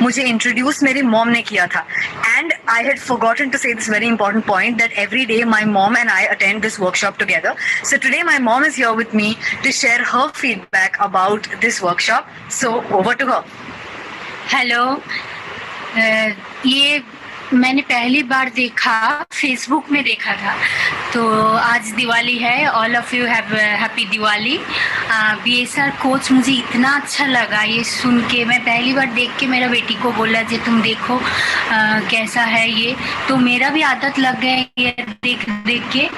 मुझे इंट्रोड्यूस मेरी मॉम ने किया था. And I had forgotten to say this very important point that every day my mom and I attend this workshop together. So today my mom is here with me to share her feedback about this workshop. So over to her. Hello, ये मैंने पहली बार देखा, Facebook में देखा था. तो आज दिवाली है, all of you have happy Diwali. BSR coach मुझे इतना अच्छा लगा ये सुन के. मैं पहली बार देख के मेरा बेटी को बोला जी तुम देखो कैसा है ये. तो मेरा भी आदत लग गया ये देख देख के.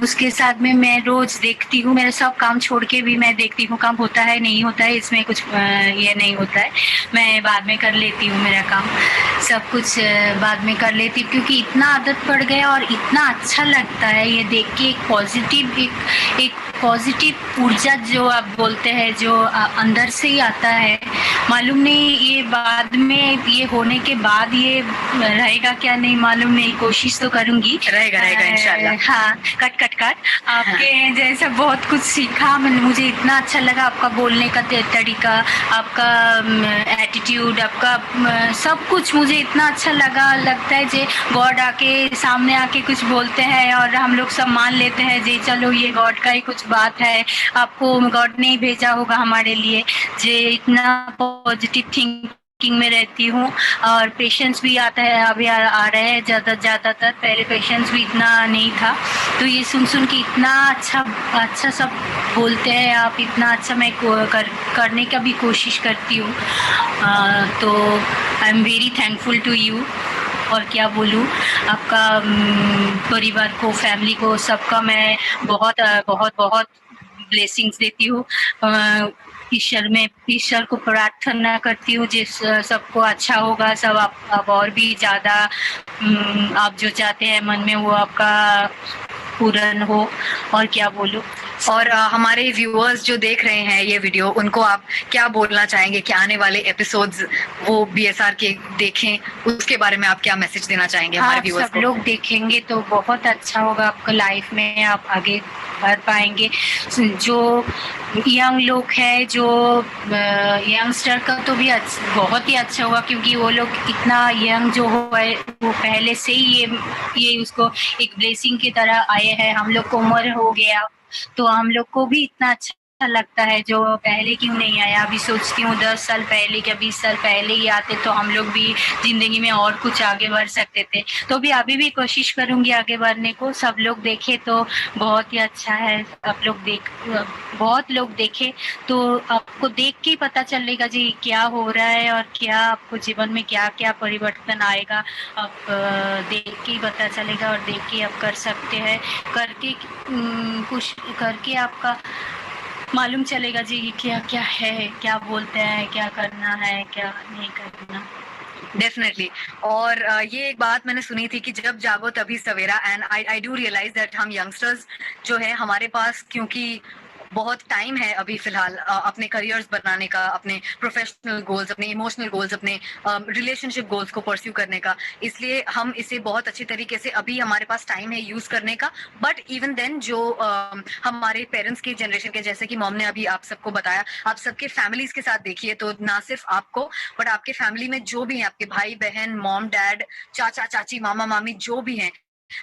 उसके साथ में मैं रोज देखती हूँ, मेरा सब काम छोड़ के भी मैं देखती हूँ. काम होता है नहीं होता है इसमें कुछ ये नहीं होता है, मैं बाद में कर लेती हूँ. मेरा काम सब कुछ बाद में कर लेती हूँ क्योंकि इतना आदत पड़ गया और इतना अच्छा लगता है ये देख के. एक पॉजिटिव ऊर्जा जो आप बोलते हैं जो अंदर से ही आता है. मालूम नहीं ये बाद में ये होने के बाद ये रहेगा क्या नहीं मालूम नहीं. कोशिश तो करूंगी. रहेगा इंशाल्लाह. हाँ, कट आपके जैसा बहुत कुछ सीखा. मुझे इतना अच्छा लगा आपका बोलने का तरीका, आपका एटीट्यूड, आपका सब कुछ मुझे इतना अच्छा लगता है जे गॉड आके सामने आके कुछ बोलते हैं और हम लोग सब मान लेते हैं जे चलो ये गॉड का ही कुछ बात है. आपको गॉड ने ही भेजा होगा हमारे लिए. जे इतना पॉजिटिव थिंकिंग में रहती हूँ और पेशेंस भी आता है. अभी आ रहे हैं ज़्यादातर. पहले पेशेंस भी इतना नहीं था. तो ये सुन के इतना अच्छा सब बोलते हैं आप. इतना अच्छा मैं करने का भी कोशिश करती हूँ. तो I am very thankful to you. और क्या बोलूँ, आपका परिवार को, फैमिली को, सबका मैं बहुत बहुत बहुत ब्लेसिंग्स देती हूँ. ईश्वर को प्रार्थना करती हूँ जिस सबको अच्छा होगा. सब आप और भी ज़्यादा आप जो चाहते हैं मन में वो आपका पूर्ण हो. और क्या बोलूँ. और हमारे व्यूअर्स जो देख रहे हैं ये वीडियो, उनको आप क्या बोलना चाहेंगे कि आने वाले एपिसोड्स वो बीएसआर के देखें, उसके बारे में आप क्या मैसेज देना चाहेंगे हमारे व्यूअर्स को? सब लोग देखेंगे तो बहुत अच्छा होगा आपका लाइफ में. आप आगे बढ़ पाएंगे. जो यंग लोग है, जो यंगस्टर का तो भी बहुत ही अच्छा होगा क्योंकि वो लोग इतना यंग जो हो वो पहले से ही ये उसको एक ब्लेसिंग की तरह आए हैं. हम लोग को उम्र हो गया तो हम लोग को भी इतना अच्छा लगता है जो पहले क्यों नहीं आया. अभी सोचती हूँ 10 साल पहले या 20 साल पहले ही आते तो हम लोग भी जिंदगी में और कुछ आगे बढ़ सकते थे. तो भी अभी भी कोशिश करूंगी आगे बढ़ने को. सब लोग देखे तो बहुत ही अच्छा है. बहुत लोग देखे तो आपको देख के ही पता चलेगा जी क्या हो रहा है और क्या आपको जीवन में क्या क्या परिवर्तन आएगा. आप देख के ही पता चलेगा और देख के आप कर सकते हैं. करके कुछ करके आपका मालूम चलेगा जी क्या क्या है, क्या बोलते हैं, क्या करना है, क्या नहीं करना. डेफिनेटली. और ये एक बात मैंने सुनी थी कि जब जागो तभी सवेरा. And I do realise that हम यंगस्टर्स जो है हमारे पास क्योंकि बहुत टाइम है अभी फिलहाल अपने करियर्स बनाने का, अपने प्रोफेशनल गोल्स, अपने इमोशनल गोल्स, अपने रिलेशनशिप गोल्स को परस्यू करने का. इसलिए हम इसे बहुत अच्छी तरीके से अभी हमारे पास टाइम है यूज करने का. बट इवन देन जो हमारे पेरेंट्स की जनरेशन के, जैसे कि मॉम ने अभी आप सबको बताया, आप सबके फैमिलीज के साथ देखिए तो ना सिर्फ आपको बट आपके फैमिली में जो भी है, आपके भाई बहन, मॉम डैड, चाचा चाची, मामा मामी जो भी हैं,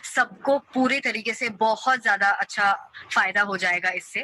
सबको पूरे तरीके से बहुत ज्यादा अच्छा फायदा हो जाएगा इससे.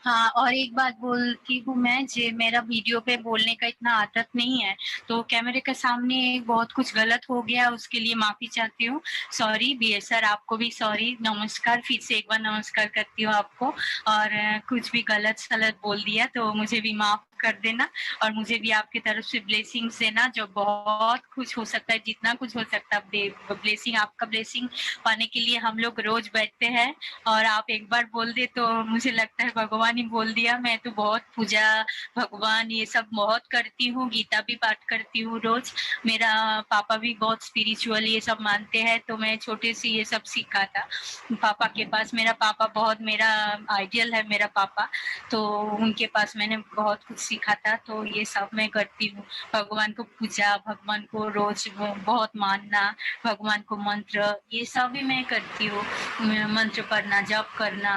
हाँ, और एक बात बोलती हूँ मैं, जे मेरा वीडियो पे बोलने का इतना आदत नहीं है तो कैमरे के सामने बहुत कुछ गलत हो गया, उसके लिए माफी चाहती हूँ. सॉरी बीएसआर, आपको भी सॉरी. नमस्कार, फिर से एक बार नमस्कार करती हूँ आपको. और कुछ भी गलत सलत बोल दिया तो मुझे भी माफ कर देना और मुझे भी आपकी तरफ से ब्लेसिंग्स देना. जो बहुत कुछ हो सकता है, जितना कुछ हो सकता है ब्लेसिंग, आपका ब्लेसिंग पाने के लिए हम लोग रोज बैठते हैं. और आप एक बार बोल दे तो मुझे लगता है भगवान ही बोल दिया. मैं तो बहुत पूजा, भगवान ये सब बहुत करती हूँ. गीता भी पाठ करती हूँ रोज. मेरा पापा भी बहुत स्पिरिचुअल ये सब मानते हैं तो मैं छोटे से ये सब सीखा था पापा के पास. मेरा पापा बहुत मेरा आइडियल है, मेरा पापा. तो उनके पास मैंने बहुत कुछ सीखा था, तो ये सब मैं करती हूँ। भगवान को पूजा, भगवान को रोज बहुत मानना, भगवान को मंत्र, ये सब भी मैं करती हूँ। मंत्र पढ़ना, जप करना,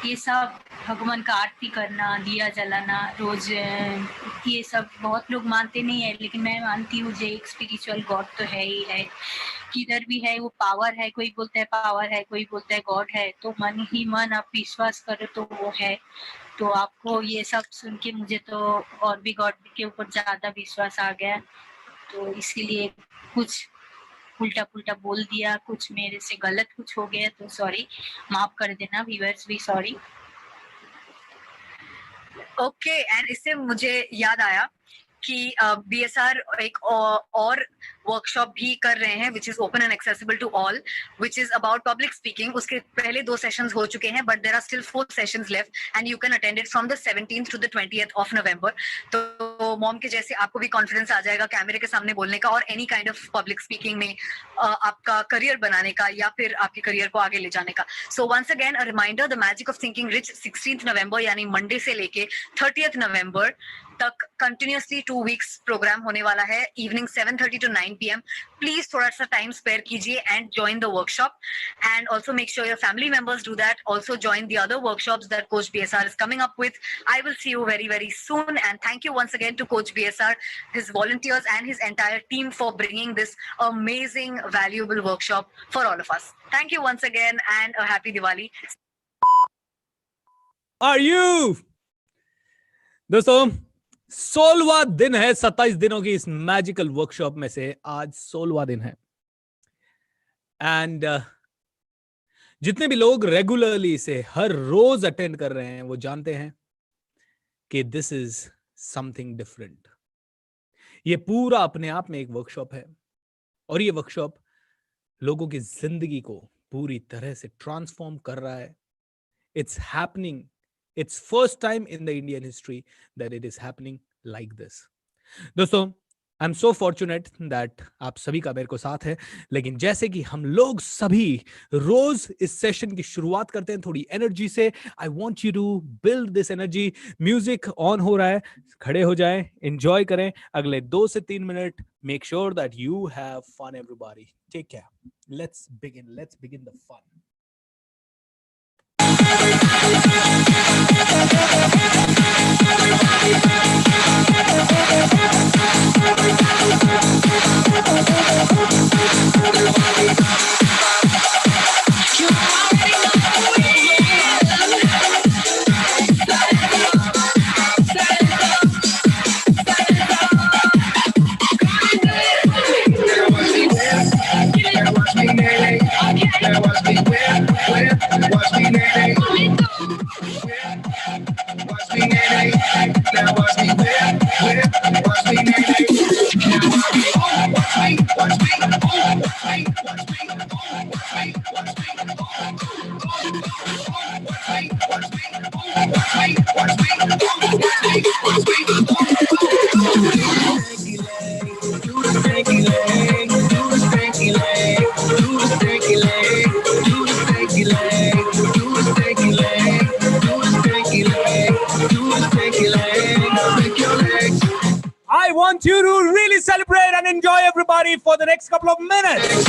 ये सब, भगवान का आरती करना, दिया जलाना रोज, ये सब बहुत लोग मानते नहीं है, लेकिन मैं मानती हूँ जो एक स्पिरिचुअल गॉड तो है ही है, किधर भी है वो पावर है। कोई बोलता है पावर है, कोई बोलता है गॉड है, तो मन ही मन आप विश्वास करो तो वो है। तो आपको ये सब सुन के मुझे तो और भी गॉड के ऊपर ज्यादा विश्वास आ गया, तो इसीलिए कुछ उल्टा पुल्टा बोल दिया, कुछ मेरे से गलत कुछ हो गया तो सॉरी, माफ कर देना, व्यूअर्स भी सॉरी। ओके, एंड इससे मुझे याद आया कि BSR एक और वर्कशॉप भी कर रहे हैं which is open and accessible to all, which is about public speaking. उसके पहले 2 सेशंस हो चुके हैं, but there are still 4 sessions left and you can attend it from the 17th to the 20th of November. तो mom के जैसे आपको भी कॉन्फिडेंस आ जाएगा कैमरे के सामने बोलने का और any kind of public speaking में आपका करियर बनाने का या फिर आपके करियर को आगे ले जाने का। So once again a reminder, the magic of thinking rich 16th November यानी मंडे से लेके 30th नवंबर तक कंटिन्यूअसली 2 वीक्स प्रोग्राम होने वाला है, इवनिंग 7:30 to 9 PM। प्लीज थोड़ा सा टाइम स्पेयर कीजिए and join the workshop, and also make sure your family members do that. Also join the other workshops that Coach BSR is coming up with. I will see you very, very soon, and thank you once again to Coach BSR, his volunteers and his entire team for bringing this amazing, valuable workshop for all of us. Thank you once again and a happy Diwali. Are you? दोस्तों 16वां दिन है 27 दिनों की इस magical workshop में से आज 16वां दिन है, एंड जितने भी लोग रेगुलरली इसे हर रोज अटेंड कर रहे हैं वो जानते हैं कि दिस इज समथिंग डिफरेंट। ये पूरा अपने आप में एक वर्कशॉप है और ये वर्कशॉप लोगों की जिंदगी को पूरी तरह से ट्रांसफॉर्म कर रहा है। It's happening, it's first time in the Indian history that it is happening like this. दोस्तों, I'm so fortunate that आप सभी का मेरे को साथ है, लेकिन जैसे कि हम लोग सभी रोज इस सेशन की शुरुआत करते हैं थोड़ी एनर्जी से, I want you to build this energy. Music on हो रहा है, खड़े हो जाएं, एंजॉय करें अगले 2 से 3 minute. Make sure that you have fun, everybody. Take care. Let's begin the fun. I want you to really celebrate and enjoy everybody for the next couple of minutes.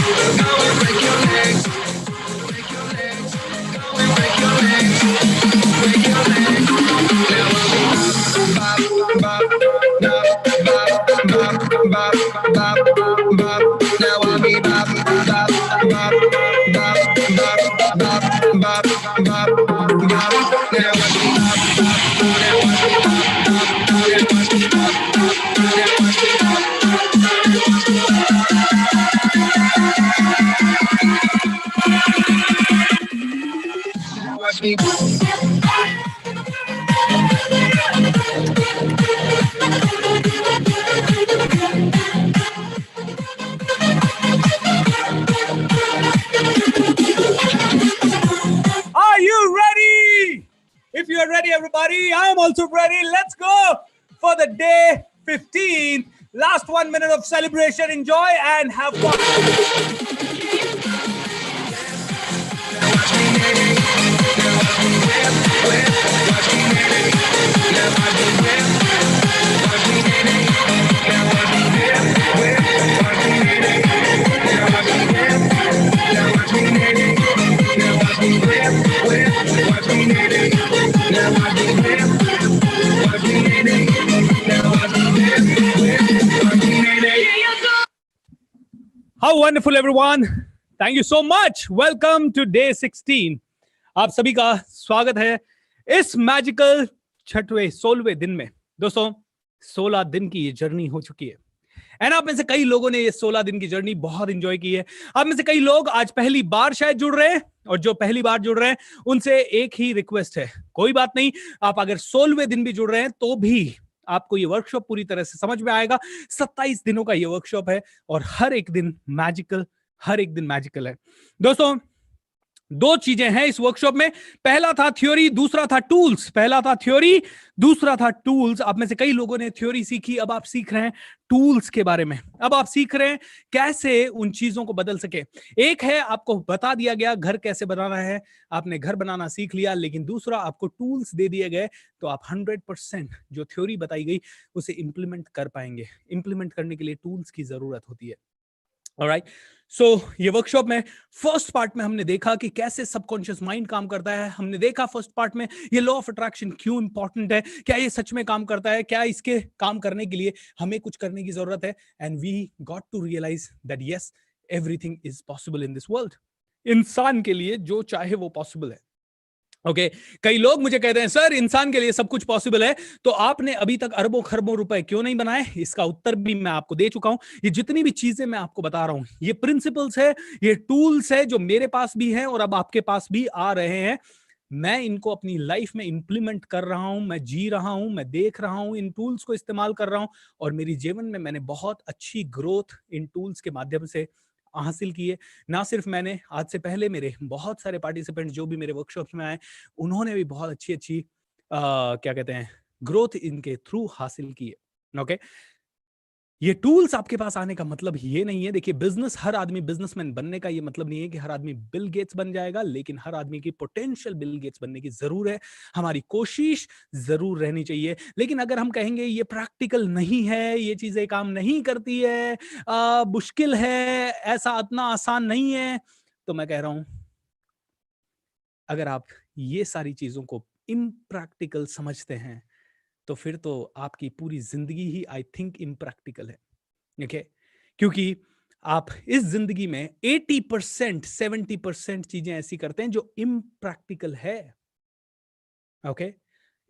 Are you ready? If you are ready, everybody, I am also ready. Let's go for the day 15. Last 1 minute of celebration. Enjoy and have fun. How wonderful everyone. Thank you so much. Welcome to day 16. आप सभी का स्वागत है इस magical 16वें दिन में। दोस्तों 16 दिन की ये जर्नी हो चुकी है एंड आप में से कई लोगों ने ये 16 दिन की जर्नी बहुत एंजॉय की है। आप में से कई लोग आज पहली बार शायद जुड़ रहे हैं और जो पहली बार जुड़ रहे हैं उनसे एक ही रिक्वेस्ट है, कोई बात नहीं, आप अगर 16वें दिन भी जुड़ रहे हैं तो भी आपको ये वर्कशॉप पूरी तरह से समझ में आएगा। 27 दिनों का ये वर्कशॉप है और हर एक दिन मैजिकल है। दोस्तों दो चीजें हैं इस वर्कशॉप में, पहला था थ्योरी, दूसरा था टूल्स। पहला था थ्योरी, दूसरा था टूल्स। आप में से कई लोगों ने थ्योरी सीखी, अब आप सीख रहे हैं टूल्स के बारे में। अब आप सीख रहे हैं कैसे उन चीजों को बदल सके। एक है आपको बता दिया गया घर कैसे बनाना है, आपने घर बनाना सीख लिया, लेकिन दूसरा आपको टूल्स दे दिए गए तो आप 100% जो थ्योरी बताई गई उसे इंप्लीमेंट कर पाएंगे। इंप्लीमेंट करने के लिए टूल्स की जरूरत होती है। ऑलराइट, सो ये वर्कशॉप में फर्स्ट पार्ट में हमने देखा कि कैसे सबकॉन्शियस माइंड काम करता है। हमने देखा फर्स्ट पार्ट में ये लॉ ऑफ अट्रैक्शन क्यों इंपॉर्टेंट है, क्या ये सच में काम करता है, क्या इसके काम करने के लिए हमें कुछ करने की जरूरत है। And we got to realise that yes, everything is possible in this world. इंसान के लिए जो चाहे वो पॉसिबल है। ओके कई लोग मुझे कहते हैं सर इंसान के लिए सब कुछ पॉसिबल है, तो आपने अभी तक अरबों खरबों रुपए क्यों नहीं बनाए? इसका उत्तर भी मैं आपको दे चुका हूं। ये जितनी भी चीजें मैं आपको बता रहा हूं, ये प्रिंसिपल्स है, ये टूल्स है जो मेरे पास भी हैं और अब आपके पास भी आ रहे हैं। मैं इनको अपनी लाइफ में इंप्लीमेंट कर रहा हूं, मैं जी रहा हूं, मैं देख रहा हूं, इन टूल्स को इस्तेमाल कर रहा हूं और मेरी जीवन में मैंने बहुत अच्छी ग्रोथ इन टूल्स के माध्यम से हासिल की है। ना सिर्फ मैंने, आज से पहले मेरे बहुत सारे पार्टिसिपेंट जो भी मेरे वर्कशॉप्स में आए उन्होंने भी बहुत अच्छी क्या कहते हैं ग्रोथ इनके थ्रू हासिल की है। ओके ये टूल्स आपके पास आने का मतलब ये नहीं है, देखिए बिजनेस, हर आदमी बिजनेसमैन बनने का ये मतलब नहीं है कि हर आदमी बिल गेट्स बन जाएगा, लेकिन हर आदमी की पोटेंशियल बिल गेट्स बनने की जरूर है, हमारी कोशिश जरूर रहनी चाहिए। लेकिन अगर हम कहेंगे ये प्रैक्टिकल नहीं है, ये चीजें काम नहीं करती है, मुश्किल है, ऐसा इतना आसान नहीं है, तो मैं कह रहा हूं अगर आप ये सारी चीजों को इम्प्रैक्टिकल समझते हैं तो फिर तो आपकी पूरी जिंदगी ही आई थिंक इम्प्रैक्टिकल है। ओके क्योंकि आप इस जिंदगी में 80% 70% चीजें ऐसी करते हैं जो इम्प्रैक्टिकल है। ओके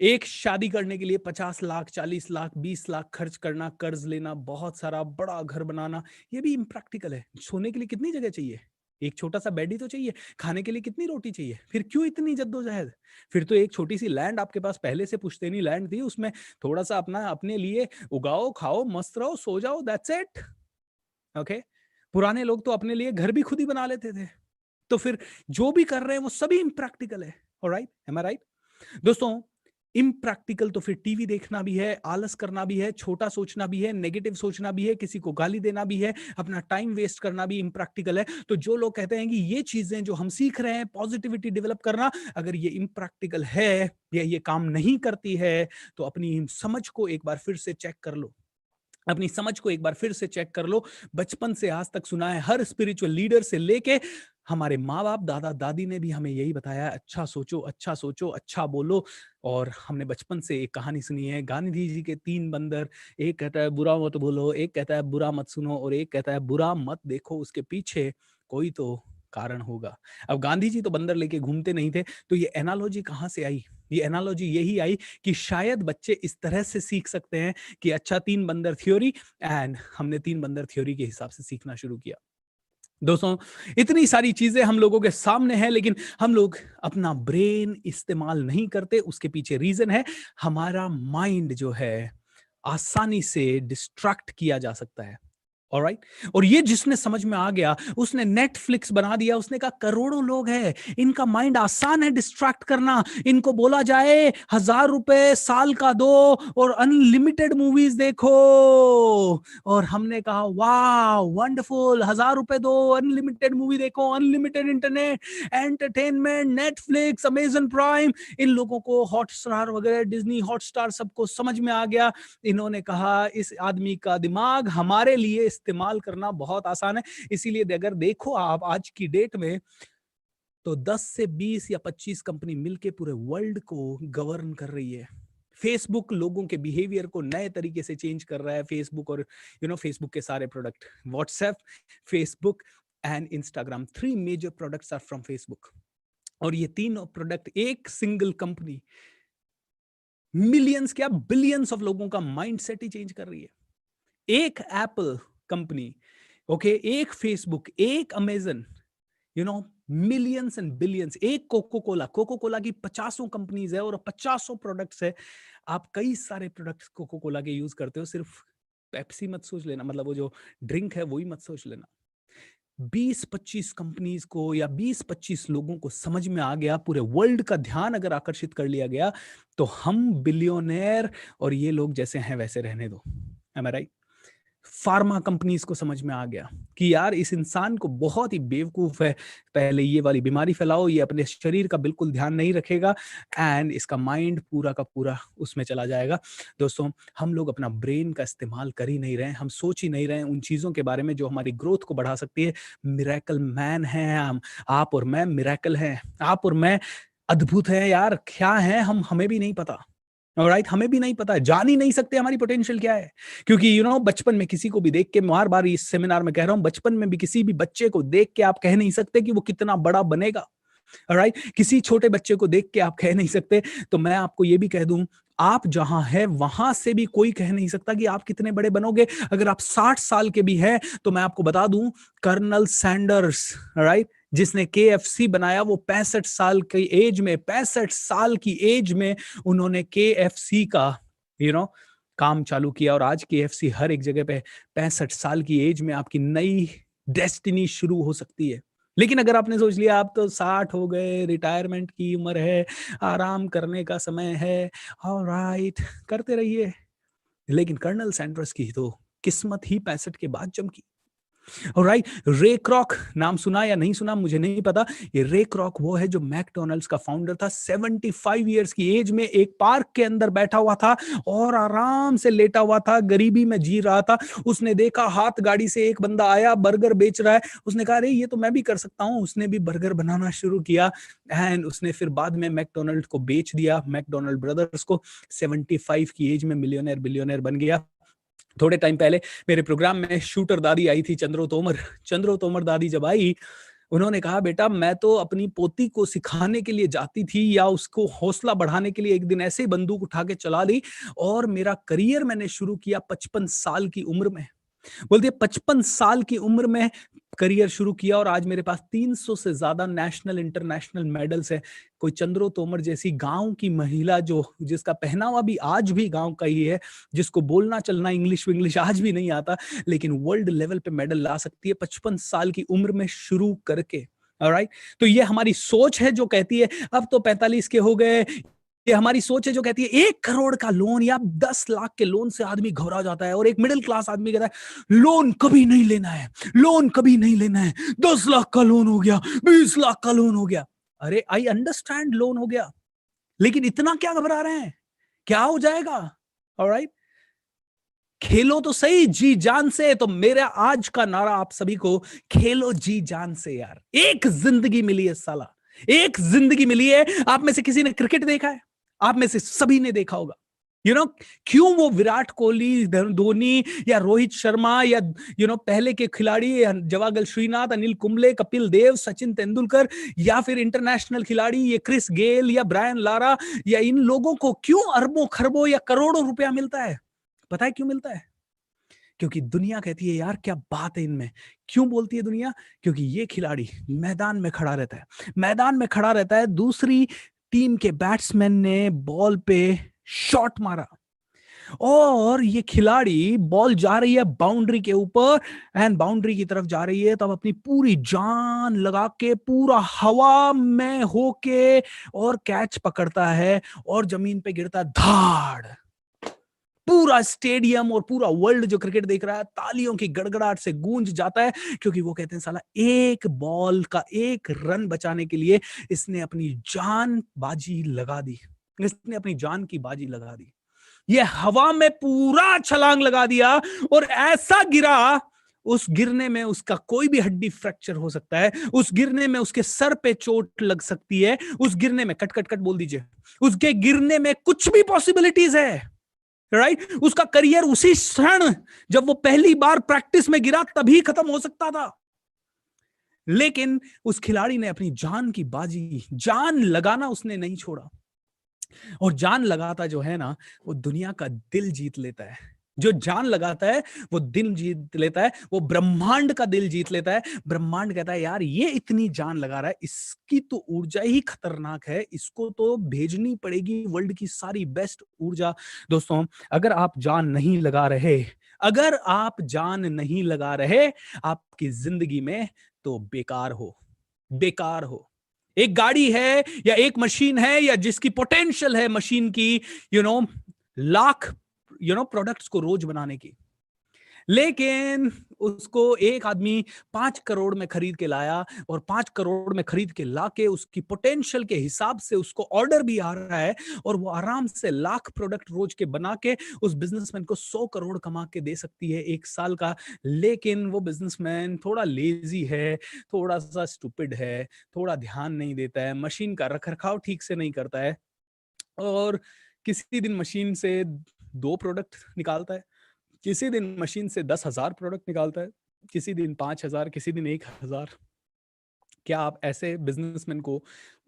एक शादी करने के लिए 50 लाख 40 लाख 20 लाख खर्च करना, कर्ज लेना, बहुत सारा बड़ा घर बनाना, ये भी इम्प्रैक्टिकल है। सोने के लिए कितनी जगह चाहिए? एक छोटा सा बेड ही तो चाहिए। खाने के लिए कितनी रोटी चाहिए? फिर क्यों इतनी जद्दोजहद? फिर तो एक छोटी सी लैंड आपके पास पहले से पुश्तैनी लैंड थी, उसमें थोड़ा सा अपना अपने लिए उगाओ, खाओ, मस्त रहो, सो जाओ, दैट्स इट। ओके पुराने लोग तो अपने लिए घर भी खुद ही बना लेते थे। तो फिर जो भी कर रहे हैं वो सभी इम्प्रैक्टिकल है। ऑलराइट, एम आई राइट? दोस्तों इम्प्रैक्टिकल तो फिर टीवी देखना भी है, आलस करना भी है, छोटा सोचना भी है, नेगेटिव सोचना भी है, किसी को गाली देना भी है, अपना टाइम वेस्ट करना भी इम्प्रैक्टिकल है। तो जो लोग कहते हैं कि ये चीजें जो हम सीख रहे हैं, पॉजिटिविटी डेवलप करना, अगर ये इम्प्रैक्टिकल है या ये काम नहीं करती है, तो अपनी समझ को एक बार फिर से चेक कर लो। अपनी समझ को एक बार फिर से चेक कर लो। बचपन से आज तक सुना है, हर स्पिरिचुअल लीडर से लेके हमारे माँ बाप, दादा दादी ने भी हमें यही बताया, अच्छा सोचो, अच्छा सोचो, अच्छा बोलो। और हमने बचपन से एक कहानी सुनी है, गांधी जी के 3 बंदर, एक कहता है बुरा मत बोलो, एक कहता है बुरा मत सुनो और एक कहता है बुरा मत देखो, उसके पीछे कोई तो कारण होगा। अब गांधी जी तो बंदर लेके घूमते नहीं थे, तो ये एनालॉजी कहां से आई? ये एनालॉजी यही आई कि शायद बच्चे इस तरह से सीख सकते हैं कि अच्छा 3 बंदर थ्योरी, एंड हमने 3 बंदर थ्योरी के हिसाब से सीखना शुरू किया। दोस्तों इतनी सारी चीजें हम लोगों के सामने हैं, लेकिन हम लोग अपना ब्रेन इस्तेमाल नहीं करते। उसके पीछे रीजन है, हमारा माइंड जो है आसानी से डिस्ट्रैक्ट किया जा सकता है। ऑलराइट, और ये जिसने समझ में आ गया उसने नेटफ्लिक्स बना दिया। उसने कहा करोड़ों लोग हैं, इनका माइंड आसान है डिस्ट्रैक्ट करना, इनको बोला जाए 1000 रुपए साल का दो और अनलिमिटेड मूवीज देखो। और हमने कहा वाह वंडरफुल, 1000 रुपए दो, अनलिमिटेड मूवी देखो, unlimited internet, entertainment, Netflix, Amazon Prime. इन लोगों को हॉटस्टार वगैरह, डिज्नी हॉटस्टार, सबको समझ में आ गया। इन्होंने कहा इस आदमी का दिमाग हमारे लिए इस्तेमाल करना बहुत आसान है। इसीलिए अगर देखो आप आज की डेट में, तो 10 से 20 या 25 कंपनी मिलके पूरे वर्ल्ड को गवर्न कर रही है। फेसबुक लोगों के बिहेवियर को नए तरीके से चेंज कर रहा है। फेसबुक और फेसबुक के सारे product, WhatsApp, Facebook and Instagram, 3 major products are from Facebook. और ये तीनों प्रोडक्ट, एक सिंगल कंपनी मिलियंस क्या बिलियंस ऑफ लोगों का माइंडसेट ही चेंज कर रही है। एक एप्पल कंपनी, ओके, एक फेसबुक, एक अमेजन, मिलियंस एंड बिलियंस। एक कोको कोला की 50 कंपनीज है और 50 प्रोडक्ट्स है। आप कई सारे प्रोडक्ट्स कोको कोला के यूज करते हो, सिर्फ पेप्सी मत सोच लेना, मतलब वो जो ड्रिंक है वही मत सोच लेना। 20-25 कंपनीज को या 20-25 लोगों को समझ में आ गया, पूरे वर्ल्ड का ध्यान अगर आकर्षित कर लिया गया, तो हम बिलियनर और ये लोग जैसे हैं वैसे रहने दो। Am I right? Pharma companies को समझ में आ गया कि यार इस इंसान को बहुत ही बेवकूफ है, पहले ये वाली बीमारी फैलाओ, ये अपने शरीर का बिल्कुल ध्यान नहीं रखेगा एंड इसका माइंड पूरा का पूरा उसमें चला जाएगा। दोस्तों, हम लोग अपना ब्रेन का इस्तेमाल कर ही नहीं रहे हैं, हम सोच ही नहीं रहे हैं उन चीजों के बारे में जो हमारी ग्रोथ को बढ़ा सकती है। मिरेकल मैन है हम, आप और मैं मिरेकल हैं, आप और मैं अद्भुत है यार। क्या है हम, हमें भी नहीं पता। ऑलराइट, हमें भी नहीं पता, जान ही नहीं सकते हमारी पोटेंशियल क्या है। क्योंकि बचपन में किसी को भी देख के, बार बार इस सेमिनार में कह रहा हूं, बचपन में भी किसी भी बच्चे को देख के आप कह नहीं सकते कि वो कितना बड़ा बनेगा। ऑलराइट, किसी छोटे बच्चे को देख के आप कह नहीं सकते। तो मैं आपको ये भी कह दूं, आप जहां है वहां से भी कोई कह नहीं सकता कि आप कितने बड़े बनोगे। अगर आप 60 साल के भी हैं तो मैं आपको बता दूं, कर्नल सैंडर्स, राइट, जिसने KFC बनाया, वो 65 साल की एज में, 65 साल की एज में उन्होंने KFC का काम चालू किया। और आज KFC हर एक जगह पे 65 साल की एज में आपकी नई डेस्टिनी शुरू हो सकती है। लेकिन अगर आपने सोच लिया आप तो 60 हो गए, रिटायरमेंट की उम्र है, आराम करने का समय है, ऑलराइट, करते रहिए। लेकिन कर्नल सैंडर्स की तो किस्मत ही 65 के बाद चमकी। ऑलराइट, रे क्रॉक, नाम सुना या नहीं सुना मुझे नहीं पता। ये रे क्रॉक वो है जो मैकडॉनल्ड्स का फाउंडर था। 75 इयर्स की एज में एक पार्क के अंदर बैठा हुआ था और आराम से लेटा हुआ था, गरीबी में जी रहा था। उसने देखा हाथ गाड़ी से एक बंदा आया, बर्गर बेच रहा है। उसने कहा अरे ये तो मैं भी कर सकता हूं। उसने भी बर्गर बनाना शुरू किया एंड उसने फिर बाद में मैकडॉनल्ड को बेच दिया, मैकडॉनल्ड ब्रदर्स को। 75 की एज में मिलियनर बिलियनर बन गया। थोड़े टाइम पहले मेरे प्रोग्राम में शूटर दादी आई थी, चंद्रो तोमर दादी जब आई, उन्होंने कहा बेटा मैं तो अपनी पोती को सिखाने के लिए जाती थी या उसको हौसला बढ़ाने के लिए एक दिन ऐसे ही बंदूक उठा के चला दी और मेरा करियर मैंने शुरू किया 55 साल की उम्र में। बोलती है 55 साल की उम्र में करियर शुरू किया और आज मेरे पास 300 से ज्यादा नेशनल इंटरनेशनल मेडल्स है। कोई चंद्रो तोमर जैसी गांव की महिला जिसका पहनावा भी आज भी गांव का ही है, जिसको बोलना चलना इंग्लिश आज भी नहीं आता, लेकिन वर्ल्ड लेवल पे मेडल ला सकती है 55 साल की उम्र में शुरू करके। ऑलराइट, तो ये हमारी सोच है जो कहती है अब तो 45 के हो गए। ये हमारी सोच है जो कहती है 1 करोड़ का लोन या 10 लाख के लोन से आदमी घबरा जाता है और एक मिडिल क्लास आदमी कहता है लोन कभी नहीं लेना है, लोन कभी नहीं लेना है। 10 लाख का लोन हो गया, 20 लाख का लोन हो गया। अरे आई अंडरस्टैंड, लोन हो गया, लेकिन इतना क्या घबरा रहे हैं, क्या हो जाएगा। ऑलराइट, खेलो तो सही जी जान से। तो मेरा आज का नारा आप सभी को, खेलो जी जान से यार। एक जिंदगी मिली है साला, एक जिंदगी मिली है। आप में से किसी ने क्रिकेट देखा है? आप में से सभी ने देखा होगा। क्यों वो विराट कोहली, धोनी या रोहित शर्मा या पहले के खिलाड़ी जवागल श्रीनाथ, अनिल कुंबले, कपिल देव, सचिन तेंदुलकर या फिर इंटरनेशनल खिलाड़ी ये क्रिस गेल या ब्रायन लारा, या इन लोगों को क्यों अरबों खरबों या करोड़ों रुपया मिलता है? पता है क्यों मिलता है? क्योंकि दुनिया कहती है यार क्या बात है इनमें। क्यों बोलती है दुनिया? क्योंकि ये खिलाड़ी मैदान में खड़ा रहता है, मैदान में खड़ा रहता है, दूसरी टीम के बैट्समैन ने बॉल पे शॉट मारा और ये खिलाड़ी, बॉल जा रही है बाउंड्री के ऊपर एंड बाउंड्री की तरफ जा रही है, तब अपनी पूरी जान लगा के पूरा हवा में होके और कैच पकड़ता है और जमीन पे गिरता है, धाड़। पूरा स्टेडियम और पूरा वर्ल्ड जो क्रिकेट देख रहा है तालियों की गड़गड़ाहट से गूंज जाता है, क्योंकि वो कहते हैं साला एक बॉल का एक रन बचाने के लिए इसने अपनी जान बाजी लगा दी, इसने अपनी जान की बाजी लगा दी। ये हवा में पूरा छलांग लगा दिया और ऐसा गिरा उस गिरने में उसका कोई भी हड्डी फ्रैक्चर हो सकता है, उस गिरने में उसके सर पे चोट लग सकती है, उस गिरने में कट कट कट बोल दीजिए, उसके गिरने में कुछ भी पॉसिबिलिटीज है, राइट? उसका करियर उसी क्षण जब वो पहली बार प्रैक्टिस में गिरा तभी खत्म हो सकता था, लेकिन उस खिलाड़ी ने अपनी जान की बाजी, जान लगाना उसने नहीं छोड़ा। और जान लगाता जो है ना, वो दुनिया का दिल जीत लेता है। जो जान लगाता है वो दिल जीत लेता है, वो ब्रह्मांड का दिल जीत लेता है। ब्रह्मांड कहता है यार ये इतनी जान लगा रहा है, इसकी तो ऊर्जा ही खतरनाक है, इसको तो भेजनी पड़ेगी वर्ल्ड की सारी बेस्ट ऊर्जा। दोस्तों, अगर आप जान नहीं लगा रहे, अगर आप जान नहीं लगा रहे आपकी जिंदगी में, तो बेकार हो, बेकार हो। एक गाड़ी है या एक मशीन है या जिसकी पोटेंशियल है मशीन की, लाख प्रोडक्ट्स को रोज बनाने की, लेकिन उसको एक आदमी 5 करोड़ में खरीद के लाया और 5 करोड़ में खरीद के लाके उसकी पोटेंशियल के हिसाब से उसको ऑर्डर भी आ रहा है और वो आराम से लाख प्रोडक्ट रोज के बना के उस बिजनेसमैन को 100 करोड़ कमा के दे सकती है एक साल का। लेकिन वो बिजनेसमैन थोड़ा लेजी है, थोड़ा सा स्टूपिड है, थोड़ा ध्यान नहीं देता है, मशीन का रखरखाव ठीक से नहीं करता है, और किसी दिन मशीन से 2 प्रोडक्ट निकालता है, किसी दिन मशीन से 10,000 प्रोडक्ट निकालता है, किसी दिन 5,000, किसी दिन 1,000। क्या आप ऐसे बिजनेसमैन को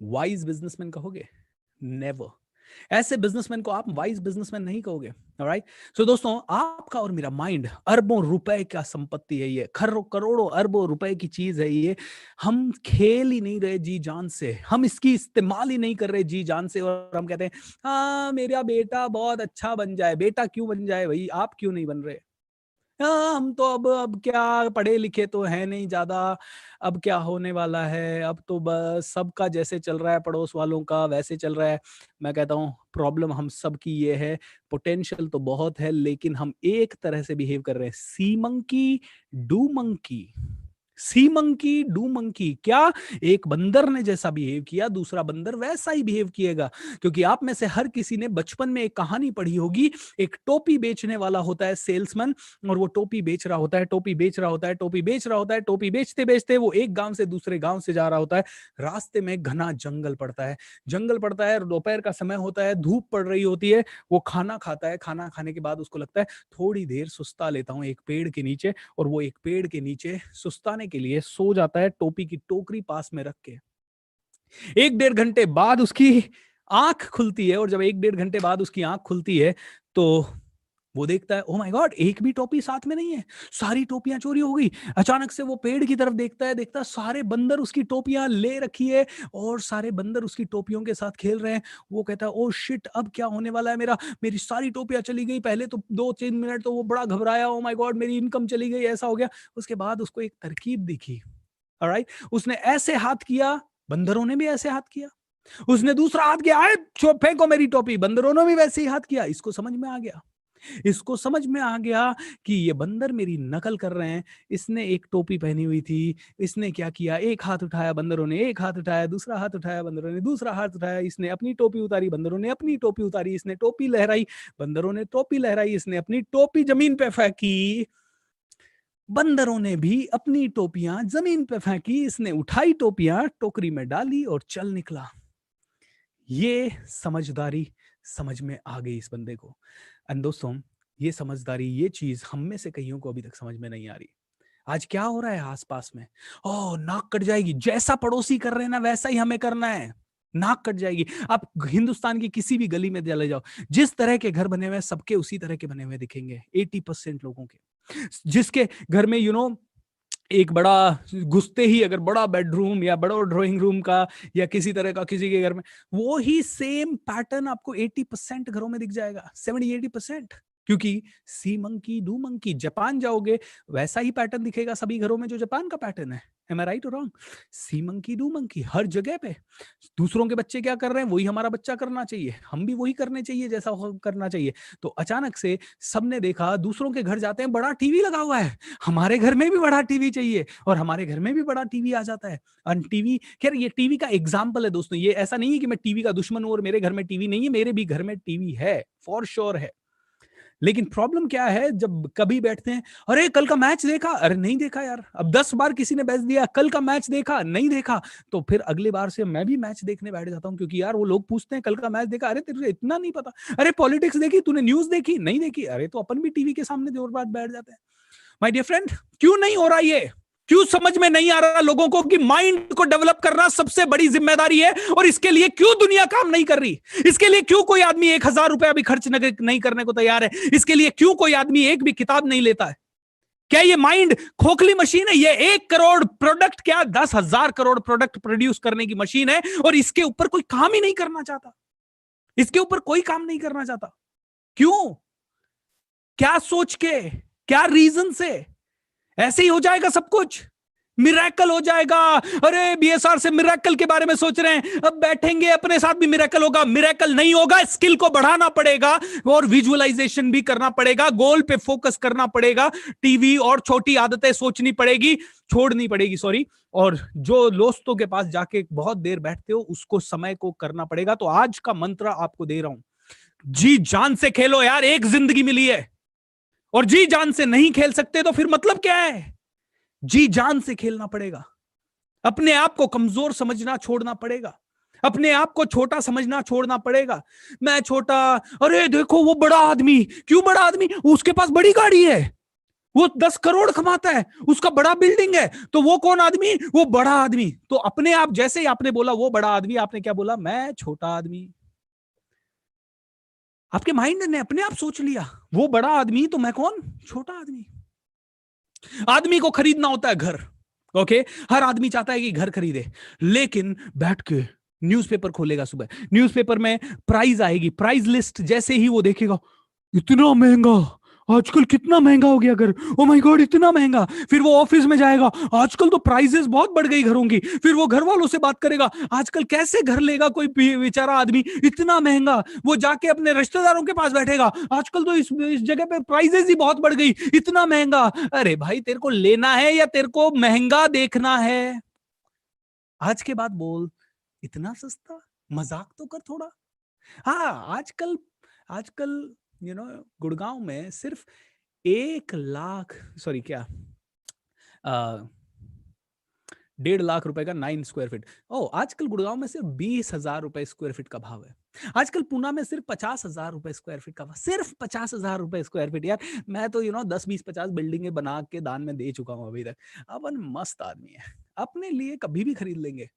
वाइज बिजनेसमैन कहोगे? नेवर। ऐसे बिजनेसमैन को आप वाइज बिजनेसमैन नहीं कहोगे। ऑलराइट, सो दोस्तों, आपका और मेरा माइंड अरबों रुपए का संपत्ति है, ये करोड़ों अरबों रुपए की चीज है ये। हम खेल ही नहीं रहे जी जान से, हम इसकी इस्तेमाल ही नहीं कर रहे जी जान से, और हम कहते हैं हाँ मेरा बेटा बहुत अच्छा बन जाए। बेटा क्यों बन जाए भाई, आप क्यों नहीं बन रहे? हाँ, हम तो अब क्या पढ़े लिखे तो है नहीं ज्यादा, अब क्या होने वाला है, अब तो बस सबका जैसे चल रहा है, पड़ोस वालों का वैसे चल रहा है। मैं कहता हूँ प्रॉब्लम हम सब की ये है, पोटेंशियल तो बहुत है लेकिन हम एक तरह से बिहेव कर रहे हैं, सी monkey do monkey. C monkey do monkey, क्या एक बंदर ने जैसा बिहेव किया दूसरा बंदर वैसा ही बिहेव किएगा। क्योंकि आप में से हर किसी ने बचपन में एक कहानी पढ़ी होगी, एक टोपी बेचने वाला होता है सेल्समैन, और वो टोपी बेच रहा होता है, टोपी बेच रहा होता है, टोपी बेच रहा होता है, टोपी बेचते बेचते वो एक गांव से दूसरे गांव से जा रहा होता है। रास्ते में घना जंगल पड़ता है, जंगल पड़ता है, दोपहर का समय होता है, धूप पड़ रही होती है, वो खाना खाता है, खाना खाने के बाद उसको लगता है थोड़ी देर सुस्ता लेता हूँ एक पेड़ के नीचे, और वो एक पेड़ के नीचे सुस्ताने के लिए सो जाता है, टोपी की टोकरी पास में रख के। 1-1.5 घंटे बाद उसकी आंख खुलती है, और जब 1-1.5 घंटे बाद उसकी आंख खुलती है तो वो देखता है ओ माय गॉड, एक भी टोपी साथ में नहीं है, सारी टोपियां चोरी हो गई। अचानक से वो पेड़ की तरफ देखता है, देखता है सारे बंदर उसकी टोपियां ले रखी है और सारे बंदर उसकी टोपियों के साथ खेल रहे हैं। वो कहता है ओ शिट, अब क्या होने वाला है, मेरी सारी टोपियां चली गई। पहले तो 2-3 मिनट तो वो बड़ा घबराया, ओ माय गॉड मेरी इनकम चली गई, ऐसा हो गया। उसके बाद उसको एक तरकीब दिखी, ऑलराइट, उसने ऐसे हाथ किया, बंदरों ने भी ऐसे हाथ किया, उसने दूसरा हाथ किया, आए फेंको मेरी टोपी, बंदरों ने भी वैसे ही हाथ किया। इसको समझ में आ गया, इसको समझ में आ गया कि ये बंदर मेरी नकल कर रहे हैं। इसने एक टोपी पहनी हुई थी, इसने क्या किया, एक हाथ उठाया, बंदरों ने एक हाथ उठाया, दूसरा हाथ उठाया, बंदरों ने दूसरा हाथ उठाया, इसने अपनी टोपी उतारी, बंदरों ने अपनी टोपी उतारी, इसने टोपी लहराई, बंदरों ने टोपी लहराई, इसने अपनी टोपी जमीन पे फेंकी, बंदरों ने भी अपनी टोपियां जमीन पे फेंकी, इसने उठाई टोपियां, टोकरी में डाली और चल निकला। ये समझदारी समझ में आ गई इस बंदे को। एंड दोस्तों, ये समझदारी, ये चीज हम में से कईयों को अभी तक समझ में नहीं आ रही। आज क्या हो रहा है आसपास में, ओह नाक कट जाएगी, जैसा पड़ोसी कर रहे हैं ना वैसा ही हमें करना है, नाक कट जाएगी। आप हिंदुस्तान की किसी भी गली में चले जाओ, जिस तरह के घर बने हुए हैं सबके उसी तरह के बने हुए दिखेंगे 80% लोगों के। जिसके घर में एक बड़ा घुसते ही अगर बड़ा बेडरूम या बड़ा ड्राइंग रूम का या किसी तरह का किसी के घर में, वो ही सेम पैटर्न आपको 80% घरों में दिख जाएगा, 70-80%। क्योंकि सी मंकी डू मंकी, जापान जाओगे वैसा ही पैटर्न दिखेगा सभी घरों में जो जापान का पैटर्न है। Am I right or wrong? See monkey do monkey हर जगह पे। दूसरों के बच्चे क्या कर रहे हैं वही हमारा बच्चा करना चाहिए, हम भी वही करने चाहिए जैसा करना चाहिए। तो अचानक से सबने देखा, दूसरों के घर जाते हैं बड़ा टीवी लगा हुआ है, हमारे घर में भी बड़ा टीवी चाहिए, और हमारे घर में भी बड़ा टीवी आ जाता है। टीवी, खैर ये टीवी का एग्जाम्पल है दोस्तों, ये ऐसा नहीं है कि मैं टीवी का दुश्मन हूं और मेरे घर में टीवी नहीं है, मेरे भी घर में टीवी है, फॉर श्योर है। लेकिन प्रॉब्लम क्या है, जब कभी बैठते हैं, अरे कल का मैच देखा, अरे नहीं देखा यार, अब 10 बार किसी ने बेच दिया, कल का मैच देखा, नहीं देखा, तो फिर अगली बार से मैं भी मैच देखने बैठ जाता हूं, क्योंकि यार वो लोग पूछते हैं कल का मैच देखा, अरे तेरे इतना नहीं पता, अरे पॉलिटिक्स देखी तूने, न्यूज देखी, नहीं देखी, अरे तो अपन भी टीवी के सामने देर बाद बैठ जाते हैं। माय डियर फ्रेंड, क्यों नहीं हो रहा ये? क्यों समझ में नहीं आ रहा लोगों को कि माइंड को डेवलप करना सबसे बड़ी जिम्मेदारी है, और इसके लिए क्यों दुनिया काम नहीं कर रही? इसके लिए क्यों कोई आदमी 1,000 रुपया भी खर्च नहीं करने को तैयार है? इसके लिए क्यों कोई आदमी एक भी किताब नहीं लेता है? क्या ये माइंड खोखली मशीन है? ये 1 करोड़ प्रोडक्ट, क्या 10,000 करोड़ प्रोडक्ट प्रोड्यूस करने की मशीन है, और इसके ऊपर कोई काम ही नहीं करना चाहता? इसके ऊपर कोई काम नहीं करना चाहता, क्यों? क्या सोच के, क्या रीजन से? ऐसे ही हो जाएगा सब कुछ, मिरेकल हो जाएगा। अरे बीएसआर से मिरेकल के बारे में सोच रहे हैं, अब बैठेंगे अपने साथ भी मिरेकल होगा। मिरेकल नहीं होगा, स्किल को बढ़ाना पड़ेगा और विजुअलाइजेशन भी करना पड़ेगा, गोल पे फोकस करना पड़ेगा, टीवी और छोटी आदतें सोचनी पड़ेगी, छोड़नी पड़ेगी, सॉरी। और जो दोस्तों के पास जाके बहुत देर बैठते हो, उसको समय को करना पड़ेगा। तो आज का मंत्र आपको दे रहा हूं, जी जान से खेलो यार, एक जिंदगी मिली है, और जी जान से नहीं खेल सकते तो फिर मतलब क्या है? जी जान से खेलना पड़ेगा। अपने आप को कमजोर समझना छोड़ना पड़ेगा, अपने आप को छोटा समझना छोड़ना पड़ेगा। मैं छोटा, अरे देखो वो बड़ा आदमी, क्यों बड़ा आदमी? उसके पास बड़ी गाड़ी है, वो 10 करोड़ कमाता है, उसका बड़ा बिल्डिंग है, तो वो कौन आदमी? वो बड़ा आदमी। तो अपने आप, जैसे ही आपने बोला वो बड़ा आदमी, आपने क्या बोला? मैं छोटा आदमी। आपके माइंड ने अपने आप सोच लिया वो बड़ा आदमी, तो मैं कौन? छोटा आदमी। आदमी को खरीदना होता है घर, ओके, हर आदमी चाहता है कि घर खरीदे, लेकिन बैठ के न्यूज़पेपर खोलेगा, सुबह न्यूज़पेपर में प्राइस आएगी, प्राइस लिस्ट जैसे ही वो देखेगा, इतना महंगा, आजकल कितना महंगा हो गया घर, ओ माय गॉड इतना महंगा। फिर वो ऑफिस में जाएगा, आजकल तो प्राइसेस बहुत बढ़ गई घरों की। फिर वो घर वालों से बात करेगा, आजकल कैसे घर लेगा कोई बेचारा आदमी, इतना महंगा। वो जाके अपने रिश्तेदारों के पास बैठेगा, आजकल तो इस जगह पे प्राइसेस ही बहुत बढ़ गई, इतना महंगा। अरे भाई, तेरे को लेना है या तेरे को महंगा देखना है? आज के बाद बोल, इतना सस्ता, मजाक तो कर थोड़ा। हाँ, आजकल आजकल गुड़गांव में सिर्फ 1 लाख, सॉरी क्या, 1.5 लाख रुपए का 9 स्क्वायर फीट। ओ, आजकल गुड़गांव में सिर्फ 20,000 रुपए स्क्वायर फीट का भाव है। आजकल पूना में सिर्फ 50,000 रुपए स्क्वायर फीट का भाव, सिर्फ 50,000 रुपए स्क्वायर फीट। यार मैं तो 10, 20, 50 बिल्डिंगें बना के दान में दे चुका हूं अभी तक। अपन मस्त आदमी है, अपने लिए कभी भी खरीद लेंगे।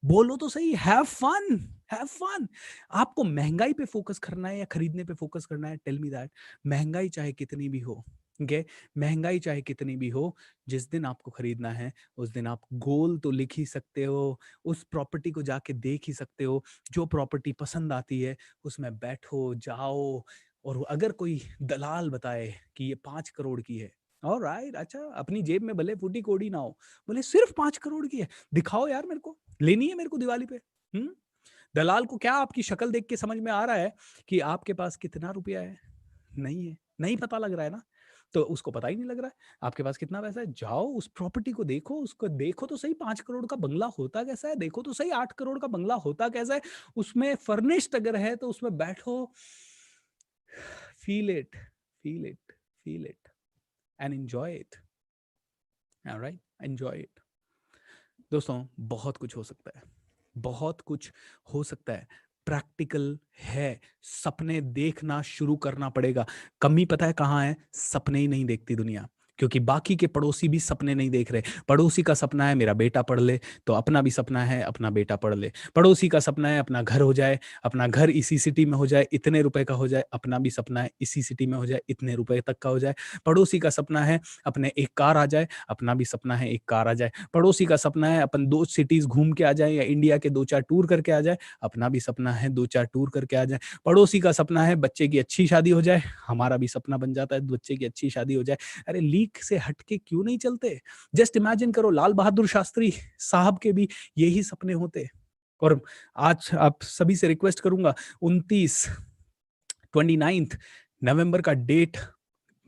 बोलो तो सही, हैव फन, हैव फन। आपको महंगाई पे फोकस करना है या खरीदने पे फोकस करना है? Tell me that. महंगाई चाहे कितनी भी हो, ओके, महंगाई चाहे कितनी भी हो, जिस दिन आपको खरीदना है उस दिन आप गोल तो लिख ही सकते हो, उस प्रॉपर्टी को जाके देख ही सकते हो, जो प्रॉपर्टी पसंद आती है उसमें बैठो, जाओ, और अगर कोई दलाल बताए कि ये 5 करोड़ की है, ऑलराइट, अच्छा, अपनी जेब में भले फूटी कोड़ी ना हो, बोले सिर्फ 5 करोड़ की है, दिखाओ यार, मेरे को लेनी है, मेरे को दिवाली पे। दलाल को क्या आपकी शक्ल देख के समझ में आ रहा है कि आपके पास कितना रुपया है? नहीं है, नहीं पता लग रहा है ना, तो उसको पता ही नहीं लग रहा है आपके पास कितना पैसा है। जाओ उस प्रॉपर्टी को देखो, उसको देखो तो सही, 5 करोड़ का बंगला होता कैसा है, देखो तो सही 8 करोड़ का बंगला होता कैसा है, उसमें फर्निश्ड अगर है तो उसमें बैठो, feel it, feel it, feel it and enjoy it, alright, enjoy it. दोस्तों, बहुत कुछ हो सकता है, बहुत कुछ हो सकता है, प्रैक्टिकल है। सपने देखना शुरू करना पड़ेगा। कमी पता है कहाँ है? सपने ही नहीं देखती दुनिया, क्योंकि बाकी के पड़ोसी भी सपने नहीं देख रहे। पड़ोसी का सपना है मेरा बेटा पढ़ ले, तो अपना भी सपना है अपना बेटा पढ़ ले। पड़ोसी का सपना है अपना घर हो जाए, अपना घर इसी सिटी में हो जाए, इतने रुपए का हो जाए, अपना भी सपना है इसी सिटी में हो जाए, इतने रुपए तक का हो जाए। पड़ोसी का सपना है अपने एक कार आ जाए, अपना भी सपना है एक कार आ जाए। पड़ोसी का सपना है अपन 2 सिटीज घूम के आ जाए या इंडिया के 2-4 टूर करके आ जाए, अपना भी सपना है 2-4 टूर करके आ जाए। पड़ोसी का सपना है बच्चे की अच्छी शादी हो जाए, हमारा भी सपना बन जाता है बच्चे की अच्छी शादी हो जाए। अरे लीक से हटके क्यों नहीं चलते? जस्ट इमेजिन करो, लाल बहादुर शास्त्री साहब के भी यही सपने होते। और आज आप सभी से रिक्वेस्ट करूंगा, 29 नवंबर का डेट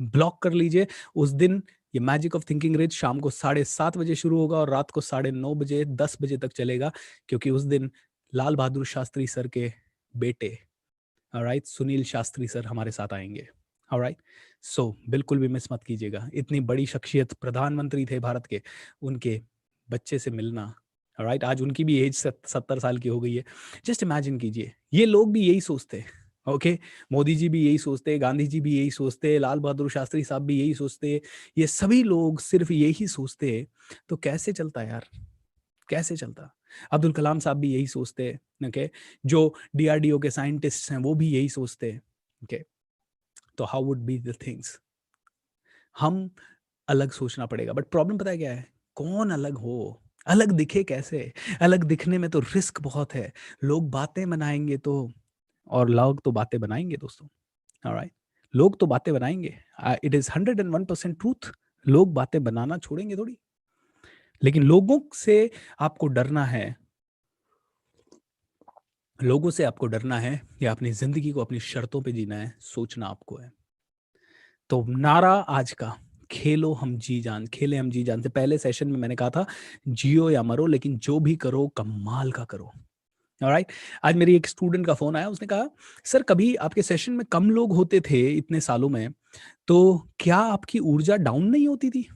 ब्लॉक कर लीजिए। उस दिन ये मैजिक ऑफ थिंकिंग रिच शाम को 7:30 बजे शुरू होगा और रात को 9:30 बजे 10 बजे तक चलेगा, क्योंकि उस दिन लाल बहादुर शास्त्री सर के बेटे, ऑलराइट, सुनील शास्त्री सर हमारे साथ आएंगे। ऑलराइट, सो बिल्कुल भी मिस मत कीजिएगा, इतनी बड़ी शख्सियत प्रधानमंत्री थे भारत के, उनके बच्चे से मिलना। ऑलराइट, आज उनकी भी एज 70 साल की हो गई है। जस्ट इमेजिन कीजिए, ये लोग भी यही सोचते हैं। ओके, मोदी जी भी यही सोचते, गांधी जी भी यही सोचते, लाल बहादुर शास्त्री साहब भी यही सोचते, ये सभी लोग सिर्फ यही सोचते, तो कैसे चलता यार, कैसे चलता? अब्दुल कलाम साहब भी यही सोचते हैं। ओके, जो डीआरडीओ के साइंटिस्ट हैं वो भी यही सोचते हैं। ओके, तो how would be the things? हम अलग सोचना पड़ेगा, बट प्रॉब्लम पता है क्या है? कौन अलग हो, अलग दिखे कैसे? अलग दिखने में तो रिस्क बहुत है, लोग बातें बनाएंगे तो, और लोग तो बातें बनाएंगे दोस्तों। ऑलराइट, लोग तो बातें बनाएंगे, इट इज 101% ट्रूथ। लोग बातें बनाना छोड़ेंगे थोड़ी, लेकिन लोगों से आपको डरना है, लोगों से आपको डरना है या अपनी जिंदगी को अपनी शर्तों पे जीना है, सोचना आपको है। तो नारा आज का, खेलो हम जी जान, खेले हम जी जान से पहले सेशन में मैंने कहा था जियो या मरो, लेकिन जो भी करो कमाल का करो। ऑलराइट, आज मेरी एक स्टूडेंट का फोन आया, उसने कहा सर कभी आपके सेशन में कम लोग होते थे इतने सालों में, तो क्या आपकी ऊर्जा डाउन नहीं होती थी?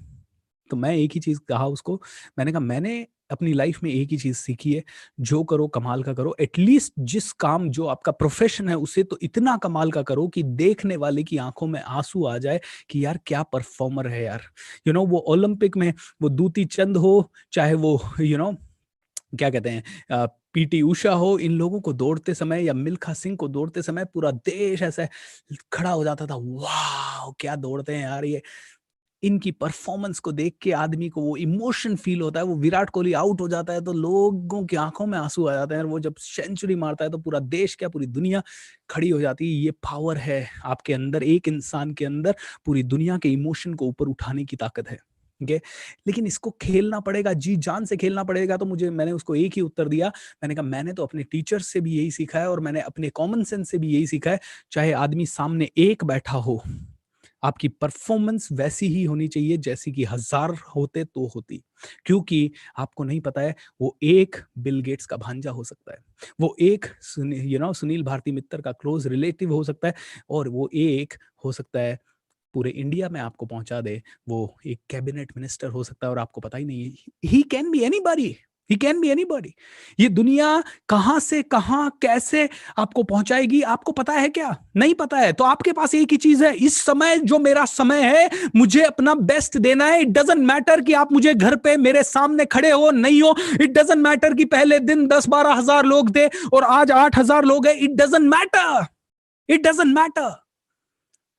तो मैं एक ही चीज़ कहा उसको, मैंने कहा मैंने अपनी लाइफ में एक ही चीज़ सीखी है, जो करो कमाल का करो। एटलीस्ट जिस काम जो आपका प्रोफेशन है उसे तो इतना कमाल का करो कि देखने वाले की आंखों में आंसू आ जाए कि यार क्या परफॉर्मर है यार। वो ओलंपिक में वो दूती चंद हो, चाहे वो क्या कहते हैं पीटी उषा हो, इन लोगों को दौड़ते समय या मिल्खा सिंह को दौड़ते समय पूरा देश ऐसे खड़ा हो जाता था, वाह क्या दौड़ते हैं यार ये। इनकी परफॉर्मेंस को देख के आदमी को वो इमोशन फील होता है। वो विराट कोहली आउट हो जाता है तो लोगों की आंखों में आंसू आ जाते हैं, और वो जब सेंचुरी मारता है तो पूरा देश क्या पूरी दुनिया खड़ी हो जाती है। ये पावर है आपके अंदर, एक इंसान के अंदर पूरी दुनिया के इमोशन को ऊपर उठाने की ताकत है। ठीक है, लेकिन इसको खेलना पड़ेगा, जी जान से खेलना पड़ेगा। तो मैंने उसको एक ही उत्तर दिया, मैंने कहा मैंने तो अपने टीचर से भी यही सीखा है और मैंने अपने कॉमन सेंस से भी यही सीखा है, चाहे आदमी सामने एक बैठा हो, आपकी परफॉर्मेंस वैसी ही होनी चाहिए जैसी कि 1000 होते तो होती। क्योंकि आपको नहीं पता है, वो एक बिल गेट्स का भांजा हो सकता है, वो एक सुनील भारती मित्तर का क्लोज रिलेटिव हो सकता है, और वो एक हो सकता है पूरे इंडिया में आपको पहुंचा दे, वो एक कैबिनेट मिनिस्टर हो सकता है और आपको पता ही नहीं है। He can be anybody, he can be anybody. ये दुनिया कहां से कहां कैसे आपको पहुंचाएगी आपको पता है क्या? नहीं पता है। तो आपके पास एक ही चीज है, इस समय जो मेरा समय है मुझे अपना बेस्ट देना है। इट डजंट मैटर कि आप मुझे घर पे मेरे सामने खड़े हो नहीं हो, इट डजंट मैटर कि पहले दिन 10-12 हजार लोग थे और आज 8,000 लोग हैं, it doesn't matter, it doesn't matter.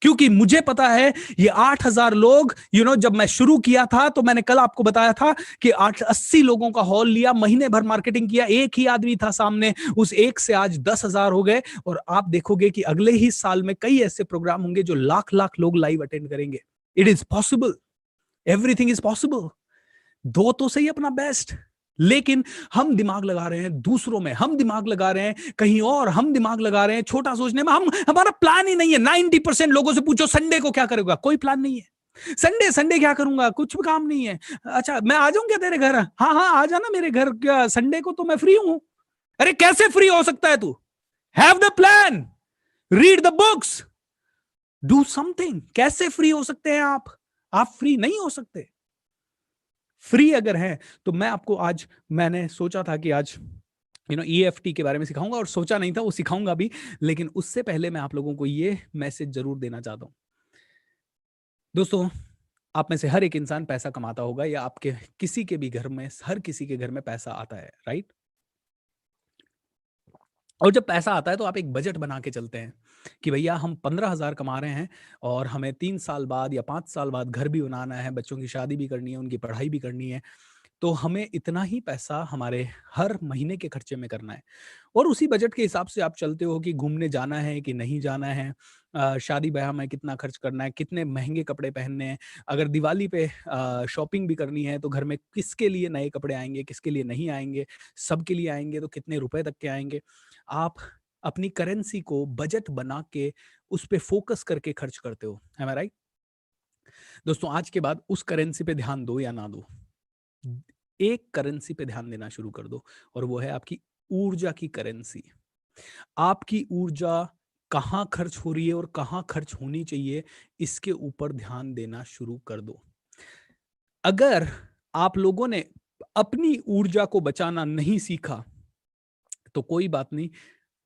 क्योंकि मुझे पता है ये 8,000 लोग, जब मैं शुरू किया था तो मैंने कल आपको बताया था कि 80 लोगों का हॉल लिया, महीने भर मार्केटिंग किया, एक ही आदमी था सामने, उस एक से आज 10,000 हो गए। और आप देखोगे कि अगले ही साल में कई ऐसे प्रोग्राम होंगे जो लाख लाख लोग लाइव अटेंड करेंगे। It is possible, everything is possible. दो तो सही अपना बेस्ट, लेकिन हम दिमाग लगा रहे हैं दूसरों में, हम दिमाग लगा रहे हैं कहीं और, हम दिमाग लगा रहे हैं छोटा सोचने में। हमारा प्लान ही नहीं है। 90% लोगों से पूछो संडे को क्या करेगा, कोई प्लान नहीं है। संडे संडे क्या करूंगा, कुछ भी काम नहीं है। अच्छा मैं आ जाऊं क्या तेरे घर? हाँ हाँ आ जाना मेरे घर, क्या संडे को तो मैं फ्री हूं। अरे कैसे फ्री हो सकता है तू? Have the plan, read the books, do something. कैसे फ्री हो सकते हैं आप? आप फ्री नहीं हो सकते। फ्री अगर है तो मैं आपको आज, मैंने सोचा था कि आज EFT के बारे में सिखाऊंगा, और सोचा नहीं था वो सिखाऊंगा भी, लेकिन उससे पहले मैं आप लोगों को ये मैसेज जरूर देना चाहता हूं। दोस्तों, आप में से हर एक इंसान पैसा कमाता होगा, या आपके किसी के भी घर में, हर किसी के घर में पैसा आता है, राइट? और जब पैसा आता है तो आप एक बजट बना के चलते हैं कि भैया हम 15,000 कमा रहे हैं और हमें 3 साल बाद या 5 साल बाद घर भी बनाना है, बच्चों की शादी भी करनी है, उनकी पढ़ाई भी करनी है, तो हमें इतना ही पैसा हमारे हर महीने के खर्चे में करना है। और उसी बजट के हिसाब से आप चलते हो कि घूमने जाना है कि नहीं जाना है, शादी ब्याह में कितना खर्च करना है, कितने महंगे कपड़े पहनने हैं, अगर दिवाली पे शॉपिंग भी करनी है तो घर में किसके लिए नए कपड़े आएंगे, किसके लिए नहीं आएंगे, सबके लिए आएंगे तो कितने रुपए तक के आएंगे। आप अपनी करेंसी को बजट बना के उस पर फोकस करके खर्च करते हो, है मैं राइट? दोस्तों, आज के बाद उस करेंसी पे ध्यान दो या ना दो, एक करेंसी पे ध्यान देना शुरू कर दो, और वो है आपकी ऊर्जा की करेंसी। आपकी ऊर्जा कहाँ खर्च हो रही है और कहाँ खर्च होनी चाहिए, इसके ऊपर ध्यान देना शुरू कर दो। अगर आप लोगों ने अपनी ऊर्जा को बचाना नहीं सीखा, तो कोई बात नहीं,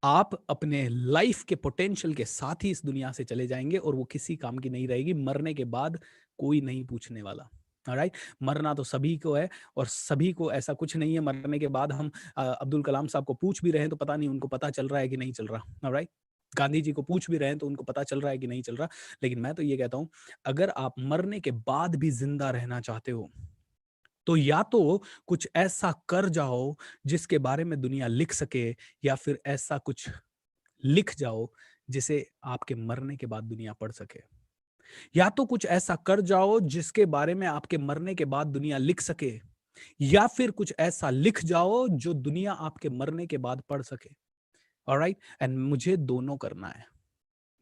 आप अपने लाइफ के पोटेंशियल के साथ ही इस दुनिया से चले जाएंगे और वो किसी काम की नहीं रहेगी। मरने के बाद कोई नहीं पूछने वाला। ऑलराइट, मरना तो सभी को है और सभी को ऐसा कुछ नहीं है मरने के बाद हम अब्दुल कलाम साहब को पूछ भी रहे हैं तो पता नहीं उनको पता चल रहा है कि नहीं चल रहा। ऑलराइट, गांधी जी को पूछ भी रहे हैं तो उनको पता चल रहा है कि नहीं चल रहा। लेकिन मैं तो ये कहता हूं, अगर आप मरने के बाद भी जिंदा रहना चाहते हो, तो या तो कुछ ऐसा कर जाओ जिसके बारे में दुनिया लिख सके, या फिर ऐसा कुछ लिख जाओ जिसे आपके मरने के बाद दुनिया पढ़ सके। या तो कुछ ऐसा कर जाओ जिसके बारे में आपके मरने के बाद दुनिया लिख सके, या फिर कुछ ऐसा लिख जाओ जो दुनिया आपके मरने के बाद पढ़ सके। ऑलराइट, एंड मुझे दोनों करना है।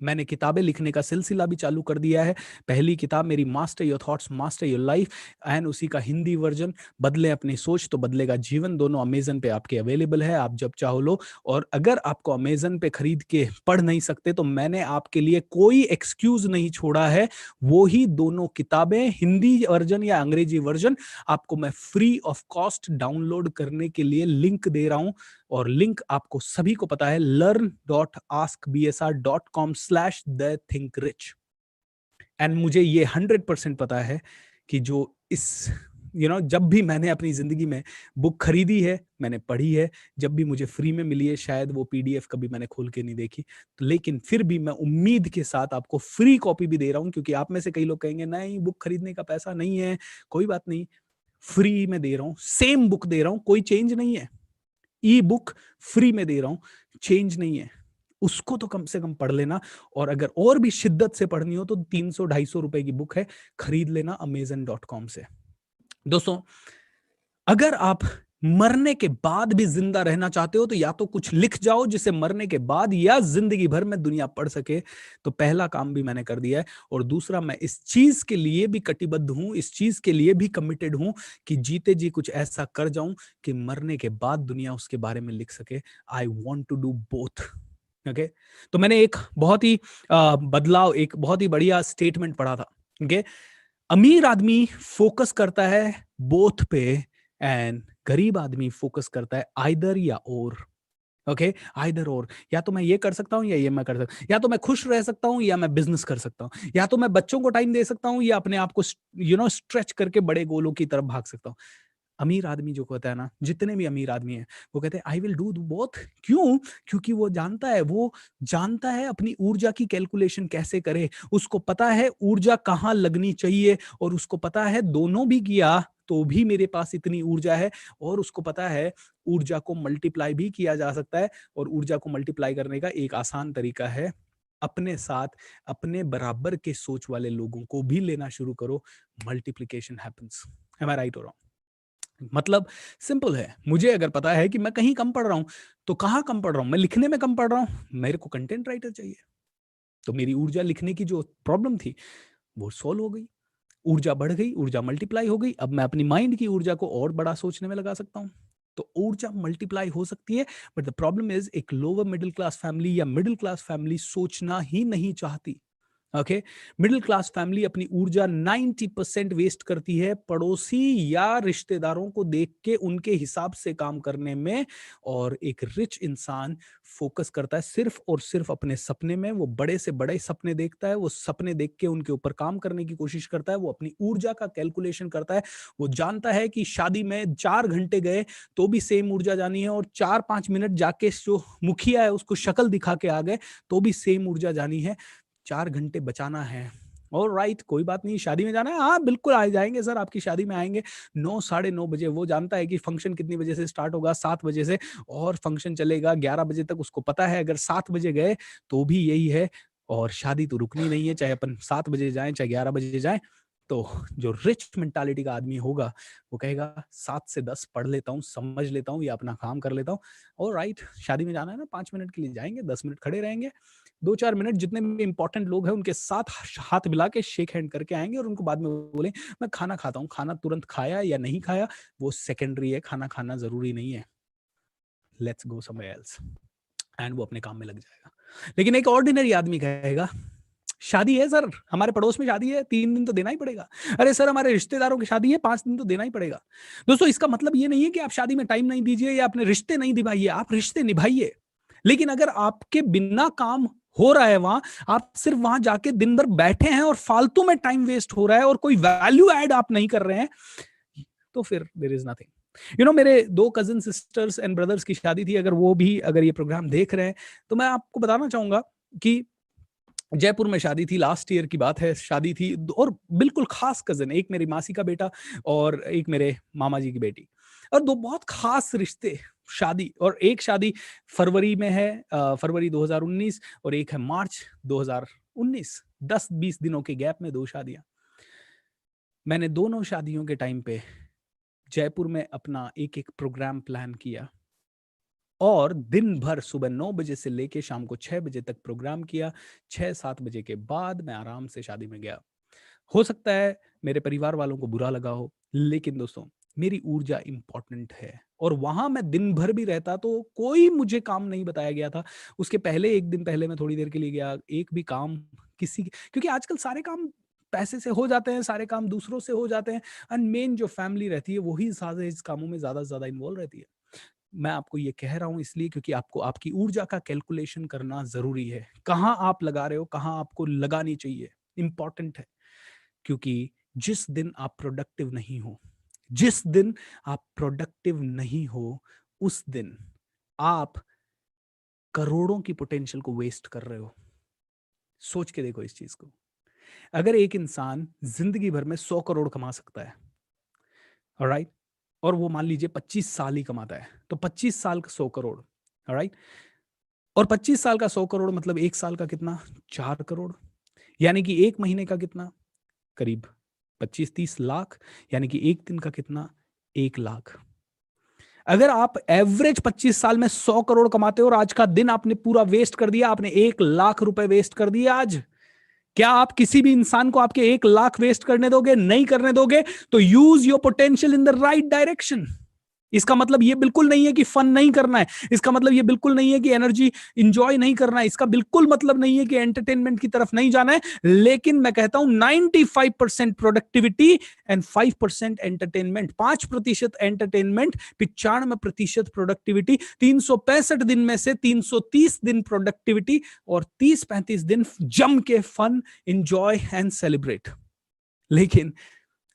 मैंने किताबें लिखने का सिलसिला भी चालू कर दिया है। पहली किताब मेरी master your thoughts master your life, and उसी का हिंदी वर्जन बदले अपनी सोच तो बदलेगा जीवन, दोनों अमेजन पे आपके अवेलेबल है, आप जब चाहो लो। और अगर आपको अमेजन पे खरीद के पढ़ नहीं सकते तो मैंने आपके लिए कोई एक्सक्यूज नहीं छोड़ा है। वो ही दोनों किताबें, हिंदी वर्जन या अंग्रेजी वर्जन, आपको मैं फ्री ऑफ कॉस्ट डाउनलोड करने के लिए लिंक दे रहा हूं। और लिंक आपको सभी को पता है, learn.askbsr.com/thethinkrich। एंड मुझे ये 100% पता है कि जो इस जब भी मैंने अपनी जिंदगी में बुक खरीदी है, मैंने पढ़ी है, जब भी मुझे फ्री में मिली है, शायद वो पीडीएफ कभी मैंने खोल के नहीं देखी, तो लेकिन फिर भी मैं उम्मीद के साथ आपको फ्री कॉपी भी दे रहा हूं, क्योंकि आप में से कई लोग कहेंगे नहीं बुक खरीदने का पैसा नहीं है। कोई बात नहीं, फ्री में दे रहा हूं, सेम बुक दे रहा हूं, कोई चेंज नहीं है। ई बुक फ्री में दे रहा हूं, चेंज नहीं है। उसको तो कम से कम पढ़ लेना, और अगर और भी शिद्दत से पढ़नी हो तो 300-250 रुपए की बुक है, खरीद लेना amazon.com से। दोस्तों, अगर आप मरने के बाद भी जिंदा रहना चाहते हो तो या तो कुछ लिख जाओ जिसे मरने के बाद या जिंदगी भर में दुनिया पढ़ सके। तो पहला काम भी मैंने कर दिया है, और दूसरा, मैं इस चीज के लिए भी कटिबद्ध हूं, इस चीज के लिए भी कमिटेड हूं कि जीते जी कुछ ऐसा कर जाऊं कि मरने के बाद दुनिया उसके बारे में लिख सके। I want to do both. Okay, तो मैंने एक बहुत ही बदलाव, एक बहुत ही बढ़िया स्टेटमेंट पढ़ा था। ओके, अमीर आदमी फोकस करता है बोथ पे, एंड गरीब आदमी फोकस करता है आइदर या और। ओके, आइदर और, या तो मैं ये कर सकता हूं या ये मैं कर सकता हूं, या तो मैं खुश रह सकता हूं या मैं बिजनेस कर सकता हूं, या तो मैं बच्चों को टाइम दे सकता हूं या अपने आप को स्ट्रेच करके बड़े गोलों की तरफ भाग सकता हूं। अमीर आदमी जो कहता है ना, जितने भी अमीर आदमी हैं, वो कहते हैं आई विल डू बोथ। क्यों? क्योंकि वो जानता है अपनी ऊर्जा की कैलकुलेशन कैसे करे, उसको पता है ऊर्जा कहाँ लगनी चाहिए, और उसको पता है दोनों भी किया तो भी मेरे पास इतनी ऊर्जा है, और उसको पता है ऊर्जा को मल्टीप्लाई भी किया जा सकता है। और ऊर्जा को मल्टीप्लाई करने का एक आसान तरीका है, अपने साथ अपने बराबर के सोच वाले लोगों को भी लेना शुरू करो, मल्टीप्लिकेशन हैपेंस। एम आई राइट हो रहा हूं? मतलब सिंपल है, मुझे अगर पता है कि मैं कहीं कम पढ़ रहा हूं, तो कहां कम पढ़ रहा हूं? मैं लिखने में कम पढ़ रहा हूं, मेरे को कंटेंट राइटर चाहिए। तो मेरी ऊर्जा लिखने की जो प्रॉब्लम थी वो सॉल्व हो गई, ऊर्जा बढ़ गई, ऊर्जा मल्टीप्लाई हो गई। अब मैं अपनी माइंड की ऊर्जा को और बड़ा सोचने में लगा सकता हूं। तो ऊर्जा मल्टीप्लाई हो सकती है, बट द प्रॉब्लम इज एक लोअर मिडिल क्लास फैमिली या मिडिल क्लास फैमिली सोचना ही नहीं चाहती। ओके, मिडिल क्लास फैमिली अपनी ऊर्जा 90% वेस्ट करती है पड़ोसी या रिश्तेदारों को देख के उनके हिसाब से काम करने में, और एक रिच इंसान फोकस करता है सिर्फ और सिर्फ अपने सपने में। वो बड़े से बड़े सपने देखता है, वो सपने देख के उनके ऊपर काम करने की कोशिश करता है, वो अपनी ऊर्जा का कैलकुलेशन करता है। वो जानता है कि शादी में 4 घंटे गए तो भी सेम ऊर्जा जानी है, और 4-5 मिनट जाके जो मुखिया है उसको शक्ल दिखा के आ गए तो भी सेम ऊर्जा जानी है। 4 घंटे बचाना है, और राइट, कोई बात नहीं, शादी में जाना है, हाँ बिल्कुल आ जाएंगे सर, आपकी शादी में आएंगे 9 साढ़े 9 बजे। वो जानता है कि फंक्शन कितनी बजे से स्टार्ट होगा, 7 बजे से, और फंक्शन चलेगा 11 बजे तक। उसको पता है अगर 7 बजे गए तो भी यही है, और शादी तो रुकनी नहीं है, चाहे अपन 7 बजे जाएं चाहे 11 बजे जाएं। तो जो रिच मेंटालिटी का आदमी होगा वो कहेगा 7 से 10 पढ़ लेता हूँ, समझ लेता हूँ, या अपना काम कर लेता हूँ, और राइट, शादी में जाना है ना, 5 मिनट के लिए जाएंगे, 10 मिनट खड़े रहेंगे, 2-4 मिनट जितने भी इंपॉर्टेंट लोग हैं उनके साथ हाथ मिला के शेक हैंड करके आएंगे, और उनको बाद में बोले मैं खाना खाता हूँ। खाना तुरंत खाया या नहीं खाया वो सेकेंडरी है, खाना खाना जरूरी नहीं है, let's go somewhere else, and वो अपने काम में लग जाएगा। लेकिन एक ऑर्डिनरी आदमी कहेगा शादी है सर, हमारे पड़ोस में शादी है, 3 दिन तो देना ही पड़ेगा। अरे सर हमारे रिश्तेदारों की शादी है, 5 दिन तो देना ही पड़ेगा। दोस्तों इसका मतलब ये नहीं है कि आप शादी में टाइम नहीं दीजिए या अपने रिश्ते नहीं निभाइए, आप रिश्ते निभाइए। लेकिन अगर आपके बिना काम हो रहा है वहां, आप सिर्फ वहां जाके दिन भर बैठे हैं और फालतू में टाइम वेस्ट हो रहा है और कोई वैल्यू ऐड आप नहीं कर रहे हैं, तो फिर देयर इज नथिंग। मेरे 2 कजिन सिस्टर्स एंड ब्रदर्स की शादी थी। अगर ये प्रोग्राम देख रहे हैं तो मैं आपको बताना चाहूंगा कि जयपुर में शादी थी, लास्ट ईयर की बात है, शादी थी। और बिल्कुल खास कजन, एक मेरी मासी का बेटा और एक मेरे मामा जी की बेटी, और 2 बहुत खास रिश्ते शादी। और एक शादी फरवरी में है, फरवरी 2019, और एक है मार्च 2019। 10-20 दिनों के गैप में 2 शादियां। मैंने दोनों शादियों के टाइम पे जयपुर में अपना एक प्रोग्राम प्लान किया और दिन भर सुबह 9 बजे से लेके शाम को 6 बजे तक प्रोग्राम किया। 6-7 बजे के बाद मैं आराम से शादी में गया। हो सकता है मेरे परिवार वालों को बुरा लगा हो, लेकिन दोस्तों मेरी ऊर्जा इंपॉर्टेंट है। और वहां मैं दिन भर भी रहता तो कोई मुझे काम नहीं बताया गया था। उसके पहले 1 दिन पहले मैं थोड़ी देर के लिए गया, एक भी काम क्योंकि आजकल सारे काम पैसे से हो जाते हैं, सारे काम दूसरों से हो जाते हैं, एंड मेन जो फैमिली रहती है वही सारे इस कामों में ज्यादा से ज्यादा इन्वॉल्व रहती है। मैं आपको ये कह रहा हूं इसलिए क्योंकि आपको आपकी ऊर्जा का कैलकुलेशन करना जरूरी है। कहाँ आप लगा रहे हो, कहाँ आपको लगानी चाहिए, इंपॉर्टेंट है। क्योंकि जिस दिन आप प्रोडक्टिव नहीं हो, जिस दिन आप प्रोडक्टिव नहीं हो, उस दिन आप करोड़ों की पोटेंशियल को वेस्ट कर रहे हो। सोच के देखो इस चीज को। अगर एक इंसान जिंदगी भर में 100 करोड़ कमा सकता है, ऑलराइट, और वो मान लीजिए 25 साल ही कमाता है, तो 25 साल का 100 करोड़, ऑलराइट, और 25 साल का 100 करोड़ मतलब एक साल का कितना, 4 करोड़। यानी कि एक महीने का कितना, करीब 25-30 लाख। यानी कि एक दिन का कितना, 1 लाख। अगर आप एवरेज 25 साल में 100 करोड़ कमाते हो और आज का दिन आपने पूरा वेस्ट कर दिया, आपने 1 लाख रुपए वेस्ट कर दिए आज, क्या आप किसी भी इंसान को आपके 1 लाख वेस्ट करने दोगे? नहीं करने दोगे। तो use your potential in the right direction. इसका मतलब ये बिल्कुल नहीं है कि फन नहीं करना है, इसका मतलब ये बिल्कुल नहीं है कि एनर्जी इंजॉय नहीं करना है, इसका बिल्कुल मतलब नहीं है कि एंटरटेनमेंट की तरफ नहीं जाना है। लेकिन मैं कहता हूं 95% productivity and 5% entertainment. 5% entertainment, 95% productivity. 365 दिन में से 330 दिन प्रोडक्टिविटी और 30-35 दिन जम के फन, इंजॉय एंड सेलिब्रेट। लेकिन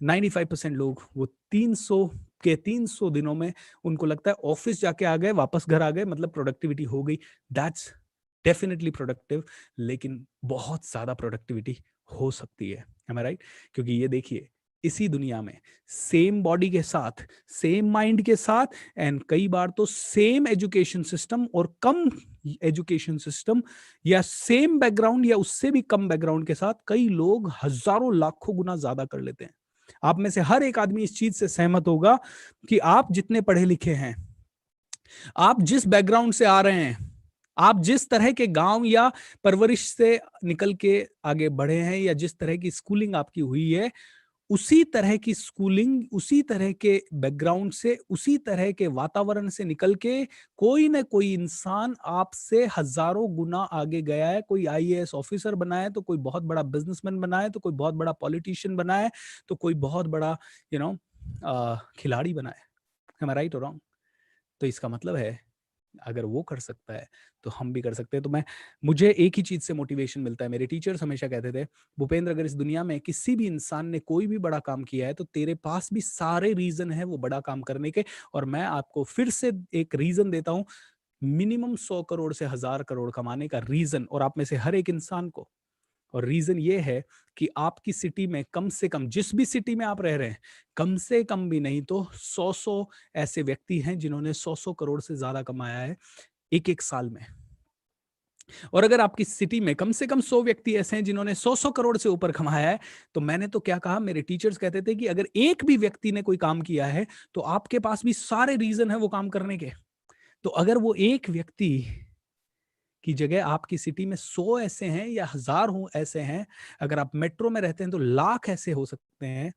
95% लोग वो 300 दिनों में उनको लगता है ऑफिस जाके आ गए, वापस घर आ गए, मतलब प्रोडक्टिविटी हो गई। दैट्स डेफिनेटली प्रोडक्टिव, लेकिन बहुत ज्यादा प्रोडक्टिविटी हो सकती है, am I right? क्योंकि ये देखिए, इसी दुनिया में सेम बॉडी के साथ, सेम माइंड के साथ, एंड कई बार तो सेम एजुकेशन सिस्टम और कम एजुकेशन सिस्टम, या सेम बैकग्राउंड या उससे भी कम बैकग्राउंड के साथ, कई लोग हजारों लाखों गुना ज्यादा कर लेते हैं। आप में से हर एक आदमी इस चीज से सहमत होगा कि आप जितने पढ़े लिखे हैं, आप जिस बैकग्राउंड से आ रहे हैं, आप जिस तरह के गांव या परवरिश से निकल के आगे बढ़े हैं, या जिस तरह की स्कूलिंग आपकी हुई है, उसी तरह की स्कूलिंग, उसी तरह के बैकग्राउंड से, उसी तरह के वातावरण से निकल के कोई ना कोई इंसान आपसे हजारों गुना आगे गया है। कोई आईएएस ऑफिसर बना है, तो कोई बहुत बड़ा बिजनेसमैन बना है, तो कोई बहुत बड़ा पॉलिटिशियन बना है, तो कोई बहुत बड़ा खिलाड़ी बना है। am I right or wrong? तो इसका मतलब है अगर वो कर सकता है तो हम भी कर सकते हैं। तो मुझे एक ही चीज से मोटिवेशन मिलता है। मेरे टीचर्स हमेशा कहते थे, भूपेंद्र, अगर इस दुनिया में किसी भी इंसान ने कोई भी बड़ा काम किया है तो तेरे पास भी सारे रीजन है वो बड़ा काम करने के। और मैं आपको फिर से एक रीजन देता हूं, मिनिमम 100 करोड़ से 1000 करोड़ कमाने का रीजन, और आप में से हर एक इंसान को। और रीजन ये है कि आपकी सिटी में कम से कम, जिस भी सिटी में आप रह रहे हैं, कम से कम भी नहीं तो 100 ऐसे व्यक्ति हैं जिन्होंने 100 करोड़ से ज्यादा कमाया है एक साल में। और अगर आपकी सिटी में कम से कम 100 व्यक्ति ऐसे हैं जिन्होंने 100 करोड़ से ऊपर कमाया है, तो मैंने तो क्या कहा, मेरे टीचर्स कहते थे कि अगर एक भी व्यक्ति ने कोई काम किया है तो आपके पास भी सारे रीजन है वो काम करने के। तो अगर वो एक व्यक्ति की जगह आपकी सिटी में 100 ऐसे हैं या 1000 ऐसे हैं, अगर आप मेट्रो में रहते हैं तो लाख ऐसे हो सकते हैं,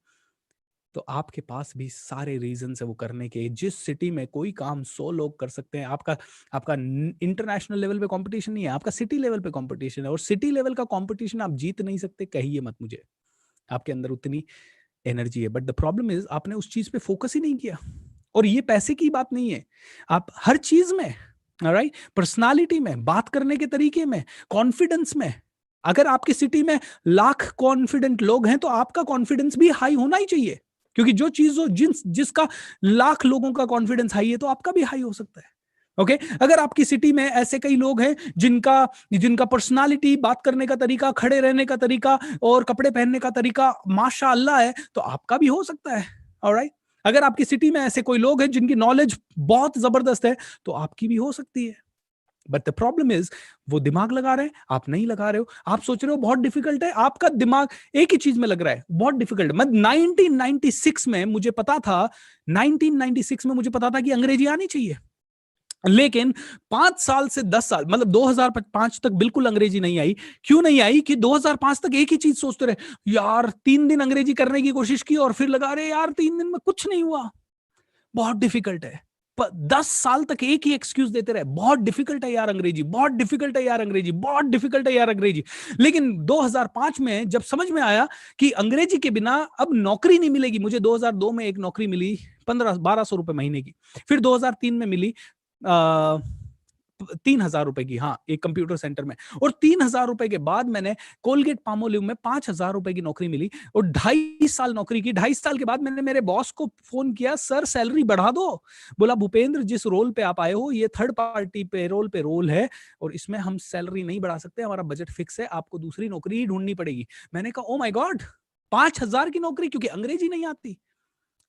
तो आपके पास भी सारे रीजन है वो करने के। जिस सिटी में कोई काम 100 लोग कर सकते हैं, आपका आपका इंटरनेशनल लेवल पे कंपटीशन नहीं है, आपका सिटी लेवल पे कंपटीशन है, और सिटी लेवल का कंपटीशन आप जीत नहीं सकते, कहिए मत मुझे। आपके अंदर उतनी एनर्जी है, बट द प्रॉब्लम इज आपने उस चीज पे फोकस ही नहीं किया। और ये पैसे की बात नहीं है, आप हर चीज में, राइट, पर्सनालिटी में, बात करने के तरीके में, कॉन्फिडेंस में, अगर आपकी सिटी में लाख कॉन्फिडेंट लोग हैं तो आपका कॉन्फिडेंस भी हाई होना ही चाहिए, क्योंकि जो चीज जिसका लाख लोगों का कॉन्फिडेंस हाई है तो आपका भी हाई हो सकता है। ओके अगर आपकी सिटी में ऐसे कई लोग हैं जिनका जिनका पर्सनालिटी, बात करने का तरीका, खड़े रहने का तरीका और कपड़े पहनने का तरीका माशाअल्लाह है, तो आपका भी हो सकता है। ऑलराइट, अगर आपकी सिटी में ऐसे कोई लोग हैं जिनकी नॉलेज बहुत जबरदस्त है तो आपकी भी हो सकती है। बट द प्रॉब्लम इज वो दिमाग लगा रहे हैं, आप नहीं लगा रहे हो। आप सोच रहे हो बहुत डिफिकल्ट है, आपका दिमाग एक ही चीज में लग रहा है, बहुत डिफिकल्ट है। मैं 1996 में मुझे पता था, 1996 में मुझे पता था कि अंग्रेजी आनी चाहिए, लेकिन 5 साल से 10 साल, मतलब 2005 तक बिल्कुल अंग्रेजी नहीं आई। क्यों नहीं आई? कि 2005 तक एक ही चीज सोचते रहे, यार 3 दिन अंग्रेजी करने की कोशिश की और फिर लगा रहे यार 3 दिन में कुछ नहीं हुआ, बहुत डिफिकल्ट है। 10 साल तक एक ही एक्सक्यूज देते रहे, बहुत डिफिकल्ट है यार अंग्रेजी, बहुत डिफिकल्ट है यार अंग्रेजी, बहुत डिफिकल्ट है यार अंग्रेजी। लेकिन 2005 में जब समझ में आया कि अंग्रेजी के बिना अब नौकरी नहीं मिलेगी, मुझे 2002 में एक नौकरी मिली 1500-1200 रुपए महीने की, फिर 2003 में मिली 3,000 रुपए की, हाँ, एक कंप्यूटर सेंटर में, और 3,000 रुपए के बाद मैंने कोलगेट पामोलिव में 5,000 रुपए की नौकरी मिली, और 2.5 साल नौकरी की। 2.5 साल के बाद मैंने मेरे बॉस को फोन किया, सर सैलरी बढ़ा दो। बोला भूपेंद्र, जिस रोल पे आप आए हो ये थर्ड पार्टी पेरोल पे रोल है और इसमें हम सैलरी नहीं बढ़ा सकते, हमारा बजट फिक्स है, आपको दूसरी नौकरी ही ढूंढनी पड़ेगी। मैंने कहा ओ माय गॉड, 5,000 की नौकरी, क्योंकि अंग्रेजी नहीं आती।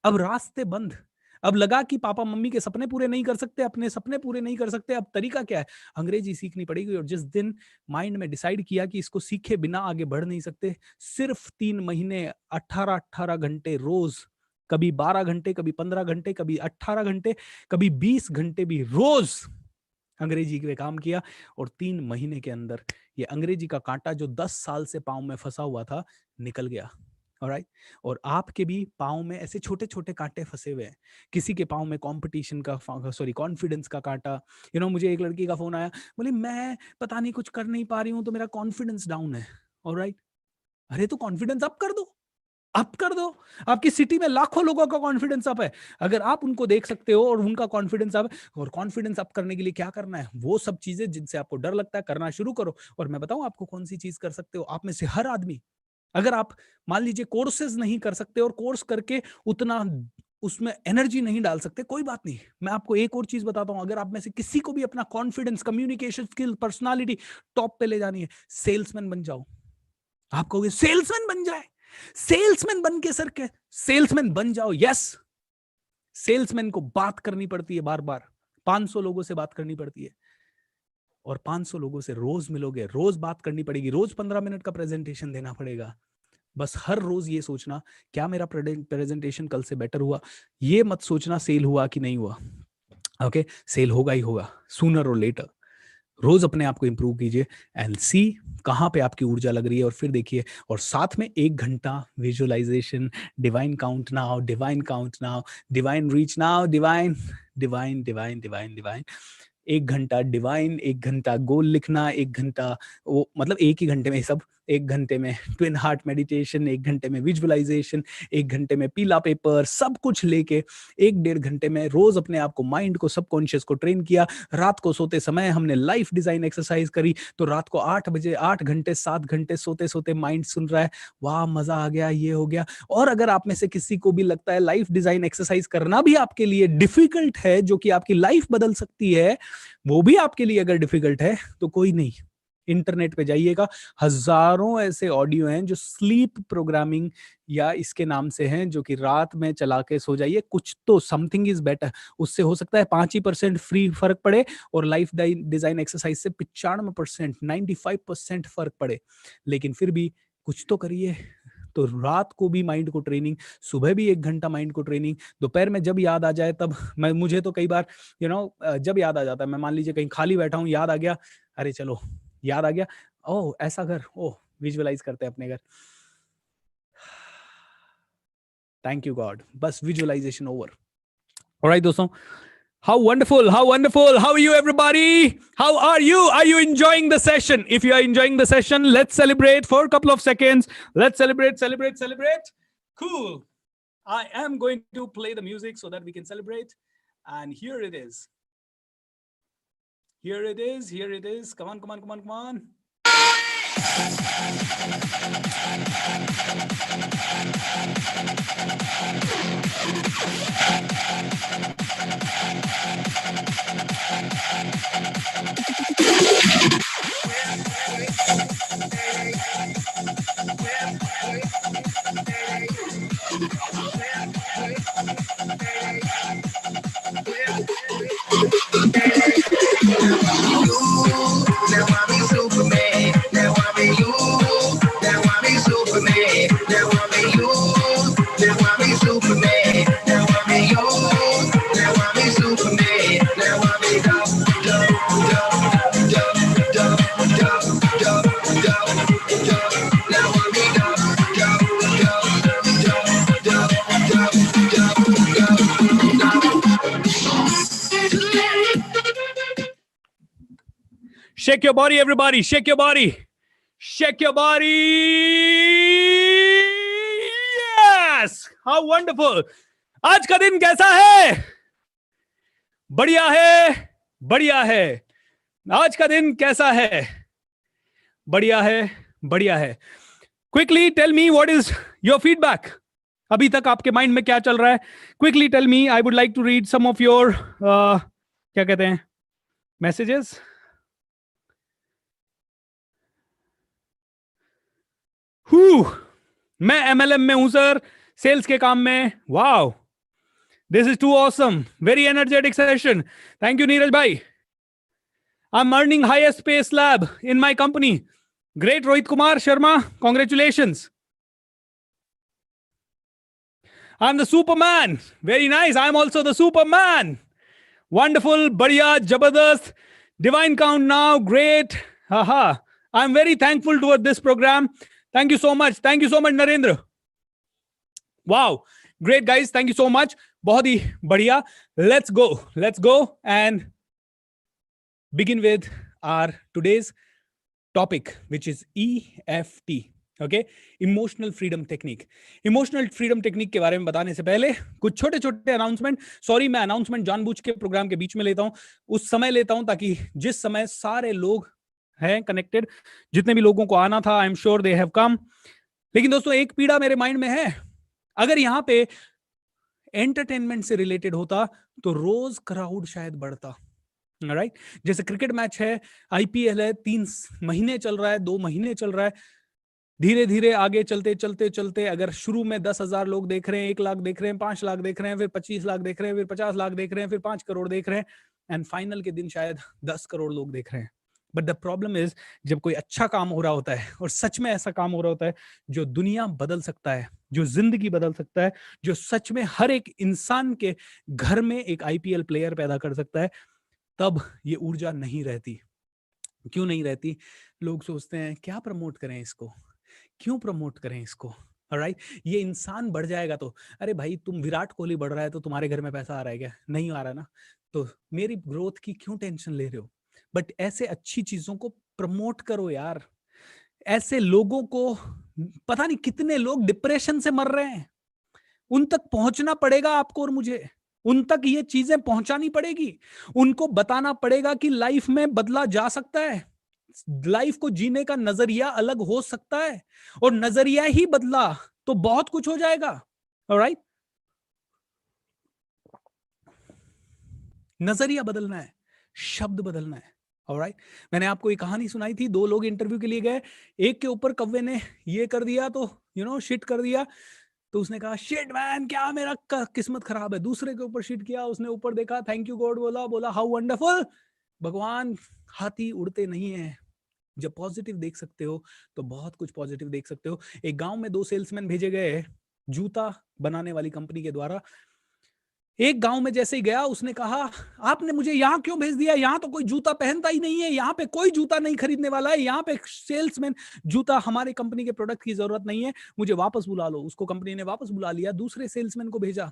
अब रास्ते बंद। अब लगा कि पापा मम्मी के सपने पूरे नहीं कर सकते, अपने सपने पूरे नहीं कर सकते, अब तरीका क्या है? अंग्रेजी सीखनी पड़ेगी। और जिस दिन माइंड में डिसाइड किया कि इसको सीखे बिना आगे बढ़ नहीं सकते, सिर्फ 3 महीने 18-18 घंटे रोज, कभी 12 घंटे, कभी 15 घंटे, कभी 18 घंटे, कभी 20 घंटे भी रोज अंग्रेजी पे काम किया, और 3 महीने के अंदर ये अंग्रेजी का कांटा जो 10 साल से पाँव में फंसा हुआ था निकल गया। ऑलराइट, और आपके भी पाँव में ऐसे छोटे छोटे कांटे फंसे हुए हैं। किसी के पाँव में कंपटीशन का, सॉरी, कॉन्फिडेंस का कांटा। मुझे एक लड़की का फोन आया, बोले मैं पता नहीं कुछ कर नहीं पा रही हूँ तो मेरा कॉन्फिडेंस डाउन है। ऑलराइट, अरे तो कॉन्फिडेंस अप कर दो, अप कर दो। आपकी सिटी में लाखों लोगों का कॉन्फिडेंस अप है, अगर आप उनको देख सकते हो और उनका कॉन्फिडेंस अप, और कॉन्फिडेंस अप करने के लिए क्या करना है? वो सब चीजें जिनसे आपको डर लगता है करना शुरू करो। और मैं बताऊं आपको कौन सी चीज कर सकते हो? आप में से हर आदमी, अगर आप मान लीजिए कोर्सेज नहीं कर सकते और कोर्स करके उतना उसमें एनर्जी नहीं डाल सकते, कोई बात नहीं, मैं आपको एक और चीज बताता हूं। अगर आप में से किसी को भी अपना confidence, communication skill, personality top पे ले जानी है, सेल्समैन बन जाओ। आप कहोगे सेल्समैन बन जाए, सेल्समैन बन के सर के सेल्समैन बन जाओ। यस, सेल्समैन को बात करनी पड़ती है बार बार, 500 लोगों से बात करनी पड़ती है, और 500 लोगों से रोज मिलोगे, रोज बात करनी पड़ेगी, रोज 15 मिनट का प्रेजेंटेशन देना पड़ेगा। बस हर रोज ये सोचना, क्या मेरा प्रेजेंटेशन कल से बेटर हुआ? ये मत सोचना सेल हुआ कि नहीं हुआ। ओके, सेल होगा ही होगा, सूनर और लेटर। रोज अपने आप को इंप्रूव कीजिए एंड सी कहाँ पे आपकी ऊर्जा लग रही है, और फिर देखिए। और साथ में 1 घंटा visualisation, divine count now, divine count now, divine reach now, divine divine divine divine divine 1 घंटा डिवाइन, 1 घंटा गोल लिखना, 1 घंटा वो, मतलब एक ही घंटे में सब, 1 घंटे में ट्विन हार्ट मेडिटेशन, 1 घंटे में विजुअलाइजेशन, 1 घंटे में पीला पेपर, सब कुछ लेके 1-1.5 घंटे में रोज अपने आप को, माइंड को, सबकॉन्शियस को ट्रेन किया। रात को सोते समय हमने लाइफ डिजाइन एक्सरसाइज करी, तो रात को 8 बजे 8 घंटे 7 घंटे सोते सोते माइंड सुन रहा है, वाह मजा आ गया, ये हो गया। और अगर आप में से किसी को भी लगता है लाइफ डिजाइन एक्सरसाइज करना भी आपके लिए डिफिकल्ट है, जो कि आपकी लाइफ बदल सकती है, वो भी आपके लिए अगर डिफिकल्ट है तो कोई नहीं, इंटरनेट पे जाइएगा, हजारों ऐसे ऑडियो हैं जो स्लीप प्रोग्रामिंग या इसके नाम से हैं, जो कि रात में चला के सो जाइए, कुछ तो समथिंग इज बेटर। उससे हो सकता है 5% फ्री फर्क पड़े, और लाइफ डिजाइन एक्सरसाइज से 95%, 95% फर्क पड़े। लेकिन फिर भी कुछ तो करिए। तो रात को भी माइंड को ट्रेनिंग, सुबह भी 1 घंटा माइंड को ट्रेनिंग, दोपहर में जब याद आ जाए तब। मुझे तो कई बार जब याद आ जाता है, मैं मान लीजिए कहीं खाली बैठा हूँ, याद आ गया, अरे चलो याद आ गया, ओह ऐसा घर, ओह विजुअलाइज करते हैं अपने घर, थैंक यू गॉड. बस विजुअलाइजेशन ओवर. ऑलराइट दोस्तों, how wonderful, how wonderful. How are you everybody? How are you? Are you enjoying the session? If you are enjoying the session, let's celebrate for a couple of seconds. Let's celebrate. Cool. I am going to play the music so that we can celebrate. And here it is. Here it is. Come on. Shake your body, everybody. Shake your body. Shake your body. Yes. How wonderful. आज का दिन कैसा है? बढ़िया है. आज का दिन कैसा है? बढ़िया है. Quickly tell me what is your feedback. अभी तक आपके माइंड में क्या चल रहा है? Quickly tell me. I would like to read some of your क्या कहते हैं, messages. मैं MLM में हूं सर, सेल्स के काम में. Wow, this is too awesome. Very energetic session. Thank you Neeraj भाई. I am earning highest pay slab in my company. Great Rohit Kumar Sharma, congratulations. I am the superman. Very nice. I am also the superman. Wonderful, बढ़िया, जबरदस्त. Divine count now. Great. I am very thankful toward this program. Thank you so much, Narendra. Wow, great guys, thank you so much. बहुत ही बढ़िया. Let's go and begin with our today's topic, which is EFT. Okay, Emotional Freedom Technique. Emotional Freedom Technique के बारे में बताने से पहले कुछ छोटे अनाउंसमेंट. सॉरी, मैं अनाउंसमेंट जानबूझ के प्रोग्राम के बीच में लेता हूं, उस समय लेता हूं ताकि जिस समय सारे लोग है कनेक्टेड, जितने भी लोगों को आना था, I am sure they have come. लेकिन दोस्तों, एक पीड़ा मेरे माइंड में है. अगर यहां पे एंटरटेनमेंट से रिलेटेड होता तो रोज क्राउड शायद बढ़ता. राइट, जैसे क्रिकेट मैच है, आईपीएल है, 3 महीने चल रहा है, 2 महीने चल रहा है. धीरे धीरे आगे चलते अगर शुरू में 10,000 लोग देख रहे हैं, 1 लाख देख रहे हैं, 5 लाख देख रहे हैं, फिर 25 लाख देख रहे हैं, फिर 50 लाख देख रहे हैं, फिर 5 करोड़ देख रहे हैं, एंड फाइनल के दिन शायद 10 करोड़ लोग देख रहे हैं. बट द प्रॉब्लम इज, जब कोई अच्छा काम हो रहा होता है, और सच में ऐसा काम हो रहा होता है जो दुनिया बदल सकता है, जो जिंदगी बदल सकता है, जो सच में हर एक इंसान के घर में एक आईपीएल प्लेयर पैदा कर सकता है, तब ये ऊर्जा नहीं रहती. क्यों नहीं रहती? लोग सोचते हैं क्या प्रमोट करें इसको, क्यों प्रमोट करें इसको. ऑलराइट, ये इंसान बढ़ जाएगा तो. अरे भाई, तुम विराट कोहली बढ़ रहा है तो तुम्हारे घर में पैसा आ रहा है क्या? नहीं आ रहा ना, तो मेरी ग्रोथ की क्यों टेंशन ले रहे हो? बट ऐसे अच्छी चीजों को प्रमोट करो यार. ऐसे लोगों को, पता नहीं कितने लोग डिप्रेशन से मर रहे हैं, उन तक पहुंचना पड़ेगा आपको और मुझे. उन तक ये चीजें पहुंचानी पड़ेगी. उनको बताना पड़ेगा कि लाइफ में बदला जा सकता है, लाइफ को जीने का नजरिया अलग हो सकता है, और नजरिया ही बदला तो बहुत कुछ हो जाएगा. ऑलराइट, नजरिया बदलना है, शब्द बदलना है. ऑलराइट, मैंने आपको एक कहानी सुनाई थी. 2 लोग इंटरव्यू के लिए गए, एक के ऊपर कव्वे ने ये कर दिया तो शिट कर दिया, तो उसने कहा शिट मैन, क्या मेरा किस्मत खराब है. दूसरे के ऊपर शिट किया, उसने ऊपर देखा, थैंक यू गॉड बोला हाउ वंडरफुल. भगवान, हाथी उड़ते नहीं है. जब पॉजिटिव देख सकते हो तो बहुत कुछ पॉजिटिव देख सकते हो. एक गांव में 2 सेल्समैन भेजे गए जूता बनाने वाली कंपनी के द्वारा. एक गांव में जैसे ही गया, उसने कहा आपने मुझे यहाँ क्यों भेज दिया, यहाँ तो कोई जूता पहनता ही नहीं है, यहाँ पे कोई जूता नहीं खरीदने वाला है, यहाँ पे सेल्समैन जूता, हमारे कंपनी के प्रोडक्ट की जरूरत नहीं है, मुझे वापस बुला लो। उसको कंपनी ने वापस बुला लिया, दूसरे सेल्समैन को भेजा।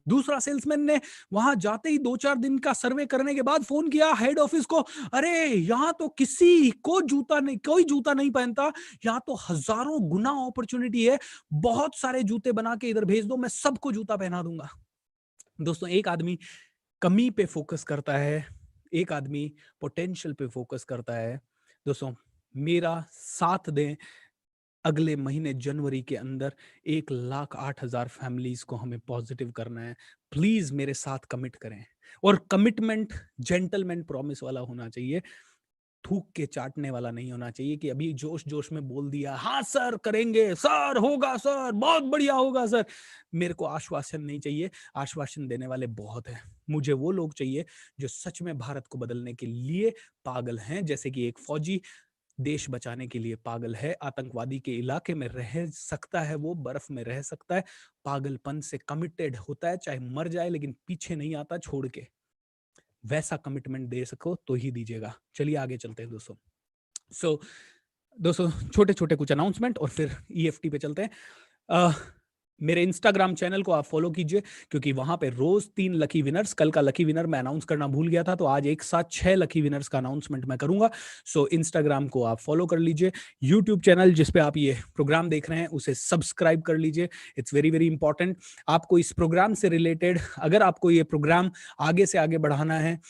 दूसरा सेल्समैन ने वहां जाते ही 2-4 दिन का सर्वे करने के बाद फोन किया हेड ऑफिस को, अरे यहाँ तो किसी को जूता नहीं, कोई जूता नहीं पहनता, यहाँ तो हजारों गुना अपॉर्चुनिटी है, बहुत सारे जूते बना के इधर भेज दो, मैं सबको जूता पहना दूंगा। दोस्तों, एक आदमी कमी पे फोकस करता है, एक आदमी पोटेंशियल पे फोकस करता है। दोस्तों, मेरा साथ दें, अगले महीने जनवरी के अंदर 1,08,000 फैमिलीज को हमें पॉजिटिव करना है। प्लीज मेरे साथ कमिट करें, और कमिटमेंट जेंटलमैन प्रॉमिस वाला होना चाहिए, थूक के चाटने वाला नहीं होना चाहिए कि अभी जोश जोश में बोल दिया हाँ सर करेंगे, सर होगा, सर बहुत बढ़िया होगा सर। मेरे को आश्वासन नहीं चाहिए, आश्वासन देने वाले बहुत हैं। मुझे वो लोग चाहिए जो सच में भारत को बदलने के लिए पागल हैं, जैसे कि एक फौजी देश बचाने के लिए पागल है, आतंकवादी के इलाके में रह सकता है, वो बर्फ में रह सकता है, पागलपन से कमिटेड होता है, चाहे मर जाए लेकिन पीछे नहीं आता छोड़ के। वैसा कमिटमेंट दे सको तो ही दीजिएगा। चलिए आगे चलते हैं दोस्तों। दोस्तों, छोटे छोटे कुछ अनाउंसमेंट और फिर EFT पे चलते हैं। मेरे इंस्टाग्राम चैनल को आप फॉलो कीजिए, क्योंकि वहां पे रोज 3 लकी विनर्स, कल का लकी विनर मैं अनाउंस करना भूल गया था, तो आज एक साथ 6 लकी विनर्स का अनाउंसमेंट मैं करूंगा। सो इंस्टाग्राम को आप फॉलो कर लीजिए, यूट्यूब चैनल जिसपे आप ये प्रोग्राम देख रहे हैं उसे सब्सक्राइब कर लीजिए, इट्स वेरी वेरी इंपॉर्टेंट। आपको इस प्रोग्राम से रिलेटेड, अगर आपको ये प्रोग्राम आगे से आगे बढ़ाना है,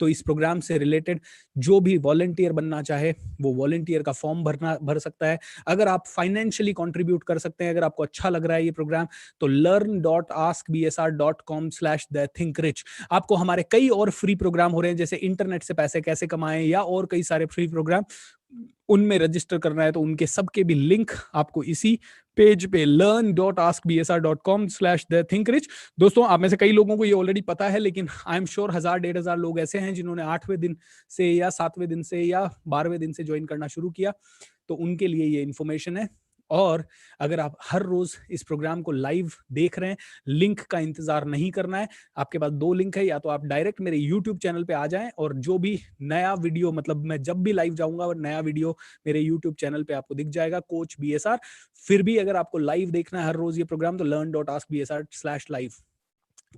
तो इस प्रोग्राम से रिलेटेड जो भी वॉलंटियर बनना चाहे वो वॉलंटियर का फॉर्म भर सकता है। अगर आप फाइनेंशियली कंट्रीब्यूट कर सकते हैं, अगर आपको अच्छा लग रहा है ये प्रोग्राम, तो learn.askbsr.com/thethinkrich। आपको हमारे कई और फ्री प्रोग्राम हो रहे हैं, जैसे इंटरनेट से पैसे कैसे कमाएं या और कई सारे फ्री प्रोग्राम, उनमें रजिस्टर करना है तो उनके सबके भी लिंक आपको इसी पेज पे learn.askbsr.com/thethinkrich। दोस्तों, आप में से कई लोगों को ये ऑलरेडी पता है, लेकिन आई एम श्योर 1000-1500 लोग ऐसे हैं जिन्होंने 8वें दिन से या 7वें दिन से या 12वें दिन से ज्वाइन करना शुरू किया, तो उनके लिए ये इन्फॉर्मेशन है। और अगर आप हर रोज इस प्रोग्राम को लाइव देख रहे हैं, लिंक का इंतजार नहीं करना है, आपके पास 2 लिंक है, या तो आप डायरेक्ट मेरे यूट्यूब चैनल पे आ जाएं, और जो भी नया वीडियो, मतलब मैं जब भी लाइव जाऊंगा और नया वीडियो मेरे यूट्यूब चैनल पे आपको दिख जाएगा, कोच BSR। फिर भी अगर आपको लाइव देखना है हर रोज ये प्रोग्राम, तो learn.askbsr/live।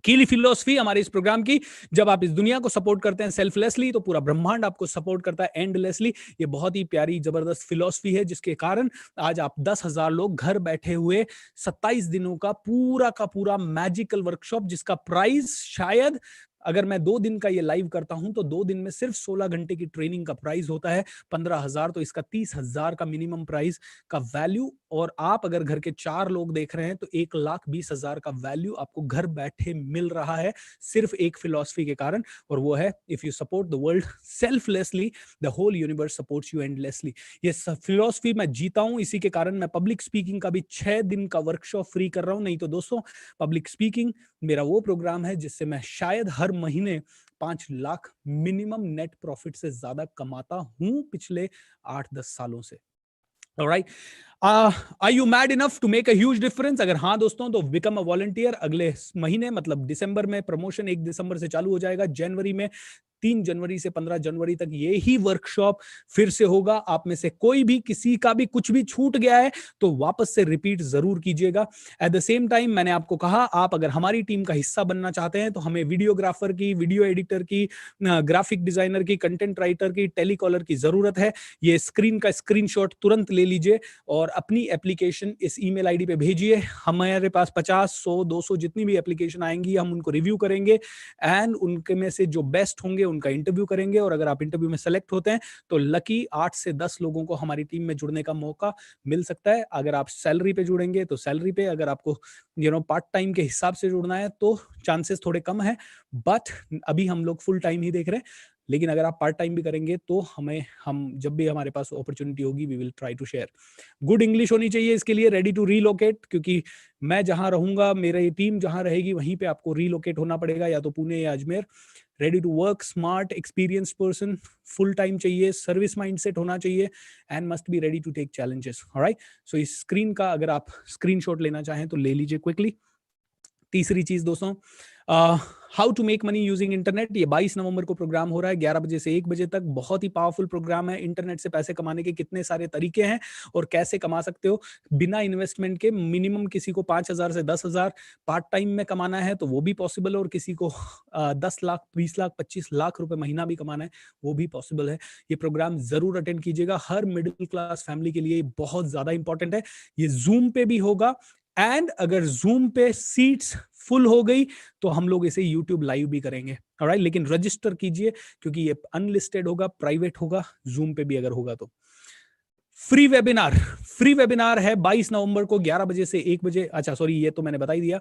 कीली फिलॉसफी हमारे इस प्रोग्राम की, जब आप इस दुनिया को सपोर्ट करते हैं सेल्फलेसली, तो पूरा ब्रह्मांड आपको सपोर्ट करता है एंडलेसली। ये बहुत ही प्यारी जबरदस्त फिलॉसफी है, जिसके कारण आज आप 10,000 लोग घर बैठे हुए 27 दिनों का पूरा मैजिकल वर्कशॉप, जिसका प्राइस शायद, अगर मैं 2 दिन का ये लाइव करता हूं तो 2 दिन में सिर्फ 16 घंटे की ट्रेनिंग का प्राइस होता है 15,000, तो इसका 30,000 का मिनिमम प्राइस का वैल्यू, और आप अगर घर के 4 लोग देख रहे हैं तो 1,20,000 का वैल्यू आपको घर बैठे मिल रहा है, सिर्फ एक फिलॉसफी के कारण, और वो है if you support the world selflessly, the whole universe supports you endlessly. ये फिलॉसफी मैं जीता हूं, इसी के कारण मैं पब्लिक स्पीकिंग का भी 6 दिन का वर्कशॉप फ्री कर रहा हूं। नहीं तो दोस्तों, पब्लिक स्पीकिंग मेरा वो प्रोग्राम है जिससे मैं शायद हर महीने 5 लाख मिनिमम नेट प्रॉफिट से ज्यादा कमाता हूं पिछले 8-10 सालों से। Alright. Are you mad enough to make a huge difference? अगर हाँ दोस्तों, तो बिकम अ वॉलंटियर। अगले महीने, मतलब दिसंबर में प्रमोशन 1 दिसंबर से चालू हो जाएगा, जनवरी में 3 जनवरी से 15 जनवरी तक ये ही वर्कशॉप फिर से होगा। आप में से कोई भी, किसी का भी कुछ भी छूट गया है तो वापस से रिपीट जरूर कीजिएगा। एट द सेम टाइम मैंने आपको कहा, आप अगर हमारी टीम का हिस्सा बनना चाहते हैं तो हमें वीडियोग्राफर की, वीडियो एडिटर की, ग्राफिक डिजाइनर की, कंटेंट राइटर की, टेलीकॉलर की जरूरत है। ये स्क्रीन का स्क्रीनशॉट तुरंत ले लीजिए और अपनी एप्लीकेशन इस ईमेल आईडी पे भेजिए। हमारे पास 50, 100, 200 जितनी भी एप्लीकेशन आएंगी, हम उनको रिव्यू करेंगे एंड उनके में से जो बेस्ट होंगे उनका इंटरव्यू करेंगे, और अगर आप इंटरव्यू में सेलेक्ट होते हैं तो लकी 8 से 10 लोगों को हमारी टीम में जुड़ने का मौका मिल सकता है। अगर आप सैलरी पे जुड़ेंगे तो सैलरी पे, अगर आपको पार्ट टाइम के हिसाब से जुड़ना है तो चांसेस थोड़े कम है, बट अभी हम लोग फुल टाइम ही देख रहे हैं। लेकिन अगर आप पार्ट टाइम भी करेंगे तो हम जब भी हमारे पास अपॉर्चुनिटी होगी we will try to share. Good English होनी चाहिए इसके लिए, रेडी टू रीलोकेट, क्योंकि मैं जहां रहूंगा, मेरी टीम जहां रहेगी, वहीं पे आपको रीलोकेट होना पड़ेगा, या तो पुणे या Ajmer. Ready to work, smart, experience person, full time चाहिए, सर्विस माइंडसेट होना चाहिए and must be ready to take challenges. Alright, so इस स्क्रीन का अगर आप स्क्रीनशॉट लेना चाहें तो ले लीजिए क्विकली। तीसरी चीज दोस्तों, how to make money using internet, ये 22 नवंबर को प्रोग्राम हो रहा है 11 बजे से 1 बजे तक। बहुत ही पावरफुल प्रोग्राम है। इंटरनेट से पैसे कमाने के कितने सारे तरीके हैं और कैसे कमा सकते हो बिना इन्वेस्टमेंट के। मिनिमम किसी को 5,000 से 10,000 पार्ट टाइम में कमाना है तो वो भी पॉसिबल है, और किसी को 10 लाख 20 लाख 25 लाख रुपए महीना भी कमाना है वो भी पॉसिबल है। ये प्रोग्राम जरूर अटेंड कीजिएगा। हर मिडिल क्लास फैमिली के लिए बहुत ज्यादा इंपॉर्टेंट है। ये जूम पे भी होगा, एंड अगर जूम पे सीट्स फुल हो गई तो हम लोग इसे यूट्यूब लाइव भी करेंगे। ऑलराइट, लेकिन रजिस्टर कीजिए क्योंकि ये अनलिस्टेड होगा, प्राइवेट होगा। जूम पे भी अगर होगा तो फ्री वेबिनार है 22 नवंबर को 11 बजे से 1 बजे। अच्छा सॉरी, ये तो मैंने बता ही दिया।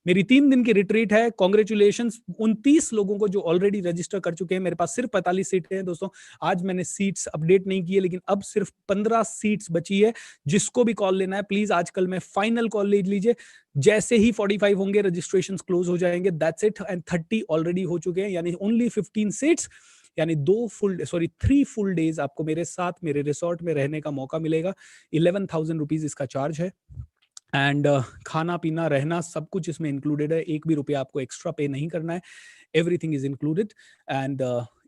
मेरी 3 दिन की रिट्रीट है। कॉन्ग्रेचुलेशंस 29 लोगों को जो ऑलरेडी रजिस्टर कर चुके हैं। मेरे पास सिर्फ 45 सीटें हैं दोस्तों। आज मैंने सीट्स अपडेट नहीं किए, लेकिन अब सिर्फ 15 सीट्स बची है। जिसको भी कॉल लेना है प्लीज आजकल में फाइनल कॉल ले लीजिए। जैसे ही 45 होंगे रजिस्ट्रेशन क्लोज हो जाएंगे, दैट्स इट। एंड 30 ऑलरेडी हो चुके हैं, यानी ओनली 15 सीट्स, यानी 3 फुल डेज आपको मेरे साथ मेरे रिसोर्ट में रहने का मौका मिलेगा। 11,000 रुपीज इसका चार्ज है। एंड खाना पीना रहना सब कुछ इसमें इंक्लूडेड है। 1 भी रुपया आपको एक्स्ट्रा पे नहीं करना है। Everything is included. एंड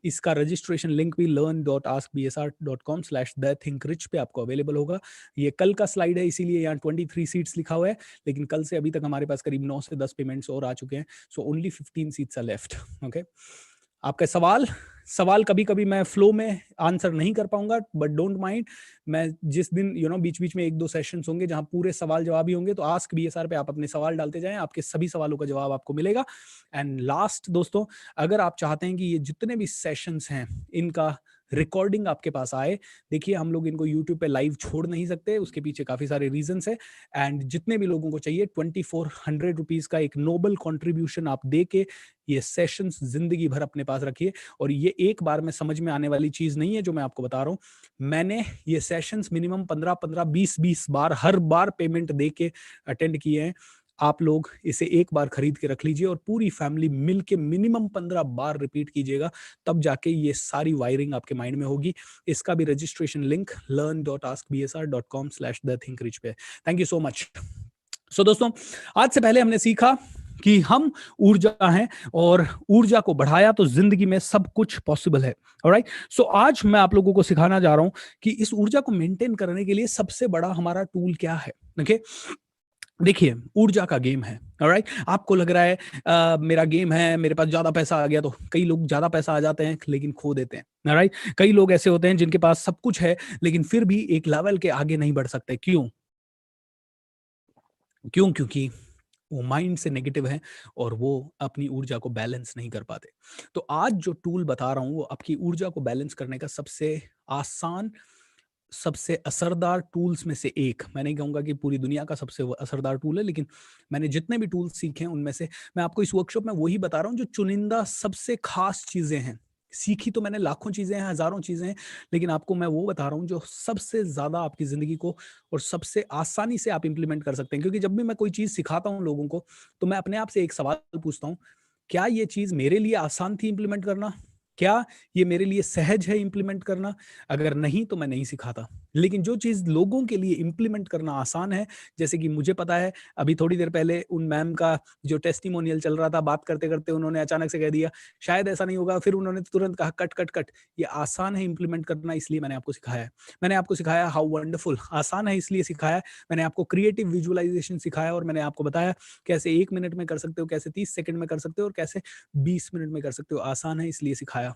इसका रजिस्ट्रेशन लिंक भी learn.askbsr.com/thethinkrich पे आपको अवेलेबल होगा। ये कल का स्लाइड है, इसीलिए यहाँ 23 सीट्स लिखा हुआ है, लेकिन कल से अभी तक हमारे पास करीब 9 से 10 पेमेंट्स और आ चुके हैं। So only 15 seats are left. Okay, आपका सवाल कभी कभी मैं फ्लो में आंसर नहीं कर पाऊंगा, बट डोंट माइंड। मैं जिस दिन बीच बीच में 1-2 सेशंस होंगे जहां पूरे सवाल जवाब ही होंगे, तो आस्क बीएसआर पे आप अपने सवाल डालते जाएं, आपके सभी सवालों का जवाब आपको मिलेगा। एंड लास्ट दोस्तों, अगर आप चाहते हैं कि ये जितने भी सेशंस हैं इनका रिकॉर्डिंग आपके पास आए, देखिए हम लोग इनको यूट्यूब पे लाइव छोड़ नहीं सकते, उसके पीछे काफी सारे रीजंस है। एंड जितने भी लोगों को चाहिए 2400 रुपीज का एक नोबल कंट्रीब्यूशन आप दे के ये सेशंस जिंदगी भर अपने पास रखिए। और ये एक बार में समझ में आने वाली चीज नहीं है जो मैं आपको बता रहा हूँ। मैंने ये सेशंस मिनिमम 15-15 20-20 बार हर बार पेमेंट दे के अटेंड किए हैं। आप लोग इसे एक बार खरीद के रख लीजिए और पूरी फैमिली मिल के मिनिमम 15 बार रिपीट कीजिएगा, तब जाके ये सारी वायरिंग आपके माइंड में होगी। इसका भी रजिस्ट्रेशन लिंक learn.askbsr.com/thethinkrich पे। Thank you so much. So दोस्तों, आज से पहले हमने सीखा कि हम ऊर्जा हैं और ऊर्जा को बढ़ाया तो जिंदगी में सब कुछ पॉसिबल है। ऑलराइट, सो आज मैं आप लोगों को सिखाना जा रहा हूं कि इस ऊर्जा को मेंटेन करने के लिए सबसे बड़ा हमारा टूल क्या है। ओके, देखिए ऊर्जा का गेम है। ऑलराइट, आपको लग रहा है मेरा गेम है, मेरे पास ज्यादा पैसा आ गया, तो कई लोग ज्यादा पैसा आ जाते हैं लेकिन खो देते हैं। ऑलराइट, कई लोग ऐसे होते हैं जिनके पास सब कुछ है लेकिन फिर भी एक लेवल के आगे नहीं बढ़ सकते। क्यों? क्योंकि वो माइंड से नेगेटिव है और वो अपनी ऊर्जा को बैलेंस नहीं कर पाते। तो आज जो टूल बता रहा हूं वो आपकी ऊर्जा को बैलेंस करने का सबसे आसान, सबसे असरदार टूल्स में से एक। मैं नहीं कहूंगा कि पूरी दुनिया का सबसे असरदार टूल है, लेकिन मैंने जितने भी टूल्स सीखे हैं उनमें से मैं आपको इस वर्कशॉप में वही बता रहा हूं जो चुनिंदा सबसे खास चीजें हैं। सीखी तो मैंने लाखों चीजें हैं, हजारों चीजें हैं, लेकिन आपको मैं वो बता रहा हूं जो सबसे ज्यादा आपकी जिंदगी को और सबसे आसानी से आप इंप्लीमेंट कर सकते हैं। क्योंकि जब भी मैं कोई चीज सिखाता हूं लोगों को, तो मैं अपने आप से एक सवाल पूछता हूं, क्या ये चीज मेरे लिए आसान थी इंप्लीमेंट करना? क्या ये मेरे लिए सहज है इंप्लीमेंट करना? अगर नहीं तो मैं नहीं सिखाता। लेकिन जो चीज लोगों के लिए इंप्लीमेंट करना आसान है, जैसे कि मुझे पता है अभी थोड़ी देर पहले उन मैम का जो टेस्टिमोनियल चल रहा था, बात करते करते उन्होंने अचानक से कह दिया शायद ऐसा नहीं होगा, फिर उन्होंने तुरंत कहा कट कट कट। ये आसान है इंप्लीमेंट करना, इसलिए मैंने आपको सिखाया है। मैंने आपको सिखाया हाउ वंडरफुल, आसान है इसलिए सिखाया। मैंने आपको क्रिएटिव विजुअलाइजेशन सिखाया और मैंने आपको बताया कैसे 1 मिनट में कर सकते हो, कैसे 30 सेकंड में कर सकते हो और कैसे 20 मिनट में कर सकते हो। आसान है इसलिए सिखाया।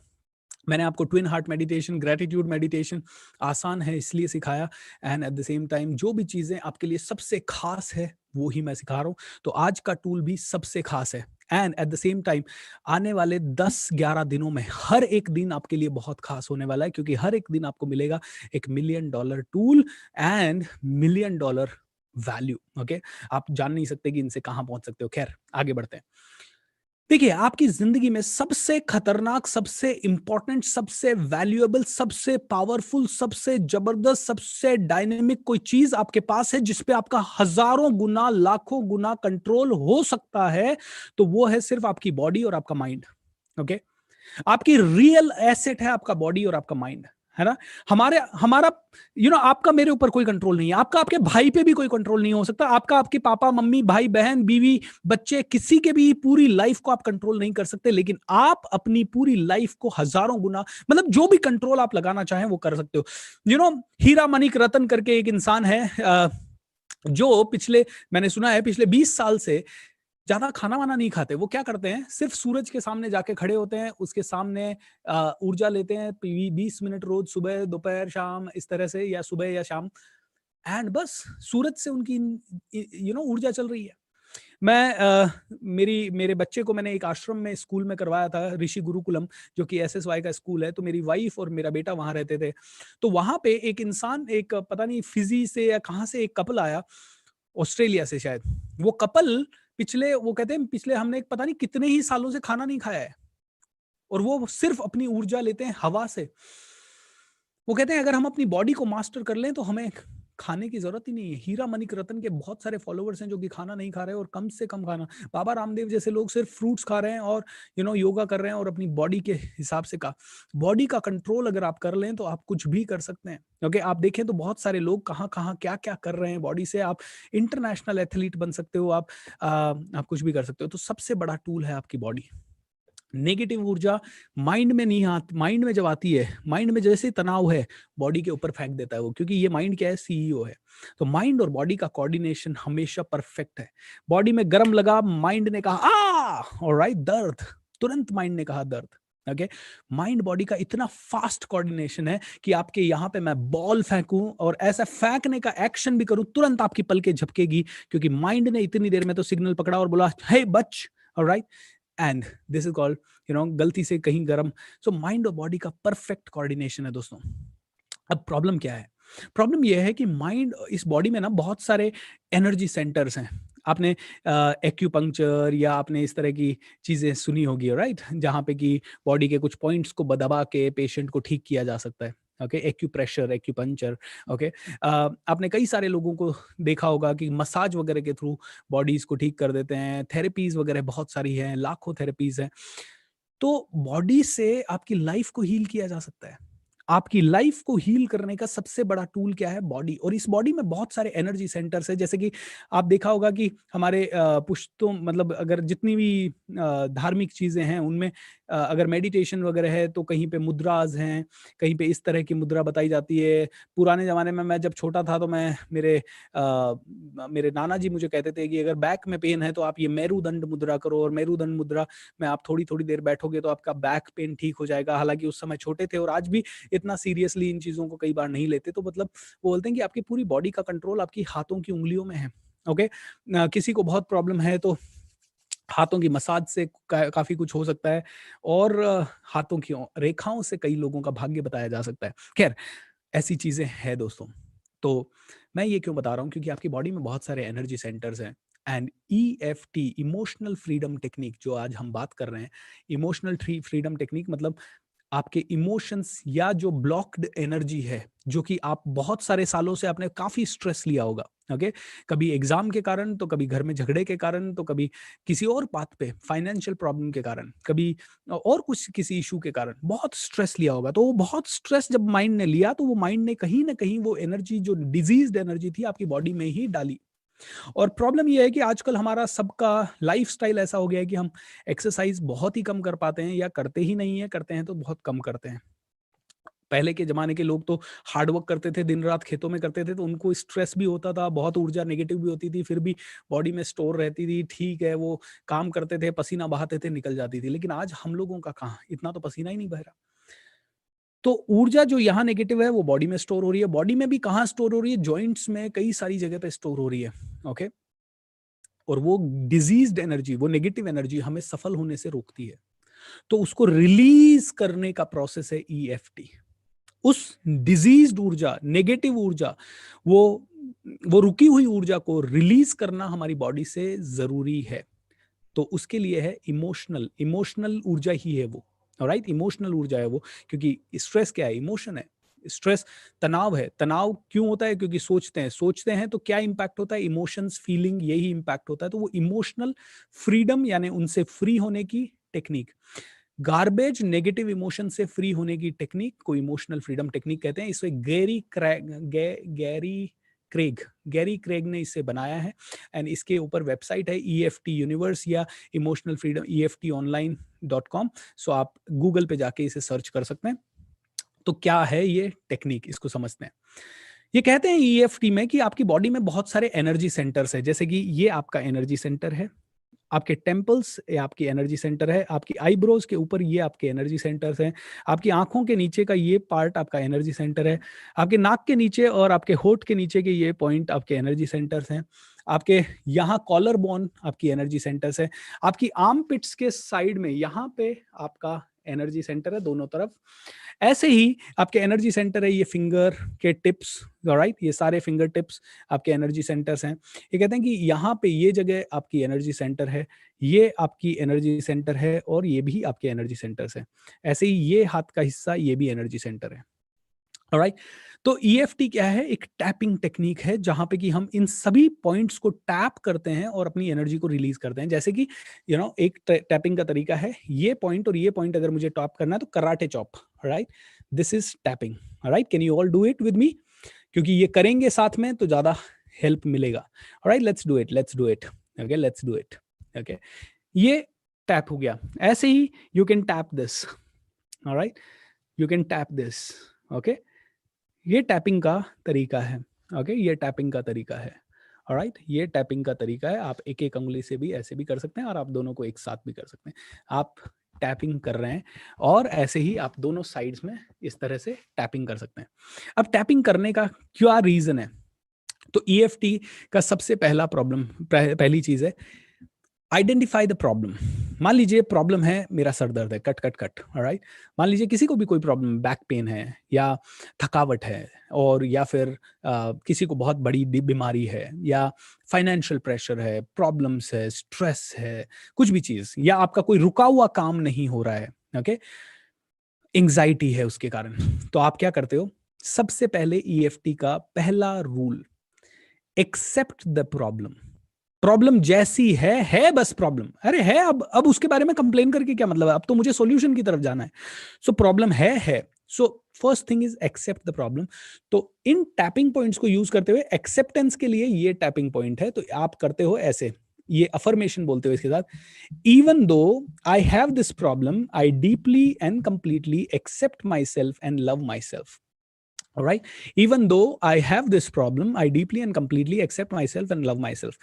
मैंने आपको twin heart meditation, gratitude meditation आसान है इसलिए सिखाया। And at the same time जो भी चीजें आपके लिए सबसे खास है वो ही मैं सिखा रहा हूं। तो आज का टूल भी सबसे खास है। And at the same time आने वाले 10-11 दिनों में हर एक दिन आपके लिए बहुत खास होने वाला है, क्योंकि हर एक दिन आपको मिलेगा एक $1 million tool and $1 million value. Okay, आप जान नहीं सकते कि इनसे कहां पहुंच सकते हो। खैर आगे बढ़ते हैं। देखिए, आपकी जिंदगी में सबसे खतरनाक, सबसे इंपॉर्टेंट, सबसे वैल्यूएबल, सबसे पावरफुल, सबसे जबरदस्त, सबसे डायनेमिक कोई चीज आपके पास है जिस पे आपका हजारों गुना, लाखों गुना कंट्रोल हो सकता है, तो वो है सिर्फ आपकी बॉडी और आपका माइंड। ओके, आपकी रियल एसेट है आपका बॉडी और आपका माइंड, है ना। हमारा आपका मेरे ऊपर कोई कंट्रोल नहीं है, आपका आपके भाई पे भी कोई कंट्रोल नहीं हो सकता, आपका आपके पापा मम्मी भाई बहन बीवी बच्चे किसी के भी पूरी लाइफ को आप कंट्रोल नहीं कर सकते, लेकिन आप अपनी पूरी लाइफ को हजारों गुना, मतलब जो भी कंट्रोल आप लगाना चाहें वो कर सकते हो। हीरा मणिक रतन करके एक इंसान है, जो मैंने सुना है पिछले 20 साल से ज्यादा खाना वाना नहीं खाते। वो क्या करते हैं, सिर्फ सूरज के सामने जाके खड़े होते हैं, उसके सामने ऊर्जा लेते हैं 20 मिनट रोज, सुबह दोपहर शाम, इस तरह से, या सुबह या शाम, एंड बस सूरज से उनकी ऊर्जा चल रही है। मेरे बच्चे को मैंने एक आश्रम में स्कूल में करवाया था, ऋषि गुरुकुलम, जो कि SSY का स्कूल है। तो मेरी वाइफ और मेरा बेटा वहां रहते थे। तो वहां पे एक इंसान, एक पता नहीं फिजी से या कहाँ से एक कपल आया, ऑस्ट्रेलिया से शायद। वो कपल वो कहते हैं पिछले हमने पता नहीं कितने ही सालों से खाना नहीं खाया है, और वो सिर्फ अपनी ऊर्जा लेते हैं हवा से। वो कहते हैं अगर हम अपनी बॉडी को मास्टर कर लें तो हमें खाने की जरूरत ही नहीं है। हीरा मणिक रतन के बहुत सारे फॉलोअर्स हैं जो कि खाना नहीं खा रहे और कम से कम खाना। बाबा रामदेव जैसे लोग सिर्फ फ्रूट्स खा रहे हैं और योगा कर रहे हैं, और अपनी बॉडी के हिसाब से बॉडी का कंट्रोल अगर आप कर लें तो आप कुछ भी कर सकते हैं। ओके, आप देखें तो बहुत सारे लोग कहाँ कहाँ क्या क्या कर रहे हैं बॉडी से। आप इंटरनेशनल एथलीट बन सकते हो, आप कुछ भी कर सकते हो। तो सबसे बड़ा टूल है आपकी बॉडी। नेगेटिव ऊर्जा माइंड में नहीं आती, माइंड में जब आती है, माइंड में जैसे तनाव है, बॉडी के ऊपर फेंक देता है वो, क्योंकि ये माइंड क्या है, CEO है। तो माइंड और बॉडी का कोऑर्डिनेशन हमेशा परफेक्ट है। बॉडी में गर्म लगा, माइंड ने कहा ऑलराइट दर्द, तुरंत माइंड ने कहा दर्द। ओके, माइंड बॉडी का इतना फास्ट कोऑर्डिनेशन है कि आपके यहाँ पे मैं बॉल फेंकूं और ऐसा फेंकने का एक्शन भी करूं, तुरंत आपकी पलकें झपकेगी, क्योंकि माइंड ने इतनी देर में तो सिग्नल पकड़ा और बोला हे बच, alright. And this is called गलती से कहीं गर्म। सो माइंड और बॉडी का परफेक्ट कोऑर्डिनेशन है दोस्तों। अब प्रॉब्लम क्या है? प्रॉब्लम यह है कि माइंड, इस बॉडी में ना बहुत सारे एनर्जी सेंटर्स हैं। आपने एक्यूपंक्चर या आपने इस तरह की चीजें सुनी होगी, राइट, जहाँ पे कि बॉडी के कुछ पॉइंट्स को दबा के पेशेंट को ठीक किया जा सकता है। Okay, acupressure, acupuncture. ओके, आपने कई सारे लोगों को देखा होगा कि मसाज वगैरह के थ्रू बॉडीज को ठीक कर देते हैं। थेरेपीज वगैरह बहुत सारी हैं, लाखों थेरेपीज हैं। तो बॉडी से आपकी लाइफ को हील किया जा सकता है। आपकी लाइफ को हील करने का सबसे बड़ा टूल क्या है? बॉडी। और इस बॉडी में बहुत सारे एनर्जी सेंटर्स है। जैसे कि आप देखा होगा कि हमारे पुश्तों, मतलब अगर जितनी भी धार्मिक चीजें हैं उनमें अगर मेडिटेशन वगैरह है तो कहीं पे मुद्राज हैं, कहीं पे इस तरह की मुद्रा बताई जाती है। पुराने जमाने में मैं जब छोटा था तो मेरे नाना जी मुझे कहते थे कि अगर बैक में पेन है तो आप ये मेरुदंड मुद्रा करो, और मेरुदंड मुद्रा में आप थोड़ी थोड़ी देर बैठोगे तो आपका बैक पेन ठीक हो जाएगा। हालांकि उस समय छोटे थे और आज भी इतना सीरियसली इन चीजों को कई बार नहीं लेते। तो मतलब वो बोलते हैं कि आपकी पूरी बॉडी का कंट्रोल आपकी हाथों की उंगलियों में है। ओके, किसी को बहुत प्रॉब्लम है तो हाथों की मसाज से काफी कुछ हो सकता है, और हाथों की रेखाओं से कई लोगों का भाग्य बताया जा सकता है। खैर, ऐसी चीजें हैं दोस्तों। तो मैं ये क्यों बता रहा हूँ, क्योंकि आपकी बॉडी में बहुत सारे एनर्जी सेंटर्स हैं। And EFT, emotional freedom technique, जो आज हम बात कर रहे हैं, इमोशनल फ्रीडम टेक्निक मतलब आपके इमोशंस या जो ब्लॉक्ड एनर्जी है, जो कि आप बहुत सारे सालों से आपने काफी स्ट्रेस लिया होगा। ओके, कभी एग्जाम के कारण, तो कभी घर में झगड़े के कारण, तो कभी किसी और बात पे, फाइनेंशियल प्रॉब्लम के कारण, कभी और कुछ किसी इशू के कारण बहुत स्ट्रेस लिया होगा। तो वो बहुत स्ट्रेस जब माइंड ने लिया तो वो माइंड ने कहीं ना कहीं वो एनर्जी, जो डिजीज्ड एनर्जी थी, आपकी बॉडी में ही डाली। और प्रॉब्लम यह है कि आजकल हमारा सबका लाइफस्टाइल ऐसा हो गया है कि हम एक्सरसाइज बहुत ही कम कर पाते हैं, या करते ही नहीं है, करते हैं तो बहुत कम करते हैं। पहले के जमाने के लोग तो हार्ड वर्क करते थे, दिन रात खेतों में करते थे, तो उनको स्ट्रेस भी होता था, बहुत ऊर्जा नेगेटिव भी होती थी, फिर भी बॉडी में स्टोर रहती थी। ठीक है, वो काम करते थे, पसीना बहाते थे, निकल जाती थी। लेकिन आज हम लोगों का कहाँ, इतना तो पसीना ही नहीं बह रहा। तो ऊर्जा जो यहाँ नेगेटिव है वो बॉडी में स्टोर हो रही है। बॉडी में भी कहाँ स्टोर हो रही है? जॉइंट्स में, कई सारी जगह पे स्टोर हो रही है। ओके, और वो डिजीज्ड एनर्जी, वो नेगेटिव एनर्जी हमें सफल होने से रोकती है। तो उसको रिलीज करने का प्रोसेस है EFT। उस डिजीज्ड ऊर्जा, नेगेटिव ऊर्जा, वो रुकी हुई ऊर्जा को रिलीज करना हमारी बॉडी से जरूरी है। तो उसके लिए है इमोशनल ऊर्जा ही है वो। राइट, इमोशनल ऊर्जा है वो, क्योंकि स्ट्रेस क्या है? इमोशन है। स्ट्रेस तनाव है। तनाव क्यों होता है? क्योंकि सोचते हैं तो क्या इंपैक्ट होता है? इमोशंस, फीलिंग, यही इंपैक्ट होता है। तो वो इमोशनल फ्रीडम, यानी उनसे फ्री होने की टेक्निक। गार्बेज नेगेटिव इमोशन से फ्री होने की टेक्निक को इमोशनल फ्रीडम टेक्निक कहते हैं। इसे गैरी क्रेग ने इसे बनाया है एंड इसके ऊपर वेबसाइट है EFT यूनिवर्स या इमोशनल फ्रीडम EFTonline.com। सो आप गूगल पे जाके इसे सर्च कर सकते हैं। तो क्या है ये टेक्निक, इसको समझते हैं। ये कहते हैं EFT में कि आपकी बॉडी में बहुत सारे एनर्जी सेंटर्स है, जैसे कि ये आपका एनर्जी सेंटर है, आपके टेम्पल्स ये आपकी एनर्जी सेंटर है, आपकी आईब्रोज के ऊपर ये आपके एनर्जी सेंटर्स हैं, आपकी आंखों के नीचे का ये पार्ट आपका एनर्जी सेंटर है, आपके नाक के नीचे और आपके होठ के नीचे के ये पॉइंट आपके एनर्जी सेंटर्स हैं, आपके यहाँ कॉलर बोन आपकी एनर्जी सेंटर्स है, आपकी आर्म पिट्स के साइड में यहाँ पे आपका एनर्जी सेंटर है दोनों तरफ। ऐसे ही आपके एनर्जी सेंटर है ये फिंगर के टिप्स, राइट, ये सारे फिंगर टिप्स आपके एनर्जी सेंटर्स हैं। ये कहते हैं कि यहाँ पे ये जगह आपकी एनर्जी सेंटर है, ये आपकी एनर्जी सेंटर है और ये भी आपके एनर्जी सेंटर्स हैं। ऐसे ही ये हाथ का हिस्सा ये भी एनर्जी सेंटर है। ऑलराइट, तो EFT क्या है? एक टैपिंग टेक्निक है जहां पे कि हम इन सभी पॉइंट्स को टैप करते हैं और अपनी एनर्जी को रिलीज करते हैं। जैसे कि एक टैपिंग का तरीका है, ये पॉइंट और ये पॉइंट अगर मुझे टैप करना है तो karate chop, right, this is tapping, right. Can you all do it with me? क्योंकि ये करेंगे साथ में तो ज्यादा हेल्प मिलेगा। Alright, let's do it, okay, let's do it, okay. ये टैप हो गया। ऐसे ही you can tap this, alright, you can tap this, okay. ये टैपिंग का तरीका है, ओके, ये टैपिंग का तरीका है, ऑलराइट, ये टैपिंग का तरीका है। आप एक एक उंगली से भी ऐसे भी कर सकते हैं और आप दोनों को एक साथ भी कर सकते हैं। आप टैपिंग कर रहे हैं और ऐसे ही आप दोनों साइड्स में इस तरह से टैपिंग कर सकते हैं। अब टैपिंग करने का क्या रीजन है? तो EFT का सबसे पहली चीज है आइडेंटिफाई द प्रॉब्लम। मान लीजिए प्रॉब्लम है मेरा सर दर्द है, कट कट कट, ऑलराइट। मान लीजिए किसी को भी कोई प्रॉब्लम, बैक पेन है या थकावट है, और या फिर किसी को बहुत बड़ी बीमारी है, या फाइनेंशियल प्रेशर है, प्रॉब्लम्स है, स्ट्रेस है, कुछ भी चीज, या आपका कोई रुका हुआ काम नहीं हो रहा है, ओके, एंग्जाइटी है उसके कारण। तो आप क्या करते हो? सबसे पहले EFT का पहला rule, accept the problem. Problem जैसी है बस प्रॉब्लम, अरे है, अब उसके बारे में कंप्लेन करके क्या मतलब है? अब तो मुझे सॉल्यूशन की तरफ जाना है। सो प्रॉब्लम है। So first thing is accept the problem. तो इन टैपिंग पॉइंट्स को यूज करते हुए एक्सेप्टेंस के लिए ये टैपिंग पॉइंट है। तो आप करते हो ऐसे, ये अफर्मेशन बोलते हो इसके साथ, even though I have this problem, I deeply and completely accept myself and love myself. All right, even though I have this problem, I deeply and completely accept myself and love myself.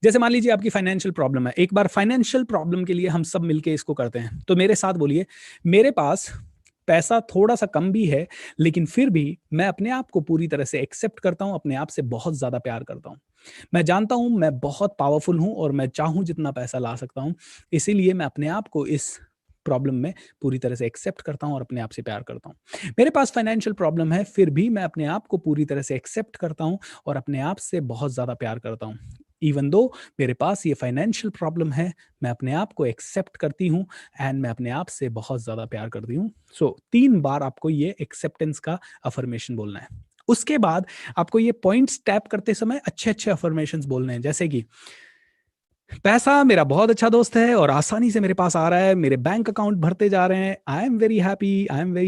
जैसे मान लीजिए आपकी financial problem है। एक बार financial problem के लिए हम सब मिलके इसको करते हैं, तो मेरे साथ बोलिए, मेरे पास पैसा थोड़ा सा कम भी है, लेकिन फिर भी मैं अपने आप को पूरी तरह से एक्सेप्ट करता हूं, अपने आप से बहुत ज्यादा प्यार करता हूं। मैं जानता हूं मैं बहुत पावरफुल हूं और मैं चाहूं जितना पैसा ला सकता हूं, इसीलिए मैं अपने आप को इस प्रॉब्लम में पूरी तरह से एक्सेप्ट करता हूं और अपने आप से प्यार करता हूं। मेरे पास फाइनेंशियल प्रॉब्लम है, फिर भी मैं अपने आप को पूरी तरह से एक्सेप्ट करता हूं और अपने आप से बहुत ज्यादा प्यार करता हूं। इवन दो मेरे पास ये फाइनेंशियल प्रॉब्लम है, मैं अपने आप को एक्सेप्ट करती हूँ एंड मैं अपने आप से बहुत ज्यादा प्यार करती हूँ। सो 3 बार आपको ये एक्सेप्टेंस का अफर्मेशन बोलना है। उसके बाद आपको ये पॉइंट्स टैप करते समय अच्छे अच्छे अफर्मेशंस बोलने हैं, जैसे कि पैसा मेरा बहुत अच्छा दोस्त है और आसानी से मेरे पास आ रहा है, मेरे बैंक अकाउंट भरते जा रहे हैं, आई एम वेरी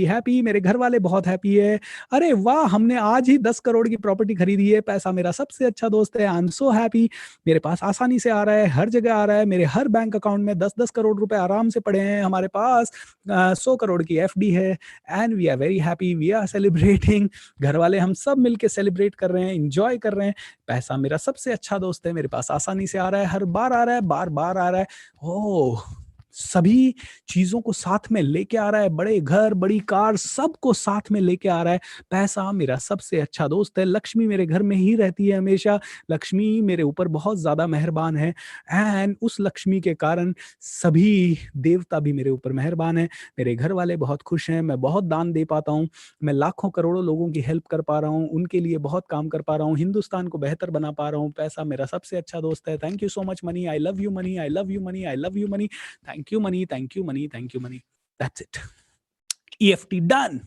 हैप्पी, मेरे घर वाले बहुत हैप्पी है, अरे वाह हमने आज ही 10 करोड़ की प्रॉपर्टी खरीदी है, पैसा मेरा सबसे अच्छा दोस्त है, आई एम सो हैप्पी, मेरे पास आसानी से आ रहा है, हर जगह आ रहा है, मेरे हर बैंक अकाउंट में 10-10 करोड़ रुपए आराम से पड़े हैं, हमारे पास 100 करोड़ की FD है, and we are very happy, we are celebrating, घर वाले हम सब मिलके सेलिब्रेट कर रहे हैं, इंजॉय कर रहे हैं, पैसा मेरा सबसे अच्छा दोस्त है, मेरे पास आसानी से आ रहा है, हर बार आ रहा है, बार बार आ रहा है, ओह सभी चीजों को साथ में लेके आ रहा है, बड़े घर बड़ी कार सबको साथ में लेके आ रहा है, पैसा मेरा सबसे अच्छा दोस्त है, लक्ष्मी मेरे घर में ही रहती है हमेशा, लक्ष्मी मेरे ऊपर बहुत ज्यादा मेहरबान है, एंड उस लक्ष्मी के कारण सभी देवता भी मेरे ऊपर मेहरबान है, मेरे घर वाले बहुत खुश हैं, मैं बहुत दान दे पाता हूँ, मैं लाखों करोड़ों लोगों की हेल्प कर पा रहा हूँ, उनके लिए बहुत काम कर पा रहा हूँ, हिंदुस्तान को बेहतर बना पा रहा हूँ, पैसा मेरा सबसे अच्छा दोस्त है, thank you so much money, I love you money, I love you money, I love you money, thank you money, thank you money, thank you money, that's it. EFT done.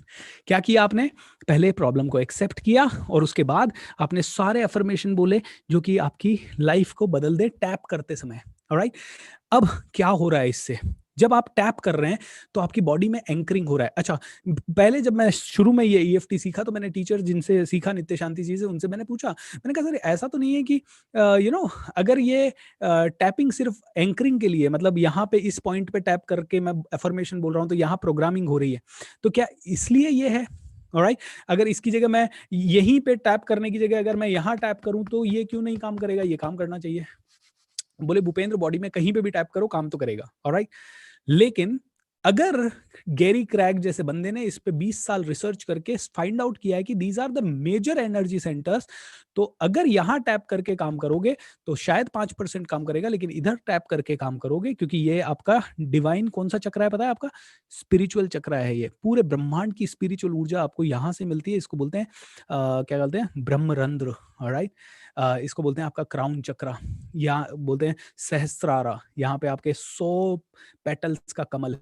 क्या किया आपने? पहले प्रॉब्लम को accept किया और उसके बाद आपने सारे अफर्मेशन बोले जो कि आपकी लाइफ को बदल दे टैप करते समय, ऑलराइट। अब क्या हो रहा है इससे? जब आप टैप कर रहे हैं तो आपकी बॉडी में एंकरिंग हो रहा है। अच्छा, पहले जब मैं शुरू में ये ईएफटी सीखा तो मैंने टीचर जिनसे सीखा नित्य शांति जी से, उनसे मैंने पूछा, मैंने कहा सर ऐसा तो नहीं है कि अगर ये टैपिंग सिर्फ एंकरिंग के लिए, मतलब यहाँ पे इस पॉइंट पे टैप करके मैं अफर्मेशन बोल रहा हूँ तो यहाँ प्रोग्रामिंग हो रही है, तो क्या इसलिए ये है? ऑलराइट, अगर इसकी जगह मैं यहीं पे टैप करने की जगह अगर मैं यहाँ टैप करूँ तो ये क्यों नहीं काम करेगा? ये काम करना चाहिए। बोले भूपेंद्र बॉडी में कहीं पे भी टैप करो काम तो करेगा। ऑलराइट, लेकिन अगर गैरी क्रैग जैसे बंदे ने इस पे 20 साल रिसर्च करके फाइंड आउट किया है कि these are the major energy centres, तो अगर यहां टैप करके काम करोगे तो शायद 5% काम करेगा, लेकिन इधर टैप करके काम करोगे क्योंकि ये आपका डिवाइन कौन सा चक्र है पता है? आपका स्पिरिचुअल चक्र है। ये पूरे ब्रह्मांड की स्पिरिचुअल ऊर्जा आपको यहां से मिलती है। इसको बोलते हैं क्या बोलते हैं? ब्रह्मरंध्र। ऑलराइट, इसको बोलते हैं आपका क्राउन चक्र, या बोलते हैं सहस्त्रारा। यहाँ पे आपके 100 पेटल्स का कमल है,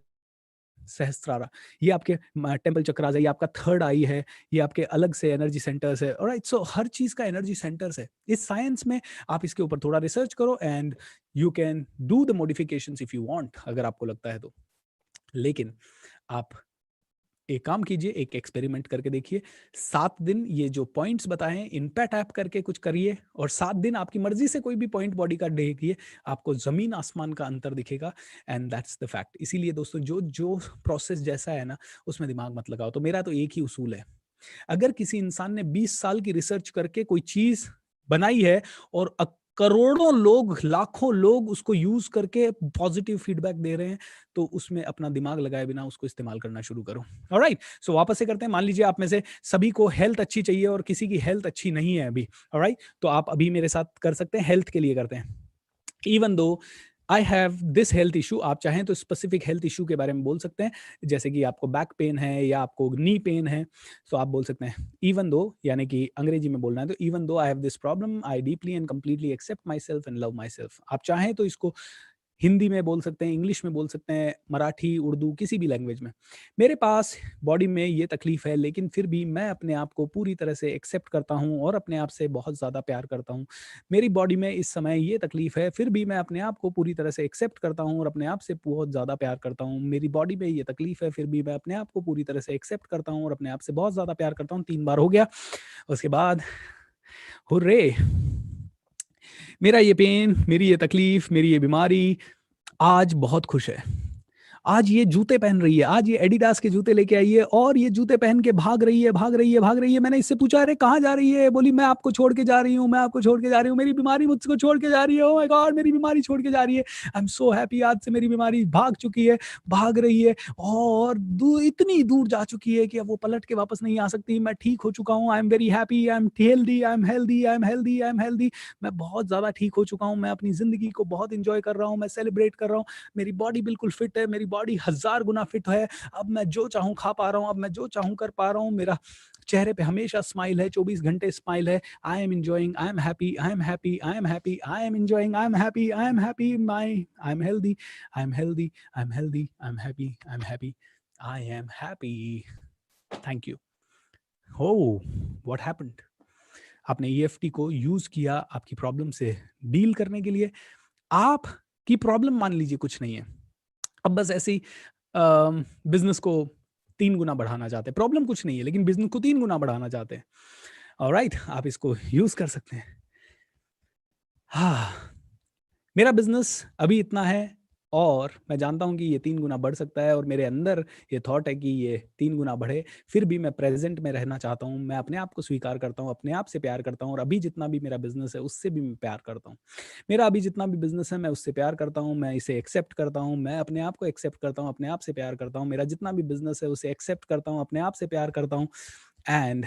सहस्त्रारा। ये आपके टेम्पल चक्रास है, ये आपका थर्ड आई है, ये आपके अलग से एनर्जी सेंटर्स है। ऑलराइट, सो हर चीज का एनर्जी सेंटर्स है। इस साइंस में आप इसके ऊपर थोड़ा रिसर्च करो and you can do the modifications if you want, अगर आपको लगता है तो। लेकिन आप एक काम कीजिए, एक एक्सपेरिमेंट करके देखिए। 7 दिन ये जो पॉइंट्स बताए हैं इन पे टैप करके कुछ करिए, और 7 दिन आपकी मर्जी से कोई भी पॉइंट बॉडी का देखिए, आपको जमीन आसमान का अंतर दिखेगा। And that's the fact. इसीलिए दोस्तों जो जो प्रोसेस जैसा है ना उसमें दिमाग मत लगाओ। तो मेरा तो एक ही उसूल है, अगर किसी इंसान ने 20 साल की रिसर्च करके कोई चीज बनाई है और करोड़ों लोग, लाखों लोग उसको यूज करके पॉजिटिव फीडबैक दे रहे हैं, तो उसमें अपना दिमाग लगाए बिना उसको इस्तेमाल करना शुरू करो। ऑलराइट, सो वापस से करते हैं। मान लीजिए आप में से सभी को हेल्थ अच्छी चाहिए और किसी की हेल्थ अच्छी नहीं है अभी। ऑलराइट, तो आप अभी मेरे साथ कर सकते हैं, हेल्थ के लिए करते हैं। Even though I have this health issue, आप चाहें तो स्पेसिफिक हेल्थ इशू के बारे में बोल सकते हैं, जैसे कि आपको बैक पेन है या आपको नी पेन है, तो आप बोल सकते हैं इवन दो, यानी कि अंग्रेजी में बोलना है तो even though I have this problem, I deeply and completely accept myself and love myself. आप चाहें तो इसको हिंदी में बोल सकते हैं, इंग्लिश में बोल सकते हैं, मराठी, उर्दू, किसी भी लैंग्वेज में। मेरे पास बॉडी में ये तकलीफ है, लेकिन फिर भी मैं अपने आप को पूरी तरह से एक्सेप्ट करता हूँ और अपने आप से बहुत ज़्यादा प्यार करता हूँ। मेरी बॉडी में इस समय ये तकलीफ है, फिर भी मैं अपने आप को पूरी तरह से एक्सेप्ट करता हूँ और अपने आप से बहुत ज़्यादा प्यार करता हूँ। मेरी बॉडी में ये तकलीफ है, फिर भी मैं अपने आप को पूरी तरह से एक्सेप्ट करता हूँ और अपने आप से बहुत ज़्यादा प्यार करता हूँ। 3 बार हो गया। उसके बाद हुर्रे, मेरा ये पेन, मेरी ये तकलीफ, मेरी ये बीमारी आज बहुत खुश है। आज ये जूते पहन रही है, आज ये एडिडास के जूते लेके आई है और ये जूते पहन के भाग रही है, भाग रही है, भाग रही है। मैंने इससे पूछा अरे कहाँ जा रही है? बोली मैं आपको छोड़ के जा रही हूँ, मैं आपको छोड़ के जा रही हूँ, मेरी बीमारी मुझको छोड़ के जा रही है। ओह माय गॉड, मेरी बीमारी छोड़ के जा रही है। आई एम सो हैप्पी, आज से मेरी बीमारी भाग चुकी है, भाग रही है और इतनी दूर जा चुकी है कि अब वो पलट के वापस नहीं आ सकती। मैं ठीक हो चुका हूँ, आई am very happy, I am healthy, I am healthy, I am healthy, I am healthy. मैं बहुत ज़्यादा ठीक हो चुका हूँ, मैं अपनी ज़िंदगी को बहुत इंजॉय कर रहा हूँ, मैं सेलिब्रेट कर रहा हूँ, मेरी बॉडी बिल्कुल फिट है, मेरी बॉडी 1000 गुना फिट है। अब मैं जो चाहूँ खा पा रहा हूँ, अब मैं जो चाहूँ कर पा रहा हूँ। मेरा चेहरे पे हमेशा स्माइल है, 24 घंटे स्माइल है। I am enjoying, I am happy, I am happy, I am happy, I am enjoying, I am happy, I am happy, I am healthy, I am healthy, I am healthy, I am happy, I am happy, I am happy. Thank you. हो, what happened? आपने EFT को use किया आपकी problem से deal करने के लिए। आपकी प्रॉब्लम मान लीजिए कुछ नहीं है, अब बस ऐसे ही बिजनेस को 3 गुना बढ़ाना चाहते हैं। प्रॉब्लम कुछ नहीं है, लेकिन बिजनेस को 3 गुना बढ़ाना चाहते हैं। ऑलराइट, आप इसको यूज कर सकते हैं। हाँ, मेरा बिजनेस अभी इतना है और मैं जानता हूँ कि ये 3 गुना बढ़ सकता है, और मेरे अंदर ये थॉट है कि ये 3 गुना बढ़े। फिर भी मैं प्रेजेंट में रहना चाहता हूँ, मैं अपने आप को स्वीकार करता हूँ, अपने आप से प्यार करता हूँ, और अभी जितना भी मेरा बिजनेस है उससे भी मैं प्यार करता हूँ। मेरा अभी जितना भी बिजनेस है मैं उससे प्यार करता हूँ, मैं इसे एक्सेप्ट करता हूँ, मैं अपने आप को एक्सेप्ट करता हूँ, अपने आप से प्यार करता हूँ। मेरा जितना भी बिजनेस है उसे एक्सेप्ट करता हूँ, अपने आप से प्यार करता हूँ। And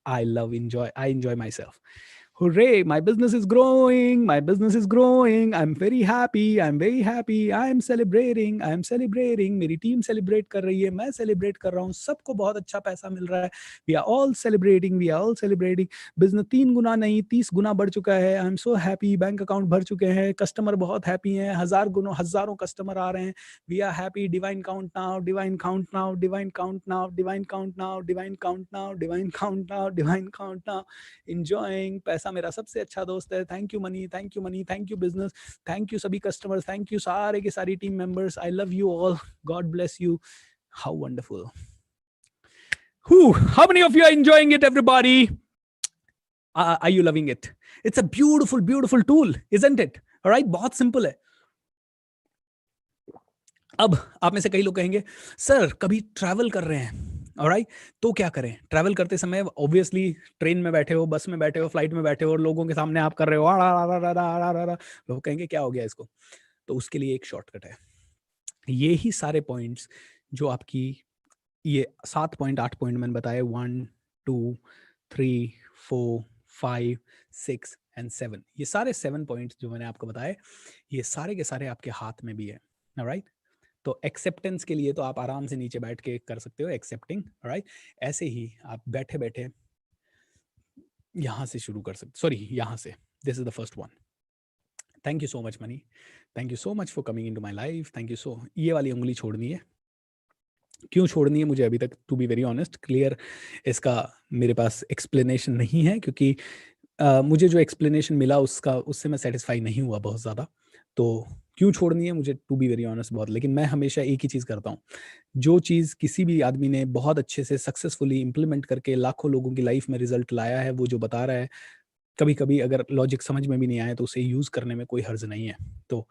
I enjoy myself. Hooray, my business is growing, my business is growing, I'm very happy, I'm very happy, I am celebrating, I am celebrating, मेरी टीम सेलिब्रेट कर रही है, मैं सेलिब्रेट कर रहा हूँ, सबको बहुत अच्छा पैसा मिल रहा है। We are all celebrating, we are all celebrating. Business 3 गुना नहीं 30 गुना बढ़ चुका है। I am so happy, bank account भर चुके हैं, कस्टमर बहुत हैप्पी हैं, हजारों कस्टमर आ रहे हैं। We are happy, divine count now, divine count now, divine count now, divine count now, divine count now, divine count now, divine count now. Enjoying, पैसा पैसा मेरा सबसे अच्छा दोस्त है। Thank you money, thank you money, thank you business, thank you सभी customers, thank you सारे के सारी team members, I love you all, god bless you, how wonderful. How many of you are enjoying it, everybody? Are you loving it? It's a beautiful, beautiful tool, isn't it? All right, बहुत simple है। अब आप में से कई लोग कहेंगे sir कभी ट्रैवल कर रहे हैं, ऑलराइट, तो क्या करें? ट्रैवल करते समय ऑब्वियसली ट्रेन में बैठे हो, बस में बैठे हो, फ्लाइट में बैठे हो और लोगों के सामने आप कर रहे हो, लोग कहेंगे क्या हो गया इसको? तो उसके लिए एक शॉर्टकट है। ये ही सारे पॉइंट्स जो आपकी ये 7 पॉइंट 8 पॉइंट मैंने बताए, 1 2 3 4 5 6 एंड 7, ये सारे 7 पॉइंट्स जो मैंने आपको बताए, ये सारे के सारे आपके हाथ में भी है, ऑलराइट। तो एक्सेप्टेंस के लिए तो आप आराम से नीचे बैठ के कर सकते हो एक्सेप्टिंग, राइट। ऐसे ही आप बैठे बैठे यहां से शुरू कर सकते, सॉरी यहां से, this is the first one. Thank you so much money, thank you so much for coming into my life, thank you सो। ये वाली उंगली छोड़नी है। क्यों छोड़नी है मुझे अभी तक, to be very honest, clear इसका मेरे पास एक्सप्लेनेशन नहीं है, क्योंकि मुझे जो एक्सप्लेनेशन मिला उससे मैं सेटिस्फाई नहीं हुआ बहुत ज़्यादा। तो क्यों छोड़नी है मुझे, टू बी वेरी ऑनेस्ट बहुत, लेकिन मैं हमेशा एक ही चीज़ करता हूँ, जो चीज़ किसी भी आदमी ने बहुत अच्छे से सक्सेसफुली इम्प्लीमेंट करके लाखों लोगों की लाइफ में रिजल्ट लाया है, वो जो बता रहा है, कभी कभी अगर लॉजिक समझ में भी नहीं आए तो उसे यूज़ करने में कोई हर्ज नहीं है। तो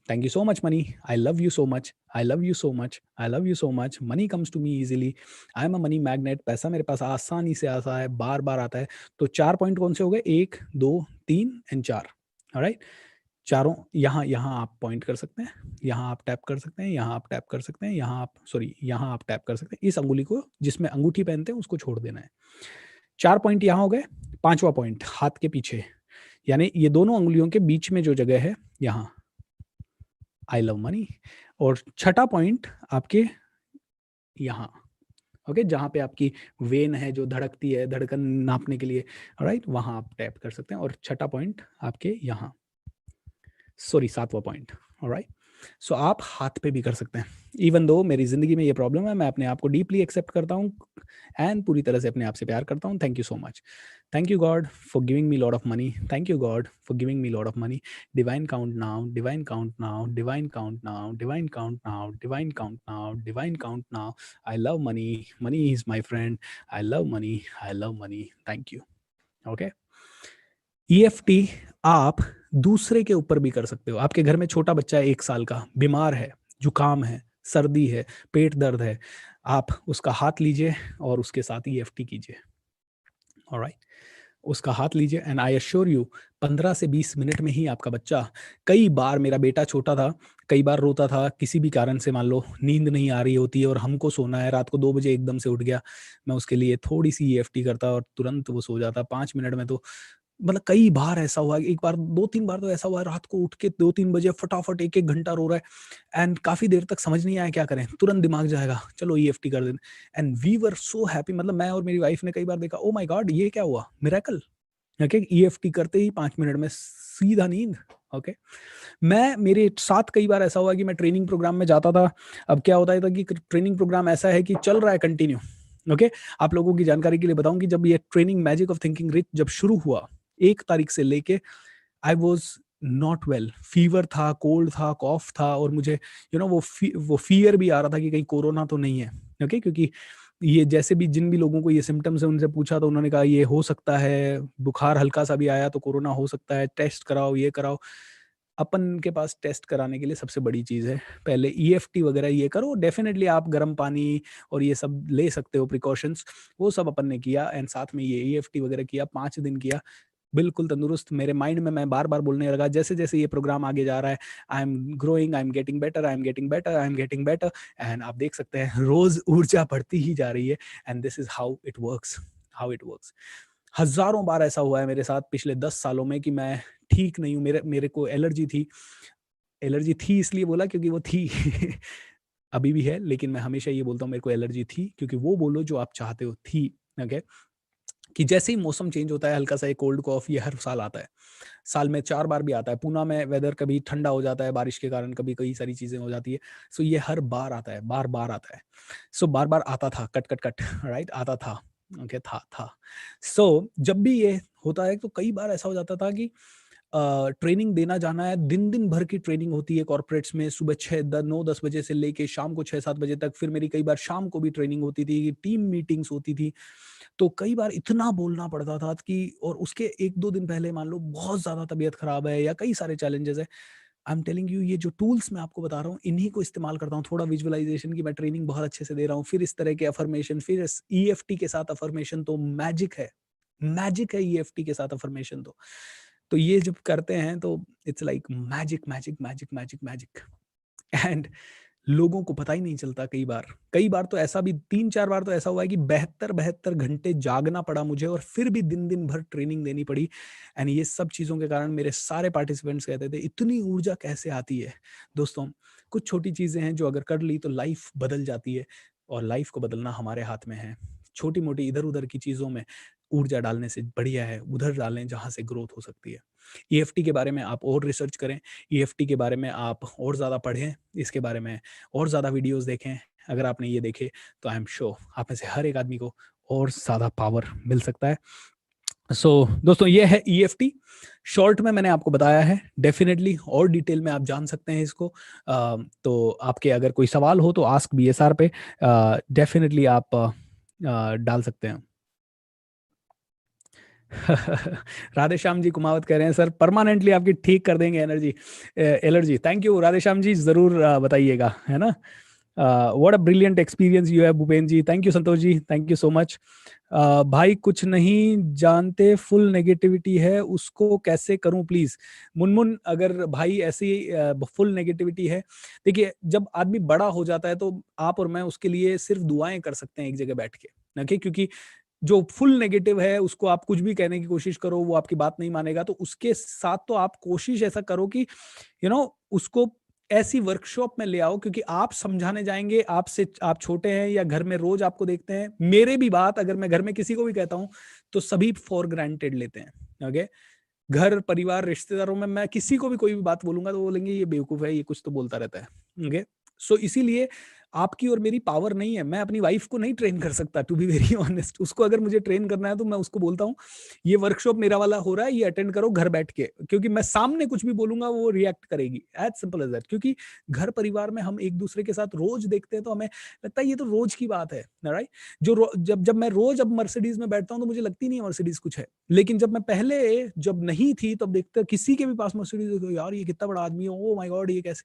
thank you so much money, I love you so much, I love you so much, I love you so much. Money comes to me easily, I am a money magnet, पैसा मेरे पास आसानी से आता है, बार बार आता है। तो 4 पॉइंट कौन से हो गए? 1 2 3 एंड 4, ऑलराइट। चारों यहाँ आप पॉइंट कर सकते हैं, यहाँ आप टैप कर सकते हैं, यहाँ आप टैप कर सकते हैं, यहाँ आप यहाँ आप टैप कर सकते हैं। इस अंगुली को जिसमें अंगूठी पहनते हैं उसको छोड़ देना है। 4 पॉइंट यहाँ हो गए। 5वां पॉइंट हाथ के पीछे, यानी ये दोनों अंगुलियों के बीच में जो जगह है, यहाँ आई लव मनी। और 6ठा पॉइंट आपके यहाँ, ओके, जहाँ पे आपकी वेन है जो धड़कती है, धड़कन नापने के लिए, राइट, वहाँ आप टैप कर सकते हैं। और 6ठा पॉइंट आपके यहाँ, सॉरी 7वां पॉइंट, ऑलराइट। सो आप हाथ पे भी कर सकते हैं। इवन दो मेरी जिंदगी में ये प्रॉब्लम है, मैं अपने आप को डीपली एक्सेप्ट करता हूँ एंड पूरी तरह से अपने आप से प्यार करता हूँ। Thank you so much, thank you God for giving me lot of money, thank you God for giving me lot of money. Divine count now, divine count now, divine count now, divine count now, divine count now, divine count now. I love money, money is my friend, I love money, I love money, thank you. Okay, EFT आप दूसरे के ऊपर भी कर सकते हो। आपके घर में छोटा बच्चा है 1 साल का, बीमार है, जुकाम है, सर्दी है, पेट दर्द है, आप उसका हाथ लीजिए और उसके साथ EFT कीजिए, ऑलराइट। उसका हाथ लीजिए एंड आई एश्योर यू 15 से 20 मिनट में ही आपका बच्चा, कई बार मेरा बेटा छोटा था, कई बार रोता था किसी भी कारण से, मान लो नींद नहीं आ रही होती है और हमको सोना है, रात को 2 बजे एकदम से उठ गया, मैं उसके लिए थोड़ी सी EFT करता और तुरंत वो सो जाता 5 मिनट में। तो मतलब कई बार ऐसा हुआ, एक बार 2-3 बार तो ऐसा हुआ, रात को उठ के 2-3 बजे फटाफट 1-1 घंटा रो रहा है एंड काफी देर तक समझ नहीं आया क्या करें, तुरंत दिमाग जाएगा चलो EFT कर दें। And we were so happy, मतलब मैं और मेरी वाइफ ने कई बार देखा, ओ माय गॉड ये क्या हुआ, मिरेकल। ओके, EFT करते ही 5 मिनट में सीधा नींद। ओके, मेरे साथ कई बार ऐसा हुआ कि मैं ट्रेनिंग प्रोग्राम में जाता था। अब क्या होता था कि ट्रेनिंग प्रोग्राम ऐसा है कि चल रहा है कंटिन्यू। ओके, आप लोगों की जानकारी के लिए बताऊं कि जब ये training magic of thinking rich जब शुरू हुआ, 1 तारीख से लेके I was not well, fever था, कोल्ड था, कॉफ था, और मुझे वो फियर भी आ रहा था कि कहीं कोरोना तो नहीं है। ओके, क्योंकि ये जैसे भी जिन भी लोगों को ये सिम्टम्स है उनसे पूछा तो उन्होंने कहा ये हो सकता है, बुखार हल्का सा भी आया तो कोरोना हो सकता है, टेस्ट कराओ, ये कराओ। अपन के पास टेस्ट कराने के लिए सबसे बड़ी चीज़ है, पहले EFT वगैरह ये करो। डेफिनेटली आप गर्म पानी और ये सब ले सकते हो प्रिकॉशंस, वो सब अपन ने किया एंड साथ में ये EFT वगैरह किया, 5 दिन किया, बिल्कुल तंदुरुस्त। मेरे माइंड में मैं बार बार बोलने लगा जैसे जैसे ये प्रोग्राम आगे जा रहा है, I am growing, I am getting better, I am getting better, I am getting better. And आप देख सकते हैं रोज ऊर्जा बढ़ती ही जा रही है and this is how it works, how it works. हजारों बार ऐसा हुआ है मेरे साथ पिछले 10 सालों में कि मैं ठीक नहीं हूँ, मेरे को एलर्जी थी इसलिए बोला क्योंकि वो थी अभी भी है, लेकिन मैं हमेशा ये बोलता हूँ मेरे को एलर्जी थी, क्योंकि वो बोलो जो आप चाहते हो, थी। ओके, कि जैसे ही मौसम चेंज होता है, हल्का सा एक कोल्ड कॉफ ये हर साल आता है, साल में 4 बार भी आता है। पूना में वेदर कभी ठंडा हो जाता है बारिश के कारण, कभी कई सारी चीजें हो जाती है। सो ये हर बार आता है, बार बार आता है। सो बार बार आता था, कट कट कट, राइट, आता था। ओके, था। सो जब भी ये होता है तो कई बार ऐसा हो जाता था कि ट्रेनिंग देना जाना है, दिन भर की ट्रेनिंग होती है कॉर्पोरेट्स में, सुबह 9-10 बजे से लेके शाम को 6-7 बजे तक, फिर मेरी कई बार शाम को भी ट्रेनिंग होती थी, टीम मीटिंग्स होती थी। तो कई बार इतना बोलना पड़ता था कि, और उसके 1-2 दिन पहले मान लो बहुत ज़्यादा तबीयत खराब है या कई सारे चैलेंजेस है, आई एम टेलिंग यू, ये जो टूल्स मैं आपको बता रहा हूँ इन्हीं को इस्तेमाल करता हूँ। थोड़ा विजुअलाइजेशन की मैं ट्रेनिंग बहुत अच्छे से दे रहा हूँ, फिर इस तरह के अफर्मेशन, फिर ईएफटी के साथ अफर्मेशन तो मैजिक है ईएफटी के साथ अफर्मेशन तो ये जब करते हैं तो इट्स लाइक मैजिक एंड लोगों को पता ही नहीं चलता। कई बार तो ऐसा भी, 3-4 बार तो ऐसा हुआ है कि 72 घंटे जागना पड़ा मुझे और फिर भी दिन भर ट्रेनिंग देनी पड़ी। एंड ये सब चीज़ों के कारण मेरे सारे पार्टिसिपेंट्स कहते थे इतनी ऊर्जा कैसे आती है। दोस्तों, कुछ छोटी चीज़ें हैं जो अगर कर ली तो लाइफ बदल जाती है, और लाइफ को बदलना हमारे हाथ में है। छोटी मोटी इधर उधर की चीज़ों में ऊर्जा डालने से बढ़िया है उधर डालें जहाँ से ग्रोथ हो सकती है। ईएफटी के बारे में आप और रिसर्च करें, ईएफटी के बारे में आप और ज़्यादा पढ़ें, इसके बारे में और ज़्यादा वीडियोस देखें। अगर आपने ये देखे तो आई एम श्योर आप में से हर एक आदमी को और ज़्यादा पावर मिल सकता है। सो दोस्तों, ये है ईएफटी। शॉर्ट में मैंने आपको बताया है, डेफिनेटली और डिटेल में आप जान सकते हैं इसको। तो आपके अगर कोई सवाल हो तो आस्क बीएसआर पे डेफिनेटली आप डाल सकते हैं। राधे श्याम जी कुमावत कह रहे हैं सर परमानेंटली आपकी ठीक कर देंगे allergy. Thank you Radhe Shyam ji, जरूर बताइएगा, है ना। What a brilliant experience you have Bhupen ji, thank you Santosh ji, thank you so much. भाई कुछ नहीं जानते, फुल नेगेटिविटी है, उसको कैसे करूं प्लीज। मुनमुन, अगर भाई ऐसी फुल नेगेटिविटी है, देखिए जब आदमी बड़ा हो जाता है तो आप और मैं उसके लिए सिर्फ दुआएं कर सकते हैं एक जगह बैठ के, ओके, क्योंकि जो फुल नेगेटिव है उसको आप कुछ भी कहने की कोशिश करो वो आपकी बात नहीं मानेगा। तो उसके साथ तो आप कोशिश ऐसा करो कि उसको ऐसी वर्कशॉप में ले आओ, क्योंकि आप समझाने जाएंगे, आप छोटे हैं या घर में रोज आपको देखते हैं, मेरे भी बात अगर मैं घर में किसी को भी कहता हूं तो सभी फॉर ग्रांटेड लेते हैं। ओके, घर परिवार रिश्तेदारों में मैं किसी को भी कोई भी बात बोलूंगा तो बोलेंगे ये बेवकूफ है, ये कुछ तो बोलता रहता है। ओके, सो इसीलिए आपकी और मेरी पावर नहीं है, मैं अपनी वाइफ को नहीं ट्रेन कर सकता, टू बी वेरी ऑनेस्ट। उसको अगर मुझे ट्रेन करना है तो मैं उसको बोलता हूँ ये वर्कशॉप मेरा वाला हो रहा है, ये अटेंड करो घर बैठ के, क्योंकि मैं सामने कुछ भी बोलूंगा वो रिएक्ट करेगी, एज सिंपल एज दैट। क्योंकि घर परिवार में हम एक दूसरे के साथ रोज देखते हैं तो हमें लगता है ये तो रोज की बात है, राइट। जब मैं रोज अब मर्सिडीज में बैठता हूँ तो मुझे लगती नहीं है मर्सिडीज कुछ है, लेकिन जब मैं पहले जब नहीं थी तब देखते किसी के भी पास मर्सिडीज, यार ये कितना बड़ा आदमी है, ओ माय गॉड ये कैसे।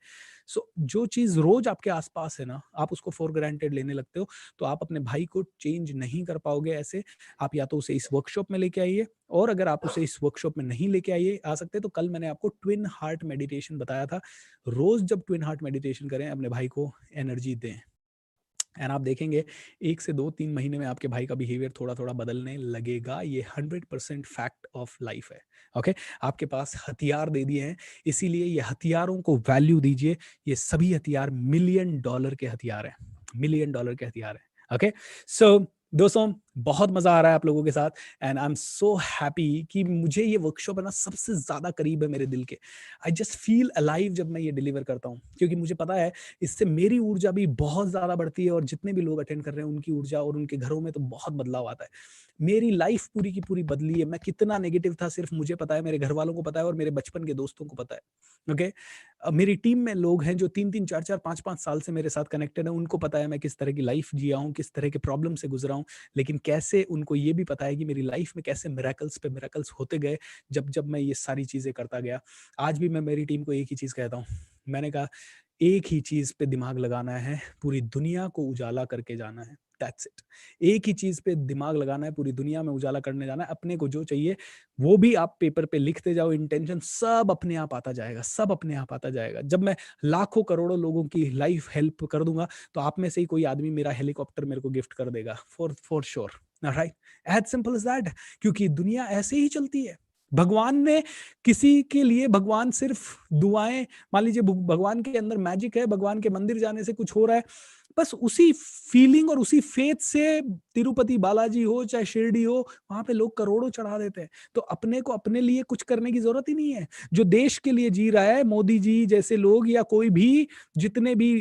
सो जो चीज रोज आपके आसपास है ना, आप उसको फॉर ग्रांटेड लेने लगते हो, तो आप अपने भाई को चेंज नहीं कर पाओगे ऐसे। आप या तो उसे इस वर्कशॉप में लेके आइए, और अगर आप उसे इस वर्कशॉप में नहीं लेके आ सकते तो कल मैंने आपको ट्विन हार्ट मेडिटेशन बताया था। रोज जब ट्विन हार्ट मेडिटेशन करें, अपने भाई को एनर्जी दें, एंड आप देखेंगे 1 से 2-3 महीने में आपके भाई का बिहेवियर थोड़ा थोड़ा बदलने लगेगा। ये 100% फैक्ट ऑफ लाइफ है। ओके, आपके पास हथियार दे दिए हैं, इसीलिए ये हथियारों को वैल्यू दीजिए। ये सभी हथियार $1 मिलियन के हथियार हैं, $1 मिलियन के हथियार हैं। ओके, सो दोस्तों बहुत मजा आ रहा है आप लोगों के साथ, and I am so happy कि मुझे ये वर्कशॉप है ना सबसे ज्यादा करीब है मेरे दिल के। आई जस्ट फील अलाइव जब मैं ये डिलीवर करता हूँ, क्योंकि मुझे पता है इससे मेरी ऊर्जा भी बहुत ज्यादा बढ़ती है, और जितने भी लोग अटेंड कर रहे हैं उनकी ऊर्जा और उनके घरों में तो बहुत बदलाव आता है। मेरी लाइफ पूरी की पूरी बदली है। मैं कितना नेगेटिव था सिर्फ मुझे पता है, मेरे घर वालों को पता है, और मेरे बचपन के दोस्तों को पता है। ओके, मेरी टीम में लोग हैं जो 3-3, 4-4, 5-5 साल से मेरे साथ कनेक्टेड है, उनको पता है मैं किस तरह की लाइफ जिया हूँ, किस तरह के प्रॉब्लम से गुजरा हूँ, लेकिन कैसे उनको ये भी पता है कि मेरी लाइफ में कैसे मिरेकल्स पे मिरेकल्स होते गए जब जब मैं ये सारी चीजें करता गया। आज भी मैं मेरी टीम को एक ही चीज कहता हूँ, मैंने कहा एक ही चीज पे दिमाग लगाना है, पूरी दुनिया को उजाला करके जाना है, दैट्स इट। एक ही चीज पे दिमाग लगाना है, पूरी दुनिया में उजाला करने जाना है। अपने को जो चाहिए वो भी आप पेपर पे लिखते जाओ, इंटेंशन सब अपने आप आता जाएगा, सब अपने आप आता जाएगा। जब मैं लाखों करोड़ों लोगों की लाइफ हेल्प कर दूंगा तो आप में से ही कोई आदमी मेरा हेलीकॉप्टर मेरे को गिफ्ट कर देगा, for sure, right, as simple as that. क्योंकि दुनिया ऐसे ही चलती है। भगवान ने किसी के लिए, भगवान सिर्फ दुआएं, मान लीजिए भगवान के अंदर मैजिक है, भगवान के मंदिर जाने से कुछ हो रहा है, बस उसी फीलिंग और उसी फेथ से तिरुपति बालाजी हो चाहे शिरडी हो, वहां पे लोग करोड़ों चढ़ा देते हैं। तो अपने को अपने लिए कुछ करने की जरूरत ही नहीं है। जो देश के लिए जी रहा है, मोदी जी जैसे लोग या कोई भी, जितने भी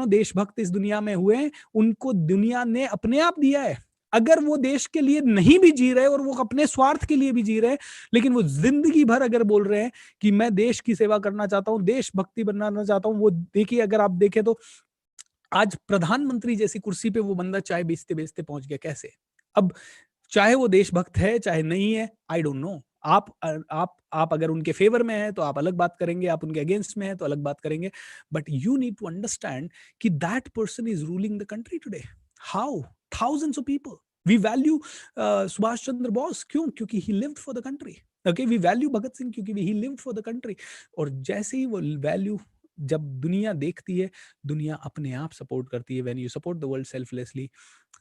देशभक्त इस दुनिया में हुए, उनको दुनिया ने अपने आप दिया है। अगर वो देश के लिए नहीं भी जी रहे और वो अपने स्वार्थ के लिए भी जी रहे हैं, लेकिन वो जिंदगी भर अगर बोल रहे हैं कि मैं देश की सेवा करना चाहता हूं, देशभक्ति बनाना चाहता हूं, वो देखिए, अगर आप देखें तो आज प्रधानमंत्री जैसी कुर्सी पे वो बंदा चाय बेचते बेचते पहुंच गया कैसे। अब चाहे वो देशभक्त है चाहे नहीं है, आई डोंट नो। आप अगर उनके फेवर में है तो आप अलग बात करेंगे, आप उनके अगेंस्ट में है तो अलग बात करेंगे, but you need to understand कि that person is ruling the country today. How? Thousands of people. We value Subhash Chandra Bose, क्यों? क्योंकि he lived for the country. Okay, we value Bhagat Singh क्योंकि he lived for the country. और जैसे ही वो value जब दुनिया देखती है, दुनिया अपने आप सपोर्ट करती है। When you support the world selflessly,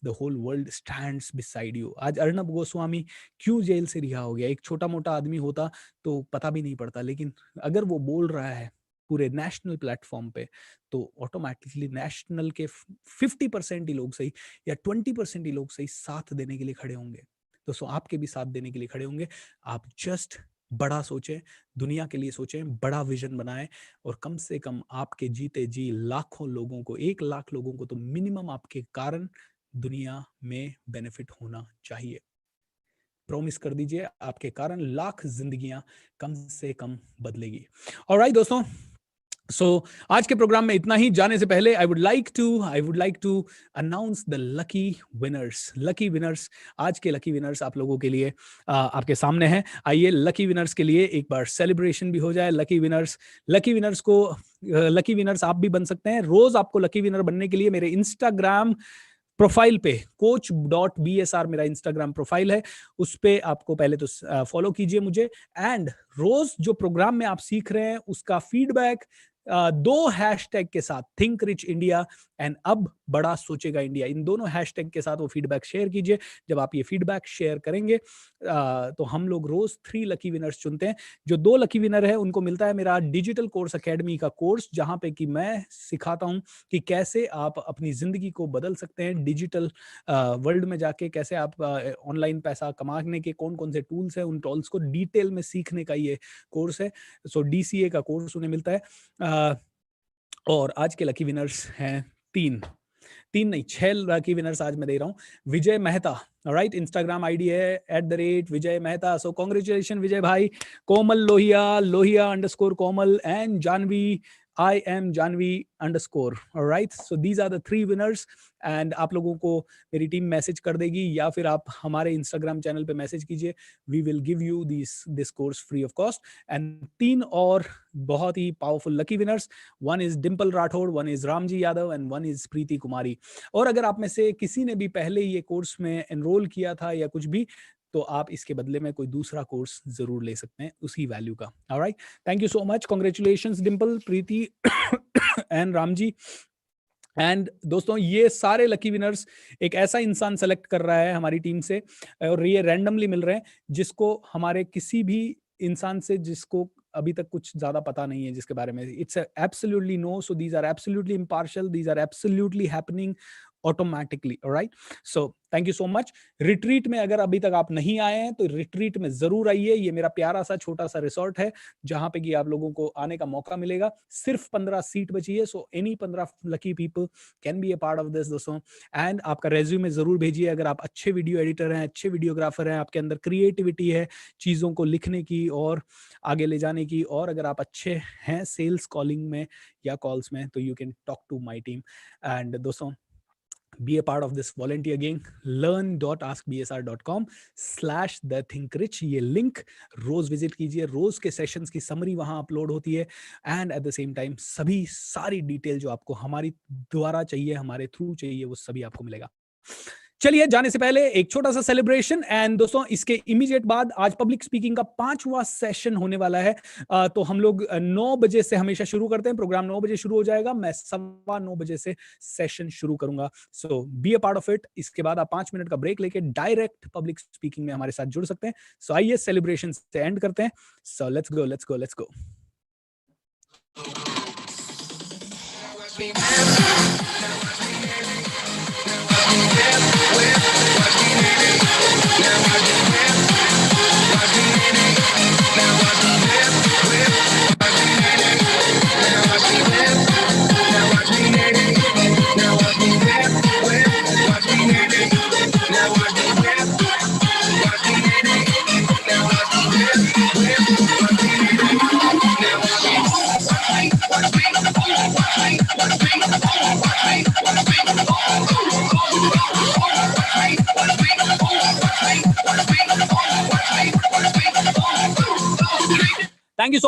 the whole world stands beside you. आज अर्नब गोस्वामी क्यों जेल से रिहा हो गया? एक छोटा मोटा आदमी होता तो पता भी नहीं पड़ता, लेकिन अगर वो बोल रहा है पूरे नेशनल प्लेटफॉर्म पे, तो ऑटोमेटिकली नेशनल के 50% ही लोग सही या 20% ही लोग सही साथ देने के लिए खड़े होंगे। तो सो आपके भी साथ देने के लिए खड़े होंगे। आप जस्ट बड़ा सोचें, दुनिया के लिए सोचें, बड़ा विजन बनाएं, और कम से कम आपके जीते जी लाखों लोगों को, 1 लाख लोगों को तो मिनिमम आपके कारण दुनिया में बेनिफिट होना चाहिए। प्रॉमिस कर दीजिए, आपके कारण लाख जिंदगियां कम से कम बदलेगी। ऑलराइट दोस्तों, आज के प्रोग्राम में इतना ही। जाने से पहले I would like to announce the lucky winners. आज के लकी विनर्स आप लोगों के लिए आपके सामने हैं। आइए लकी विनर्स के लिए एक बार सेलिब्रेशन भी हो जाए। लकी विनर्स आप भी बन सकते हैं। रोज आपको लकी विनर बनने के लिए मेरे इंस्टाग्राम प्रोफाइल पे coach.bsr मेरा इंस्टाग्राम प्रोफाइल है, उस पे आपको पहले तो फॉलो कीजिए मुझे। एंड रोज जो प्रोग्राम में आप सीख रहे हैं उसका फीडबैक 2 हैशटैग के साथ, थिंक रिच इंडिया एंड अब बड़ा सोचेगा इंडिया, इन दोनों हैशटैग के साथ वो फीडबैक शेयर कीजिए। जब आप ये फीडबैक शेयर करेंगे तो हम लोग रोज 3 लकी विनर्स चुनते हैं। जो 2 लकी विनर है उनको मिलता है मेरा डिजिटल कोर्स अकेडमी का कोर्स, जहां पे कि मैं सिखाता हूं कि कैसे आप अपनी जिंदगी को बदल सकते हैं डिजिटल वर्ल्ड में जाके, कैसे आप ऑनलाइन पैसा कमाने के कौन कौन से टूल्स हैं, उन टूल्स को डिटेल में सीखने का ये कोर्स है। सो DCA का कोर्स उन्हें मिलता है। और आज के लकी विनर्स हैं 3 नहीं 6 लकी विनर्स आज मैं दे रहा हूं। Vijay Mehta, right, Instagram ID है @विजय मेहता। सो कॉन्ग्रेचुलेशन विजय भाई। Komal Lohia _Komal and Janvi, I am Janvi _ alright, so these are the 3 winners and आप लोगों को मेरी टीम मैसेज कर देगी या फिर आप हमारे इंस्टाग्राम चैनल पे मैसेज कीजिए। We will give you this course free of cost। and 3 और बहुत ही powerful lucky winners, 1 is Dimple Rathore, 1 is Ramji Yadav and 1 is Preeti Kumari. और अगर आप में से किसी ने भी पहले ये कोर्स में एनरोल किया था या कुछ भी, तो आप इसके बदले में कोई दूसरा कोर्स जरूर ले सकते हैं उसी वैल्यू का। Alright, thank you so much, congratulations Dimple, Preeti and Ramji. And दोस्तों, ये सारे लकी विनर्स एक ऐसा इंसान सेलेक्ट कर रहा है हमारी टीम से, और ये रैंडमली मिल रहे हैं जिसको हमारे किसी भी इंसान से, जिसको अभी तक कुछ ज्यादा पता नहीं है जिसके बारे में। It's absolutely no, so these are absolutely impartial, these are absolutely happening automatically. Alright, so thank you so much. Retreat में अगर अभी तक आप नहीं आए हैं तो रिट्रीट में जरूर आइए। ये मेरा प्यारा सा छोटा सा रिसोर्ट है जहां पे कि आप लोगों को आने का मौका मिलेगा। सिर्फ 15 सीट बची है, so any 15 lucky people can be A part of this दोस्तों। एंड आपका रेज्यूमे जरूर भेजिए अगर आप अच्छे वीडियो एडिटर हैं, अच्छे वीडियोग्राफर हैं, आपके अंदर क्रिएटिविटी है चीजों को लिखने की और आगे ले जाने की, और अगर आप अच्छे हैं सेल्स कॉलिंग में या कॉल्स में, तो you can talk to my team. And दोस्तों, be a part of this volunteer gang, learn.askbsr.com/thethinkrich, ये लिंक रोज विजिट कीजिए। रोज के सेशंस की समरी वहां अपलोड होती है, and at the same time सभी सारी डिटेल जो आपको हमारी द्वारा चाहिए, हमारे थ्रू चाहिए, वो सभी आपको मिलेगा। चलिए, जाने से पहले एक छोटा सा सेलिब्रेशन। एंड दोस्तों, इसके इमीडिएट बाद आज पब्लिक स्पीकिंग का 5वां सेशन होने वाला है। तो हम लोग 9 बजे से हमेशा शुरू करते हैं, प्रोग्राम 9 बजे शुरू हो जाएगा, मैं 9:15 बजे से सेशन शुरू करूंगा। So be a part of it. इसके बाद आप 5 मिनट का ब्रेक लेके डायरेक्ट पब्लिक स्पीकिंग में हमारे साथ जुड़ सकते हैं। सो आइए सेलिब्रेशन से एंड करते हैं। So let's go. Now watch me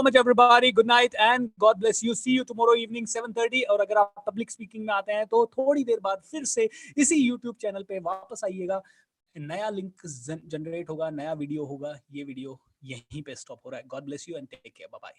much everybody, good night and god bless you. See you tomorrow evening 7:30। और अगर आप पब्लिक स्पीकिंग में आते हैं तो थोड़ी देर बाद फिर से इसी यूट्यूब चैनल पे वापस आइएगा, नया लिंक जनरेट होगा, नया वीडियो होगा। ये वीडियो यहीं पे स्टॉप हो रहा है। God bless you and take care, bye bye.